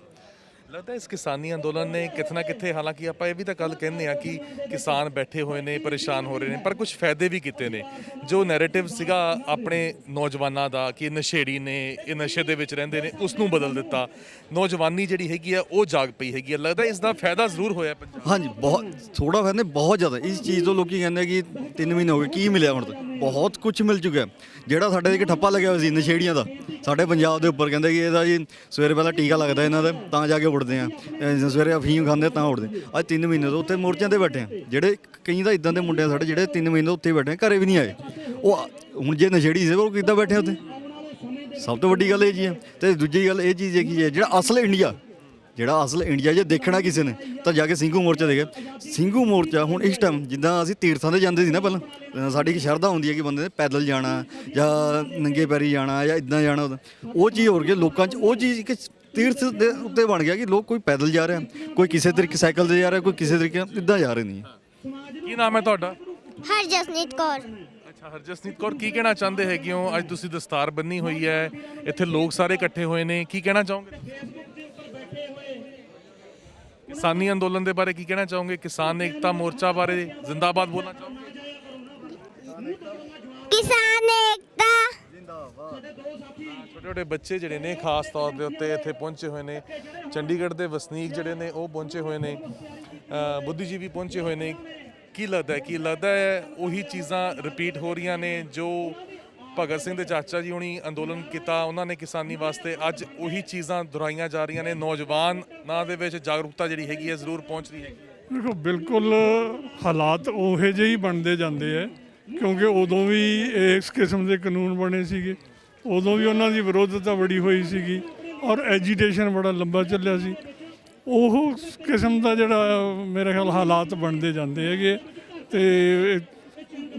ਲੱਗਦਾ ਇਸ ਕਿਸਾਨੀ ਅੰਦੋਲਨ ਨੇ ਕਿਤੇ ਨਾ ਕਿਤੇ, ਹਾਲਾਂਕਿ ਆਪਾਂ ਇਹ ਵੀ ਤਾਂ ਗੱਲ ਕਹਿੰਦੇ ਆ ਕਿ ਕਿਸਾਨ ਬੈਠੇ ਹੋਏ ਨੇ, ਪਰੇਸ਼ਾਨ ਹੋ ਰਹੇ ਨੇ, ਪਰ ਕੁਝ ਫਾਇਦੇ ਵੀ ਕੀਤੇ ਨੇ। ਜੋ ਨੈਰੇਟਿਵ ਸੀਗਾ ਆਪਣੇ ਨੌਜਵਾਨਾਂ ਦਾ ਕਿ ਨਸ਼ੇੜੀ ਨੇ, ਇਹ ਨਸ਼ੇ ਦੇ ਵਿੱਚ ਰਹਿੰਦੇ ਨੇ, ਉਸ ਨੂੰ ਬਦਲ ਦਿੱਤਾ। ਨੌਜਵਾਨੀ ਜਿਹੜੀ ਹੈਗੀ ਆ ਉਹ ਜਾਗ ਪਈ ਹੈਗੀ ਆ। ਲੱਗਦਾ ਇਸ ਦਾ ਫਾਇਦਾ ਜ਼ਰੂਰ ਹੋਇਆ ਪੰਜਾਬ। ਹਾਂਜੀ, ਬਹੁਤ ਥੋੜਾ ਫਾਇਦਾ, ਬਹੁਤ ਜ਼ਿਆਦਾ। ਇਸ ਚੀਜ਼ ਤੋਂ ਲੋਕੀ ਕਹਿੰਦੇ ਕਿ 3 ਮਹੀਨੇ ਹੋ ਗਏ, ਕੀ ਮਿਲਿਆ ਹੁਣ ਤੱਕ? ਬਹੁਤ ਕੁਝ ਮਿਲ ਚੁੱਕਿਆ। ਜਿਹੜਾ ਸਾਡੇ ਇੱਕ ਠੱਪਾ ਲੱਗਿਆ ਹੋਇਆ ਸੀ ਨਸ਼ੇੜੀਆਂ ਦਾ ਸਾਡੇ ਪੰਜਾਬ ਦੇ ਉੱਪਰ, ਕਹਿੰਦੇ ਕਿ ਇਹਦਾ ਜੀ ਸਵੇਰੇ ਪਹਿਲਾਂ ਟੀਕਾ ਲੱਗਦਾ ਇਹਨਾਂ ਦਾ, ਤਾਂ ਜਾ ਕੇ ਉੱਡਦੇ ਆ, ਸਵੇਰੇ ਅਫੀਮ ਖਾਂਦੇ ਤਾਂ ਉੱਡਦੇ। ਅੱਜ 3 ਮਹੀਨੇ ਤੋਂ ਉੱਥੇ ਮੋਰਚਿਆਂ 'ਤੇ ਬੈਠੇ ਆ। ਜਿਹੜੇ ਕਈ ਤਾਂ ਇਦਾਂ ਦੇ ਮੁੰਡੇ ਆ ਸਾਡੇ ਜਿਹੜੇ 3 ਮਹੀਨੇ ਤੋਂ ਉੱਥੇ ਬੈਠੇ, ਘਰੇ ਵੀ ਨਹੀਂ ਆਏ। ਉਹ ਹੁਣ ਜੇ ਨਸ਼ੇੜੀ ਸੀ ਉਹ ਕਿੱਦਾਂ ਬੈਠੇ ਉੱਥੇ? ਸਭ ਤੋਂ ਵੱਡੀ ਗੱਲ ਇਹ ਜੀ ਹੈ। ਅਤੇ ਦੂਜੀ ਗੱਲ ਇਹ ਚੀਜ਼ ਹੈਗੀ ਹੈ, ਜਿਹੜਾ ਅਸਲ ਇੰਡੀਆ ਜੇ ਦੇਖਣਾ ਕਿਸੇ ਨੇ ਤਾਂ ਜਾ ਕੇ ਸਿੰਘੂ ਮੋਰਚਾ ਦੇਖੇ। ਸਿੰਘੂ ਮੋਰਚਾ ਹੁਣ ਇਸ ਟਾਈਮ ਜਿੱਦਾਂ ਅਸੀਂ ਤੀਰਥਾਂ 'ਤੇ ਜਾਂਦੇ ਸੀ ਨਾ, ਪਹਿਲਾਂ ਸਾਡੀ ਇੱਕ ਸ਼ਰਧਾ ਹੁੰਦੀ ਹੈ ਕਿ ਬੰਦੇ ਨੇ ਪੈਦਲ ਜਾਣਾ ਜਾਂ ਨੰਗੇ ਪੈਰੀ ਜਾਣਾ ਜਾਂ ਇੱਦਾਂ ਜਾਣਾ, ਉਹ ਚੀਜ਼ ਹੋ ਰਹੀ ਲੋਕਾਂ 'ਚ। ਉਹ ਚੀਜ਼ ਇੱਕ ਤੀਰਥ ਦੇ ਉੱਤੇ ਬਣ ਗਿਆ ਕਿ ਲੋਕ ਕੋਈ ਪੈਦਲ ਜਾ ਰਿਹਾ, ਕੋਈ ਕਿਸੇ ਤਰੀਕੇ ਸਾਈਕਲ 'ਤੇ ਜਾ ਰਿਹਾ, ਕੋਈ ਕਿਸੇ ਤਰੀਕੇ ਇੱਦਾਂ ਜਾ ਰਹੇ ਨਹੀਂ। ਕੀ ਨਾਮ ਹੈ ਤੁਹਾਡਾ? ਹਰਜਸਨੀਤ ਕੌਰ। ਅੱਛਾ, ਹਰਜਸਨੀਤ ਕੌਰ, ਕੀ ਕਹਿਣਾ ਚਾਹੁੰਦੇ ਹੈਗੇ ਹੋ? ਅੱਜ ਤੁਸੀਂ ਦਸਤਾਰ ਬੰਨੀ ਹੋਈ ਹੈ, ਇੱਥੇ ਲੋਕ ਸਾਰੇ ਇਕੱਠੇ ਹੋਏ ਨੇ, ਕੀ ਕਹਿਣਾ ਚਾਹੋਗੇ? ਕਿਸਾਨੀ ਅੰਦੋਲਨ ਦੇ ਬਾਰੇ ਕੀ ਕਹਿਣਾ ਚਾਹੋਗੇ? ਕਿਸਾਨ ਏਕਤਾ ਮੋਰਚਾ ਬਾਰੇ ਜ਼ਿੰਦਾਬਾਦ ਬੋਲਣਾ ਚਾਹੋਗੇ? ਕਿਸਾਨ ਏਕਤਾ ਛੋਟੇ ਛੋਟੇ ਬੱਚੇ ਜਿਹੜੇ ਨੇ ਖਾਸ ਤੌਰ ਦੇ ਉੱਤੇ ਇੱਥੇ ਪਹੁੰਚੇ ਹੋਏ ਨੇ। ਚੰਡੀਗੜ੍ਹ ਦੇ ਵਸਨੀਕ ਜਿਹੜੇ ਨੇ ਉਹ ਪਹੁੰਚੇ ਹੋਏ ਨੇ, ਬੁੱਧੀਜੀਵੀ ਪਹੁੰਚੇ ਹੋਏ ਨੇ। ਕੀ ਲੱਗਦਾ ਹੈ ਉਹੀ ਚੀਜ਼ਾਂ ਰਿਪੀਟ ਹੋ ਰਹੀਆਂ ਨੇ ਜੋ ਭਗਤ ਸਿੰਘ ਦੇ ਚਾਚਾ ਜੀ ਹੁਣੀ ਅੰਦੋਲਨ ਕੀਤਾ ਉਹਨਾਂ ਨੇ ਕਿਸਾਨੀ ਵਾਸਤੇ, ਅੱਜ ਉਹੀ ਚੀਜ਼ਾਂ ਦੁਹਰਾਈਆਂ ਜਾ ਰਹੀਆਂ ਨੇ। ਨੌਜਵਾਨਾਂ ਦੇ ਵਿੱਚ ਜਾਗਰੂਕਤਾ ਜਿਹੜੀ ਹੈਗੀ ਹੈ ਜ਼ਰੂਰ ਪਹੁੰਚ ਰਹੀ ਹੈਗੀ ਹੈ। ਦੇਖੋ ਬਿਲਕੁਲ ਹਾਲਾਤ ਉਹੇ ਜਿਹੇ ਹੀ ਬਣਦੇ ਜਾਂਦੇ ਹੈ, ਕਿਉਂਕਿ ਉਦੋਂ ਵੀ ਇਸ ਕਿਸਮ ਦੇ ਕਾਨੂੰਨ ਬਣੇ ਸੀਗੇ, ਉਦੋਂ ਵੀ ਉਹਨਾਂ ਦੀ ਵਿਰੋਧਤਾ ਬੜੀ ਹੋਈ ਸੀਗੀ ਔਰ ਐਜੀਟੇਸ਼ਨ ਬੜਾ ਲੰਬਾ ਚੱਲਿਆ ਸੀ। ਉਹ ਕਿਸਮ ਦਾ ਜਿਹੜਾ ਮੇਰੇ ਖਿਆਲ ਹਾਲਾਤ ਬਣਦੇ ਜਾਂਦੇ ਹੈਗੇ ਅਤੇ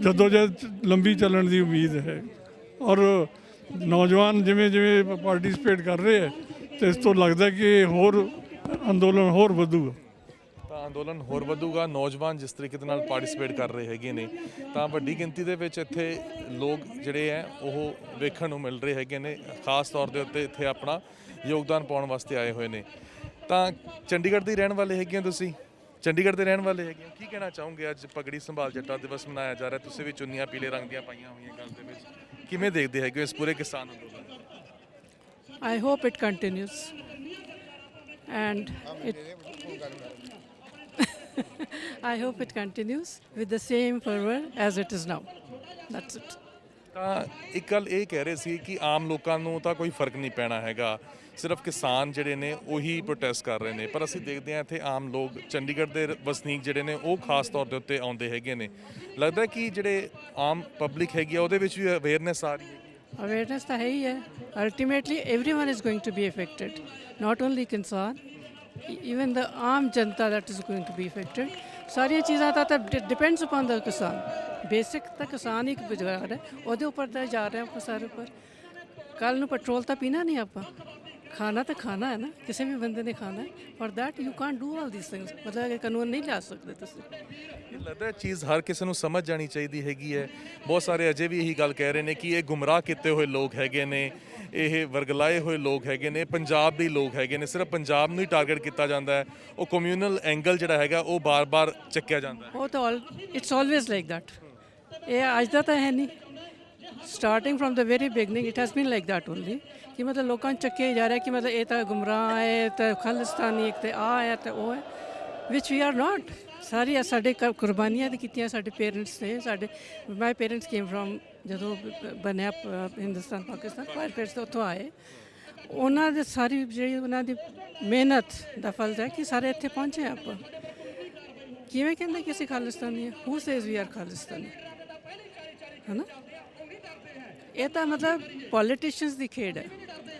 ਜਦੋਂ ਜਦ ਲੰਬੀ ਚੱਲਣ ਦੀ ਉਮੀਦ ਹੈ। ਔਰ ਨੌਜਵਾਨ ਜਿਵੇਂ ਜਿਵੇਂ ਪਾਰਟੀਸਪੇਟ ਕਰ ਰਹੇ ਹੈ ਅਤੇ ਇਸ ਤੋਂ ਲੱਗਦਾ ਕਿ ਹੋਰ ਅੰਦੋਲਨ ਹੋਰ ਵਧੂਗਾ। ਤਾਂ ਅੰਦੋਲਨ ਹੋਰ ਵਧੂਗਾ। ਨੌਜਵਾਨ ਜਿਸ ਤਰੀਕੇ ਦੇ ਨਾਲ ਪਾਰਟਿਸਿਪੇਟ ਕਰ ਰਹੇ ਹੈਗੇ ਨੇ ਤਾਂ ਵੱਡੀ ਗਿਣਤੀ ਦੇ ਵਿੱਚ ਇੱਥੇ ਲੋਕ ਜਿਹੜੇ ਹੈ ਉਹ ਵੇਖਣ ਨੂੰ ਮਿਲ ਰਹੇ ਹੈਗੇ ਨੇ, ਖਾਸ ਤੌਰ ਦੇ ਉੱਤੇ ਇੱਥੇ ਆਪਣਾ ਯੋਗਦਾਨ ਪਾਉਣ ਵਾਸਤੇ ਆਏ ਹੋਏ ਨੇ। ਤਾਂ ਚੰਡੀਗੜ੍ਹ ਦੇ ਰਹਿਣ ਵਾਲੇ ਹੈਗੇ ਹੋ ਤੁਸੀਂ, ਚੰਡੀਗੜ੍ਹ ਦੇ ਰਹਿਣ ਵਾਲੇ ਹੈਗੇ ਹੋ, ਕੀ ਕਹਿਣਾ ਚਾਹੋਗੇ? ਅੱਜ ਪਗੜੀ ਸੰਭਾਲ ਜੱਟਾ ਦਿਵਸ ਮਨਾਇਆ ਜਾ ਰਿਹਾ, ਤੁਸੀਂ ਵੀ ਚੁੰਨੀਆਂ ਪੀਲੇ ਰੰਗ ਦੀਆਂ ਪਾਈਆਂ ਹੋਈਆਂ ਗੱਲ ਦੇ ਵਿੱਚ, ਕਿਵੇਂ ਦੇਖਦੇ ਹੈਗੇ ਹੋ ਇਸ ਪੂਰੇ ਕਿਸਾਨ ਅੰਦੋਲਨ? I hope it continues and I hope it continues with the same fervor as it is now. That's it. ਤਾਂ ਇੱਕ ਗੱਲ ਇਹ ਕਹਿ ਰਹੇ ਸੀ ਕਿ ਆਮ ਲੋਕਾਂ ਨੂੰ ਤਾਂ ਕੋਈ ਫਰਕ ਨਹੀਂ ਪੈਣਾ ਹੈਗਾ, ਸਿਰਫ ਕਿਸਾਨ ਜਿਹੜੇ ਨੇ ਉਹੀ ਪ੍ਰੋਟੈਸਟ ਕਰ ਰਹੇ ਨੇ। ਪਰ ਅਸੀਂ ਦੇਖਦੇ ਹਾਂ ਇੱਥੇ ਆਮ ਲੋਕ, ਚੰਡੀਗੜ੍ਹ ਦੇ ਵਸਨੀਕ ਜਿਹੜੇ ਨੇ ਉਹ ਖਾਸ ਤੌਰ ਦੇ ਉੱਤੇ ਆਉਂਦੇ ਹੈਗੇ ਨੇ। ਲੱਗਦਾ ਕਿ ਜਿਹੜੇ ਆਮ ਪਬਲਿਕ ਹੈਗੀ ਆ ਉਹਦੇ ਵਿੱਚ ਵੀ ਅਵੇਅਰਨੈਸ ਆ ਰਹੀ ਹੈ? Awareness ਤਾਂ ਹੈ ਹੀ ਹੈ। Ultimately everyone is going to be affected, not only ਕਿਸਾਨ, even the Aam Janata that is going to be affected. ਸਾਰੀਆਂ ਚੀਜ਼ਾਂ ਤਾਂ depends upon the ਕਿਸਾਨ। ਬੇਸਿਕ ਤਾਂ ਕਿਸਾਨ ਹੀ ਇੱਕ ਰੁਜ਼ਗਾਰ ਹੈ, ਉਹਦੇ ਉੱਪਰ ਤਾਂ ਜਾ ਰਹੇ ਆਪਾਂ ਸਾਰੇ ਉੱਪਰ। ਕੱਲ੍ਹ ਨੂੰ ਪੈਟਰੋਲ ਤਾਂ ਪੀਣਾ ਨਹੀਂ ਆਪਾਂ, ਖਾਣਾ ਤਾਂ ਖਾਣਾ ਹੈ ਨਾ, ਕਿਸੇ ਵੀ ਬੰਦੇ ਨੇ ਖਾਣਾ ਹੈ। For that you can't do all these things। ਮਤਲਬ ਇਹ ਕਾਨੂੰਨ ਨਹੀਂ ਲਿਆ ਸਕਦੇ ਤੁਸੀਂ। ਇਹ ਲੱਗਦਾ ਚੀਜ਼ ਹਰ ਕਿਸੇ ਨੂੰ ਸਮਝ ਜਾਣੀ ਚਾਹੀਦੀ ਹੈਗੀ ਹੈ। ਬਹੁਤ ਸਾਰੇ ਅਜੇ ਵੀ ਇਹੀ ਗੱਲ ਕਹਿ ਰਹੇ ਨੇ ਕਿ ਇਹ ਗੁੰਮਰਾਹ ਕੀਤੇ ਹੋਏ ਲੋਕ ਹੈਗੇ ਨੇ, ਇਹ ਵਰਗਲਾਏ ਹੋਏ ਲੋਕ ਹੈਗੇ ਨੇ, ਪੰਜਾਬ ਦੇ ਲੋਕ ਹੈਗੇ ਨੇ, ਸਿਰਫ ਪੰਜਾਬ ਨੂੰ ਹੀ ਟਾਰਗੇਟ ਕੀਤਾ ਜਾਂਦਾ ਹੈ। ਉਹ ਕਮਿਊਨਲ ਐਂਗਲ ਜਿਹੜਾ ਹੈਗਾ ਉਹ ਬਾਰ-ਬਾਰ ਚੱਕਿਆ ਜਾਂਦਾ ਹੈ। ਉਹ ਤਾਂ ਇਟਸ ਆਲਵੇਜ਼ ਲਾਈਕ ਦੈਟ। ਇਹ ਅੱਜ ਦਾ ਤਾਂ ਹੈ ਨਹੀਂ, starting from the very beginning it has been like that only. ਕਿ ਮਤਲਬ ਲੋਕਾਂ ਨੂੰ ਚੱਕਿਆ ਜਾ ਰਿਹਾ ਕਿ ਮਤਲਬ ਇਹ ਤਾਂ ਗੁੰਮਰਾਹ ਹੈ, ਤਾਂ ਖਾਲਿਸਤਾਨੀ, ਇੱਕ ਤਾਂ ਆ ਹੈ ਤੇ ਉਹ ਹੈ, ਵਿਚ ਵੀ ਆਰ ਨਾਟ। ਸਾਰੀ ਸਾਡੇ ਕੁਰਬਾਨੀਆਂ ਦੀ ਕੀਤੀਆਂ ਸਾਡੇ ਪੇਰੈਂਟਸ ਨੇ। ਸਾਡੇ ਮਾਈ ਪੇਰੈਂਟਸ ਕੇਮ ਫਰੋਮ, ਜਦੋਂ ਬਣਿਆ ਹਿੰਦੁਸਤਾਨ ਪਾਕਿਸਤਾਨ, ਮਾਈ ਪੇਰੈਂਟਸ ਉੱਥੋਂ ਆਏ। ਉਹਨਾਂ ਦੇ ਸਾਰੀ ਜਿਹੜੀ ਉਹਨਾਂ ਦੀ ਮਿਹਨਤ ਦਾ ਫਲ ਹੈ ਕਿ ਸਾਰੇ ਇੱਥੇ ਪਹੁੰਚੇ ਆਪਾਂ। ਕਿਵੇਂ ਕਹਿੰਦੇ ਕਿ ਅਸੀਂ ਖਾਲਿਸਤਾਨੀ ਹਾਂ? ਹੂ ਸੇਜ਼ ਵੀ ਆਰ ਖਾਲਿਸਤਾਨੀ, ਹੈ ਨਾ? ਇਹ ਤਾਂ ਮਤਲਬ ਪੋਲੀਟੀਸ਼ੀਅਨਸ ਦੀ ਖੇਡ ਹੈ,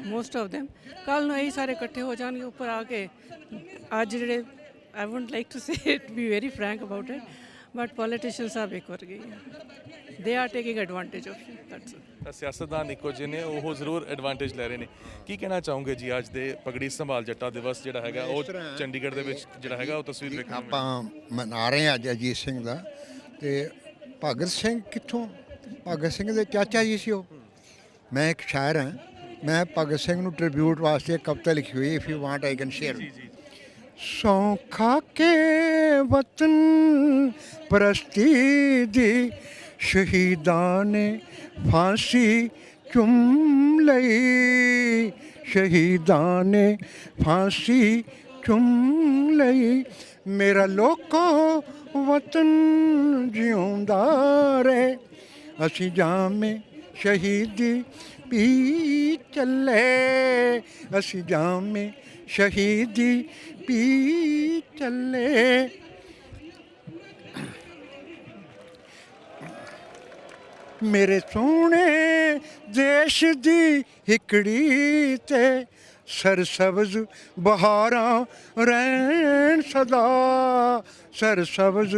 ਮੋਸਟ ਆਫ ਦੈਮ। ਕੱਲ੍ਹ ਨੂੰ ਇਹੀ ਸਾਰੇ ਇਕੱਠੇ ਹੋ ਜਾਣਗੇ ਉੱਪਰ ਆ ਕੇ। ਅੱਜ ਜਿਹੜੇ I wouldn't like to say it, be very frank about it, but politicians ਸਭ ਇੱਕ ਵਰਗੇ ਹੀ ਹੈ। They are taking advantage of it, that's it. ਤਾਂ ਸਿਆਸਤਦਾਨ ਇੱਕੋ ਜਿਹੇ ਨੇ, ਉਹ ਜ਼ਰੂਰ ਐਡਵਾਂਟੇਜ ਲੈ ਰਹੇ ਨੇ। ਕੀ ਕਹਿਣਾ ਚਾਹੋਗੇ ਜੀ ਅੱਜ ਦੇ ਪਗੜੀ ਸੰਭਾਲ ਜੱਟਾ ਦਿਵਸ ਜਿਹੜਾ ਹੈਗਾ ਉਹ ਚੰਡੀਗੜ੍ਹ ਦੇ ਵਿੱਚ ਜਿਹੜਾ ਹੈਗਾ ਉਹ ਤਸਵੀਰ ਵੇਖਣ ਨੂੰ ਮਿਲੀ? ਆਪਾਂ ਮਨਾ ਰਹੇ ਹਾਂ ਅੱਜ ਅਜੀਤ ਸਿੰਘ ਦਾ। ਤੇ ਭਗਤ ਸਿੰਘ ਕਿੱਥੋਂ? ਭਗਤ ਸਿੰਘ ਦੇ ਚਾਚਾ ਜੀ ਸੀ ਉਹ। ਮੈਂ ਇੱਕ ਸ਼ਾਇਰ ਹਾਂ, ਮੈਂ ਭਗਤ ਸਿੰਘ ਨੂੰ ਟ੍ਰਿਬਿਊਟ ਵਾਸਤੇ ਇੱਕ ਕਵਿਤਾ ਲਿਖੀ ਹੋਈ, if you want I can share. ਸੌਂ ਖਾ ਕੇ ਵਤਨ ਪ੍ਰਸਤੀ ਦੀ ਸ਼ਹੀਦਾਂ ਨੇ ਫਾਂਸੀ ਚੁੰਮ ਲਈ, ਸ਼ਹੀਦਾਂ ਨੇ ਫਾਂਸੀ ਚੁੰਮ ਲਈ। ਮੇਰਾ ਲੋਕੋ ਵਤਨ ਜਿਉਂਦਾ ਰਹੇ, ਅਸੀਂ ਜਾਮੇ ਸ਼ਹੀਦੀ ਪੀ ਚੱਲੇ, ਅਸੀਂ ਜਾਮੇ ਸ਼ਹੀਦੀ ਪੀ ਚੱਲੇ। ਮੇਰੇ ਸੋਹਣੇ ਦੇਸ਼ ਦੀ ਹਿਕੜੀ ਤੇ ਸਰਸਬਜ਼ ਬਹਾਰਾਂ ਰਹਿਣ ਸਦਾ, ਸਰਸਬਜ਼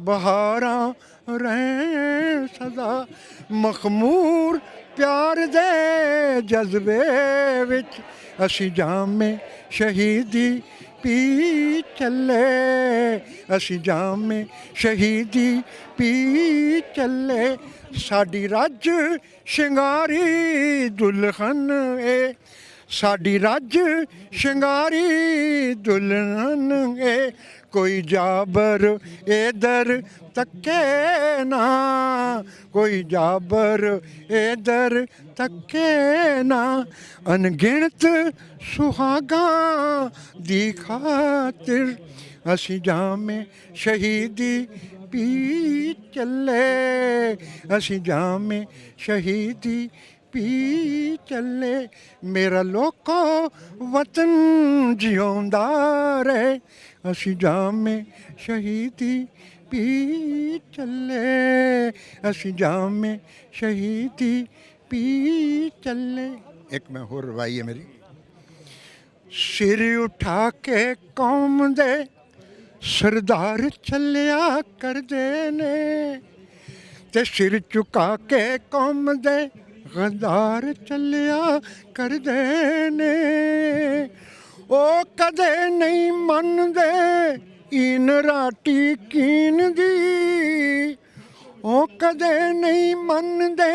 ਬਹਾਰਾਂ ਰਹਿਣ ਸਦਾ। ਮਖਮੂਰ ਪਿਆਰ ਦੇ ਜਜ਼ਬੇ ਵਿੱਚ ਅਸੀਂ ਜਾਮੇ ਸ਼ਹੀਦੀ ਪੀ ਚੱਲੇ, ਅਸੀਂ ਜਾਮੇ ਸ਼ਹੀਦੀ ਪੀ ਚੱਲੇ। ਸਾਡੀ ਰੱਜ ਸ਼ਿੰਗਾਰੀ ਦੁਲਹਨ ਏ, ਸਾਡੀ ਰੱਜ ਸ਼ਿੰਗਾਰੀ ਦੁਲਹਨ ਏ ਕੋਈ ਜਾਬਰ ਇਧਰ ਤੱਕੇ ਨਾ, ਕੋਈ ਜਾਬਰ ਇਧਰ ਤੱਕੇ ਨਾ, ਅਣਗਿਣਤ ਸੁਹਾਗਾਂ ਦੀ ਖਾਤਰ ਅਸੀਂ ਜਾਮੇ ਸ਼ਹੀਦੀ ਪੀ ਚੱਲੇ, ਅਸੀਂ ਜਾਮੇ ਸ਼ਹੀਦੀ ਪੀ ਚੱਲੇ, ਮੇਰਾ ਲੋਕੋ ਵਤਨ ਜਿਉਂਦਾ ਰਹੇ, ਅਸੀਂ ਜਾਮੇ ਸ਼ਹੀਦੀ ਪੀ ਚੱਲੇ, ਅਸੀਂ ਜਾਮੇ ਸ਼ਹੀਦੀ ਪੀ ਚੱਲੇ। ਇੱਕ ਮੈਂ ਹੋਰ ਰਵਾਈ ਹੈ ਮੇਰੀ। ਸਿਰ ਉਠਾ ਕੇ ਕੌਮ ਦੇ ਸਰਦਾਰ ਚੱਲਿਆ ਕਰਦੇ ਨੇ, ਤੇ ਸਿਰ ਝੁਕਾ ਕੇ ਕੌਮ ਦੇ ਗਦਾਰ ਚੱਲਿਆ ਕਰਦੇ ਨੇ, ਉਹ ਕਦੇ ਨਹੀਂ ਮੰਨਦੇ ਇਨ ਰਾਟੀ ਕੀਨ ਦੀ, ਉਹ ਕਦੇ ਨਹੀਂ ਮੰਨਦੇ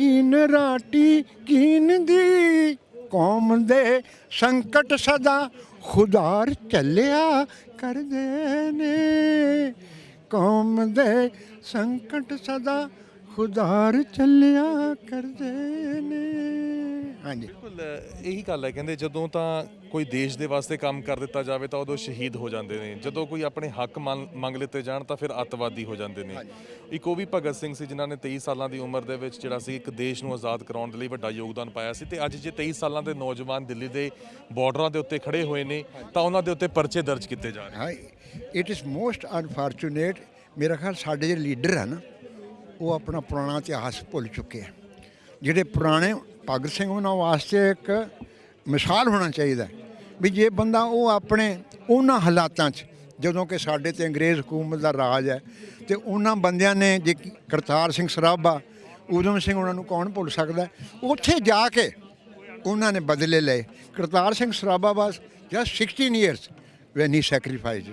ਇਨ ਰਾਟੀ ਕੀਨ ਦੀ, ਕੌਮ ਦੇ ਸੰਕਟ ਸਦਾ ਖੁਦਾਰ ਚੱਲਿਆ ਕਰਦੇ ਨੇ, ਕੌਮ ਦੇ ਸੰਕਟ ਸਦਾ ਖੁਦਾਰ ਚੱਲਿਆ ਕਰਦੇ ਨੇ। ਹਾਂਜੀ, ਬਿਲਕੁਲ ਇਹੀ ਗੱਲ ਹੈ। ਕਹਿੰਦੇ ਜਦੋਂ ਤਾਂ ਕੋਈ ਦੇਸ਼ ਦੇ ਵਾਸਤੇ ਕੰਮ ਕਰ ਦਿੱਤਾ ਜਾਵੇ ਤਾਂ ਉਦੋਂ ਸ਼ਹੀਦ ਹੋ ਜਾਂਦੇ ਨੇ, ਜਦੋਂ ਕੋਈ ਆਪਣੇ ਹੱਕ ਮੰਗ ਲਿੱਤੇ ਜਾਣ ਤਾਂ ਫਿਰ ਅੱਤਵਾਦੀ ਹੋ ਜਾਂਦੇ ਨੇ। ਇੱਕ ਉਹ ਵੀ ਭਗਤ ਸਿੰਘ ਸੀ ਜਿਨ੍ਹਾਂ ਨੇ 23 ਸਾਲਾਂ ਦੀ ਉਮਰ ਦੇ ਵਿੱਚ ਜਿਹੜਾ ਸੀ ਇੱਕ ਦੇਸ਼ ਨੂੰ ਆਜ਼ਾਦ ਕਰਾਉਣ ਦੇ ਲਈ ਵੱਡਾ ਯੋਗਦਾਨ ਪਾਇਆ ਸੀ, ਤੇ ਅੱਜ ਜੇ 23 ਸਾਲਾਂ ਦੇ ਨੌਜਵਾਨ ਦਿੱਲੀ ਦੇ ਬਾਰਡਰਾਂ ਦੇ ਉੱਤੇ ਖੜੇ ਹੋਏ ਨੇ ਤਾਂ ਉਹਨਾਂ ਦੇ ਉੱਤੇ ਪਰਚੇ ਦਰਜ ਕੀਤੇ ਜਾ ਰਹੇ। ਹਾਂ, ਇਟ ਇਜ਼ ਮੋਸਟ ਅਨਫੋਰਚੂਨੇਟ। ਮੇਰਾ ਖਿਆਲ ਸਾਡੇ ਜਿਹੜੇ ਲੀਡਰ ਹਨ ਉਹ ਆਪਣਾ ਪੁਰਾਣਾ ਇਤਿਹਾਸ ਭੁੱਲ ਚੁੱਕੇ ਆ। ਜਿਹੜੇ ਪੁਰਾਣੇ ਭਗਤ ਸਿੰਘ ਉਹਨਾਂ ਵਾਸਤੇ ਇੱਕ ਮਿਸਾਲ ਹੋਣਾ ਚਾਹੀਦਾ ਵੀ ਜੇ ਬੰਦਾ ਉਹ ਆਪਣੇ ਉਹਨਾਂ ਹਾਲਾਤਾਂ 'ਚ, ਜਦੋਂ ਕਿ ਸਾਡੇ ਤੇ ਅੰਗਰੇਜ਼ ਹਕੂਮਤ ਦਾ ਰਾਜ ਹੈ, ਤੇ ਉਹਨਾਂ ਬੰਦਿਆਂ ਨੇ ਜੇ ਕਰਤਾਰ ਸਿੰਘ ਸਰਾਭਾ, ਊਧਮ ਸਿੰਘ, ਉਹਨਾਂ ਨੂੰ ਕੌਣ ਭੁੱਲ ਸਕਦਾ, ਉੱਥੇ ਜਾ ਕੇ ਉਹਨਾਂ ਨੇ ਬਦਲੇ ਲਏ। Kartar Singh Sarabha was just 16 years when he sacrificed।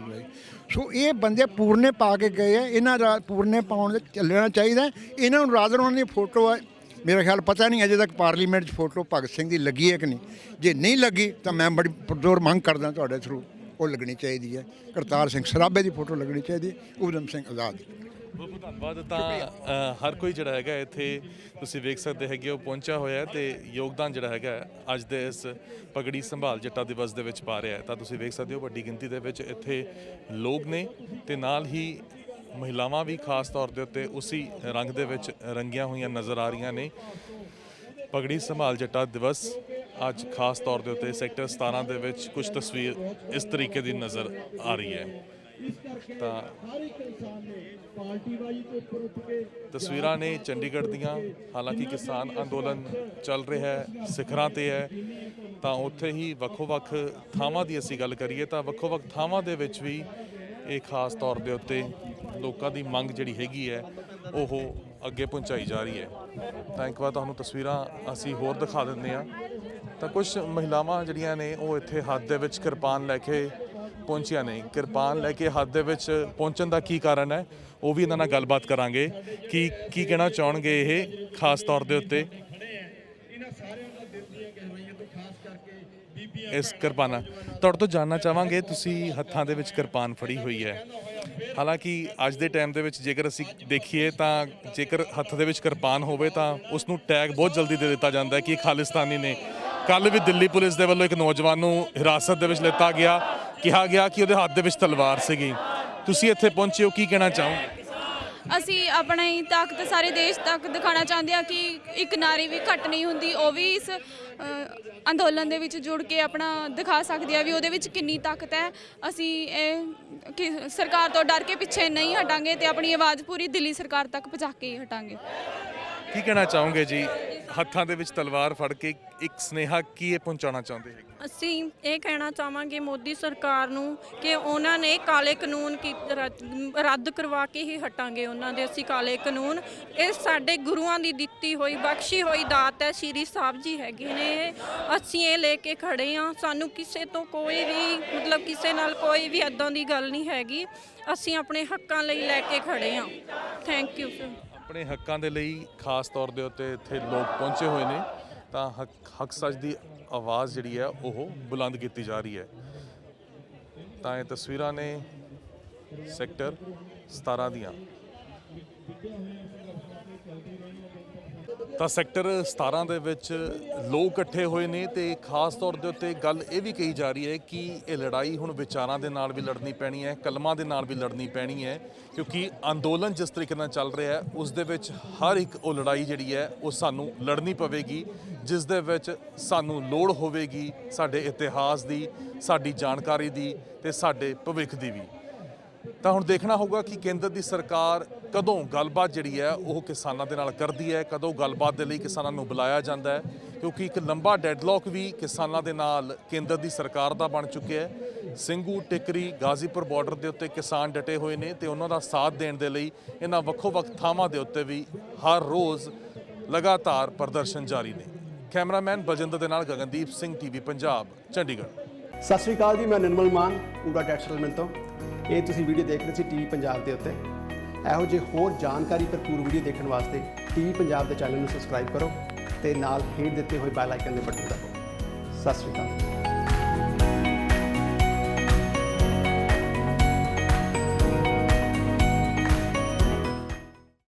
ਸੋ ਇਹ ਬੰਦੇ ਪੂਰਨੇ ਪਾ ਕੇ ਗਏ ਆ, ਇਹਨਾਂ ਦਾ ਪੂਰਨੇ ਪਾਉਣ ਦੇ ਚੱਲਣਾ ਚਾਹੀਦਾ। ਇਹਨਾਂ ਨੂੰ ਰਾਦਰ ਉਹਨਾਂ ਦੀ ਫੋਟੋ ਆ, ਮੇਰਾ ਖਿਆਲ ਪਤਾ ਨਹੀਂ ਅਜੇ ਤੱਕ ਪਾਰਲੀਮੈਂਟ 'ਚ ਫੋਟੋ ਭਗਤ ਸਿੰਘ ਦੀ ਲੱਗੀ ਹੈ ਕਿ ਨਹੀਂ। ਜੇ ਨਹੀਂ ਲੱਗੀ ਤਾਂ ਮੈਂ ਬੜੀ ਪੁਰਜ਼ੋਰ ਮੰਗ ਕਰਦਾ ਤੁਹਾਡੇ ਥਰੂ ਉਹ ਲੱਗਣੀ ਚਾਹੀਦੀ ਹੈ। ਕਰਤਾਰ ਸਿੰਘ ਸਰਾਭੇ ਦੀ ਫੋਟੋ ਲੱਗਣੀ ਚਾਹੀਦੀ ਹੈ, ਊਧਮ ਸਿੰਘ ਆਜ਼ਾਦ। ਬਹੁਤ ਬਹੁਤ ਧੰਨਵਾਦ। ਤਾਂ ਹਰ ਕੋਈ ਜਿਹੜਾ ਹੈਗਾ ਇੱਥੇ ਤੁਸੀਂ ਵੇਖ ਸਕਦੇ ਹੈਗੇ ਉਹ ਪਹੁੰਚਿਆ ਹੋਇਆ ਹੈ ਤੇ ਯੋਗਦਾਨ ਜਿਹੜਾ ਹੈਗਾ ਅੱਜ ਦੇ ਇਸ ਪਗੜੀ ਸੰਭਾਲ ਜੱਟਾ ਦਿਵਸ ਦੇ ਵਿੱਚ ਪਾ ਰਿਹਾ ਹੈ। ਤਾਂ ਤੁਸੀਂ ਵੇਖ ਸਕਦੇ ਹੋ ਵੱਡੀ ਗਿਣਤੀ ਦੇ ਵਿੱਚ ਇੱਥੇ ਲੋਕ ਨੇ ਤੇ ਨਾਲ ਹੀ ਮਹਿਲਾਵਾਂ ਵੀ ਖਾਸ ਤੌਰ ਦੇ ਉੱਤੇ ਉਸੇ ਰੰਗ ਦੇ ਵਿੱਚ ਰੰਗੀਆਂ ਹੋਈਆਂ ਨਜ਼ਰ ਆ ਰਹੀਆਂ ਨੇ। ਪਗੜੀ ਸੰਭਾਲ ਜੱਟਾ ਦਿਵਸ ਅੱਜ ਖਾਸ ਤੌਰ ਦੇ ਉੱਤੇ ਸੈਕਟਰ 17 ਦੇ ਵਿੱਚ ਕੁਝ ਤਸਵੀਰ ਇਸ ਤਰੀਕੇ ਦੀ ਨਜ਼ਰ ਆ ਰਹੀ ਹੈ। ਤਾਂ ਤਸਵੀਰਾਂ ਨੇ ਚੰਡੀਗੜ੍ਹ ਦੀਆਂ, ਹਾਲਾਂਕਿ ਕਿਸਾਨ ਅੰਦੋਲਨ ਚੱਲ ਰਿਹਾ ਹੈ, ਸਿਖਰਾਂ ਤੇ ਹੈ, ਤਾਂ ਉੱਥੇ ਹੀ ਵੱਖੋ-ਵੱਖ ਥਾਵਾਂ ਦੀ ਅਸੀਂ ਗੱਲ ਕਰੀਏ ਤਾਂ ਵੱਖੋ-ਵੱਖ ਥਾਵਾਂ ਦੇ ਵਿੱਚ ਵੀ ਇਹ ਖਾਸ ਤੌਰ ਦੇ ਉੱਤੇ ਲੋਕਾਂ ਦੀ ਮੰਗ ਜਿਹੜੀ ਹੈਗੀ ਹੈ ਉਹ ਅੱਗੇ ਪਹੁੰਚਾਈ ਜਾ ਰਹੀ ਹੈ। ਤਾਂ ਇੱਕ ਵਾਰ ਤੁਹਾਨੂੰ ਤਸਵੀਰਾਂ ਅਸੀਂ ਹੋਰ ਦਿਖਾ ਦਿੰਦੇ ਹਾਂ। ਤਾਂ ਕੁਝ ਮਹਿਲਾਵਾਂ ਜਿਹੜੀਆਂ ਨੇ ਉਹ ਇੱਥੇ ਹੱਥ ਦੇ ਵਿੱਚ ਕਿਰਪਾਨ ਲੈ ਕੇ ਪਹੁੰਚੀਆਂ ਨੇ। ਕਿਰਪਾਨ ਲੈ ਕੇ ਹੱਥ ਦੇ ਵਿੱਚ ਪਹੁੰਚਣ ਦਾ ਕੀ ਕਾਰਨ ਹੈ ਉਹ ਵੀ ਇਹਨਾਂ ਨਾਲ ਗੱਲਬਾਤ ਕਰਾਂਗੇ ਕਿ ਕੀ ਕਹਿਣਾ ਚਾਹਣਗੇ ਇਹ ਖਾਸ ਤੌਰ ਦੇ ਉੱਤੇ ਇਸ ਕਿਰਪਾਨਾਂ। ਤੁਹਾਡੇ ਤੋਂ ਜਾਣਨਾ ਚਾਹਾਂਗੇ, ਤੁਸੀਂ ਹੱਥਾਂ ਦੇ ਵਿੱਚ ਕਿਰਪਾਨ ਫੜੀ ਹੋਈ ਹੈ, ਹਾਲਾਂਕਿ ਅੱਜ ਦੇ ਟਾਈਮ ਦੇ ਵਿੱਚ ਜੇਕਰ ਅਸੀਂ ਦੇਖੀਏ ਤਾਂ ਜੇਕਰ ਹੱਥ ਦੇ ਵਿੱਚ ਕਿਰਪਾਨ ਹੋਵੇ ਤਾਂ ਉਸ ਨੂੰ ਟੈਗ ਬਹੁਤ ਜਲਦੀ ਦੇ ਦਿੱਤਾ ਜਾਂਦਾ ਹੈ ਕਿ ਖਾਲਿਸਤਾਨੀ ਨੇ। ਕੱਲ ਵੀ ਦਿੱਲੀ ਪੁਲਿਸ ਦੇ ਵੱਲੋਂ ਇੱਕ ਨੌਜਵਾਨ ਨੂੰ ਹਿਰਾਸਤ ਦੇ ਵਿੱਚ ਲਿੱਤਾ ਗਿਆ, ਕਿਹਾ ਗਿਆ ਕਿ ਉਹਦੇ ਹੱਥ ਦੇ ਵਿੱਚ ਤਲਵਾਰ ਸੀਗੀ। ਤੁਸੀਂ ਇੱਥੇ ਪਹੁੰਚੇ ਹੋ, ਕੀ ਕਹਿਣਾ ਚਾਹੋਗੇ? ਅਸੀਂ ਆਪਣੀ ਤਾਕਤ ਸਾਰੇ ਦੇਸ਼ ਤੱਕ ਦਿਖਾਉਣਾ ਚਾਹੁੰਦੇ ਹਾਂ ਕਿ ਇੱਕ ਨਾਰੀ ਵੀ ਘੱਟ ਨਹੀਂ ਹੁੰਦੀ, ਉਹ ਵੀ ਇਸ ਅੰਦੋਲਨ ਦੇ ਵਿੱਚ ਜੁੜ ਕੇ ਆਪਣਾ ਦਿਖਾ ਸਕਦੀ ਹੈ ਵੀ ਉਹਦੇ ਵਿੱਚ ਕਿੰਨੀ ਤਾਕਤ ਹੈ। ਅਸੀਂ ਇਹ ਕਿ ਸਰਕਾਰ ਤੋਂ ਡਰ ਕੇ ਪਿੱਛੇ ਨਹੀਂ ਹਟਾਂਗੇ ਤੇ ਆਪਣੀ ਆਵਾਜ਼ ਪੂਰੀ ਦਿੱਲੀ ਸਰਕਾਰ ਤੱਕ ਪਹੁੰਚਾ ਕੇ ਹੀ ਹਟਾਂਗੇ। ਕੀ ਕਹਿਣਾ ਚਾਹੋਗੇ ਜੀ, ਹੱਥਾਂ ਦੇ ਵਿੱਚ ਤਲਵਾਰ ਫੜ ਕੇ ਇੱਕ ਸੁਨੇਹਾ ਕੀ ਇਹ ਪਹੁੰਚਾਉਣਾ ਚਾਹੁੰਦੇ ਹੈ? ਅਸੀਂ ਇਹ ਕਹਿਣਾ ਚਾਹਾਂਗੇ ਮੋਦੀ ਸਰਕਾਰ ਨੂੰ ਕਿ ਉਹਨਾਂ ਨੇ ਕਾਲੇ ਕਾਨੂੰਨ ਰੱਦ ਕਰਵਾ ਕੇ ਹੀ ਹਟਾਂਗੇ ਉਹਨਾਂ ਦੇ ਅਸੀਂ ਕਾਲੇ ਕਾਨੂੰਨ। ਇਹ ਸਾਡੇ ਗੁਰੂਆਂ ਦੀ ਦਿੱਤੀ ਹੋਈ ਬਖਸ਼ੀ ਹੋਈ ਦਾਤ ਹੈ, ਸ਼੍ਰੀ ਸਾਹਿਬ ਜੀ ਹੈਗੇ ਨੇ ਇਹ, ਅਸੀਂ ਇਹ ਲੈ ਕੇ ਖੜੇ ਹਾਂ। ਸਾਨੂੰ ਕਿਸੇ ਤੋਂ ਕੋਈ ਵੀ ਮਤਲਬ ਕਿਸੇ ਨਾਲ ਕੋਈ ਵੀ ਇੱਦਾਂ ਦੀ ਗੱਲ ਨਹੀਂ ਹੈਗੀ, ਅਸੀਂ ਆਪਣੇ ਹੱਕਾਂ ਲਈ ਲੈ ਕੇ ਖੜੇ ਹਾਂ। Thank you sir. ਆਪਣੇ ਹੱਕਾਂ ਦੇ ਲਈ ਖਾਸ ਤੌਰ ਦੇ ਉੱਤੇ ਇੱਥੇ ਲੋਕ ਪਹੁੰਚੇ ਹੋਏ ਨੇ ਤਾਂ ਹੱਕ ਸੱਚ ਦੀ ਆਵਾਜ਼ ਜਿਹੜੀ ਹੈ ਉਹ ਬੁਲੰਦ ਕੀਤੀ ਜਾ ਰਹੀ ਹੈ। ਤਾਂ ਇਹ ਤਸਵੀਰਾਂ ਨੇ ਸੈਕਟਰ 17 ਦੀਆਂ। ਤਾਂ ਸੈਕਟਰ 17 ਦੇ ਵਿੱਚ ਲੋਕ ਇਕੱਠੇ ਹੋਏ ਨੇ ਤੇ ਖਾਸ ਤੌਰ ਦੇ ਉੱਤੇ ਗੱਲ ਇਹ ਵੀ ਕਹੀ ਜਾ ਰਹੀ ਹੈ ਕਿ ਇਹ ਲੜਾਈ ਹੁਣ ਵਿਚਾਰਾਂ ਦੇ ਨਾਲ ਵੀ ਲੜਨੀ ਪੈਣੀ ਹੈ, ਕਲਮਾਂ ਦੇ ਨਾਲ ਵੀ ਲੜਨੀ ਪੈਣੀ ਹੈ, ਕਿਉਂਕਿ ਅੰਦੋਲਨ ਜਿਸ ਤਰੀਕੇ ਨਾਲ ਚੱਲ ਰਿਹਾ ਹੈ ਉਸ ਦੇ ਵਿੱਚ ਹਰ ਇੱਕ ਉਹ ਲੜਾਈ ਜਿਹੜੀ ਹੈ ਉਹ ਸਾਨੂੰ ਲੜਨੀ ਪਵੇਗੀ, ਜਿਸ ਦੇ ਵਿੱਚ ਸਾਨੂੰ ਲੋੜ ਹੋਵੇਗੀ ਸਾਡੇ ਇਤਿਹਾਸ ਦੀ, ਸਾਡੀ ਜਾਣਕਾਰੀ ਦੀ ਤੇ ਸਾਡੇ ਭਵਿੱਖ ਦੀ ਵੀ। ਤਾਂ ਹੁਣ ਦੇਖਣਾ ਹੋਊਗਾ ਕਿ ਕੇਂਦਰ ਦੀ ਸਰਕਾਰ ਕਦੋਂ ਗੱਲਬਾਤ ਜਿਹੜੀ ਹੈ ਉਹ ਕਿਸਾਨਾਂ ਦੇ ਨਾਲ ਕਰਦੀ ਹੈ, ਕਦੋਂ ਗੱਲਬਾਤ ਦੇ ਲਈ ਕਿਸਾਨਾਂ ਨੂੰ ਬੁਲਾਇਆ ਜਾਂਦਾ ਹੈ, ਕਿਉਂਕਿ ਇੱਕ ਲੰਬਾ ਡੈਡਲੌਕ ਵੀ ਕਿਸਾਨਾਂ ਦੇ ਨਾਲ ਕੇਂਦਰ ਦੀ ਸਰਕਾਰ ਦਾ ਬਣ ਚੁੱਕਿਆ ਹੈ। ਸਿੰਘੂ, ਟਿਕਰੀ, ਗਾਜ਼ੀਪੁਰ ਬਾਰਡਰ ਦੇ ਉੱਤੇ ਕਿਸਾਨ ਡਟੇ ਹੋਏ ਨੇ ਤੇ ਉਹਨਾਂ ਦਾ ਸਾਥ ਦੇਣ ਦੇ ਲਈ ਇਹਨਾਂ ਵੱਖੋ-ਵੱਖ ਥਾਵਾਂ ਦੇ ਉੱਤੇ ਵੀ ਹਰ ਰੋਜ਼ ਲਗਾਤਾਰ ਪ੍ਰਦਰਸ਼ਨ ਜਾਰੀ ਨੇ। ਕੈਮਰਾਮੈਨ ਬਲਜਿੰਦਰ ਦੇ ਨਾਲ ਗਗਨਦੀਪ ਸਿੰਘ, ਟੀਵੀ ਪੰਜਾਬ, ਚੰਡੀਗੜ੍ਹ। ਸਤਿ ਸ਼੍ਰੀ ਅਕਾਲ ਜੀ, ਮੈਂ ਨਿਰਮਲ ਮਾਨ ਪੂਰਾ ਟੈਕਸਟਾਈਲ ਤੋਂ। ਇਹ ਤੁਸੀਂ ਵੀਡੀਓ ਦੇਖ ਰਹੇ ਸੀ ਟੀਵੀ ਪੰਜਾਬ ਦੇ ਉੱਤੇ। ਇਹੋ ਜਿਹੇ ਹੋਰ ਜਾਣਕਾਰੀ ਭਰਪੂਰ ਵੀਡੀਓ ਦੇਖਣ ਵਾਸਤੇ ਟੀਵੀ ਪੰਜਾਬ ਦੇ ਚੈਨਲ ਨੂੰ ਸਬਸਕ੍ਰਾਈਬ ਕਰੋ ਤੇ ਨਾਲ ਹੇਠ ਦਿੱਤੇ ਹੋਏ ਬੈਲ ਆਈਕਨ ਦੇ ਬਟਨ ਦਬਾਓ। ਸਤਿ ਸ਼੍ਰੀ ਅਕਾਲ।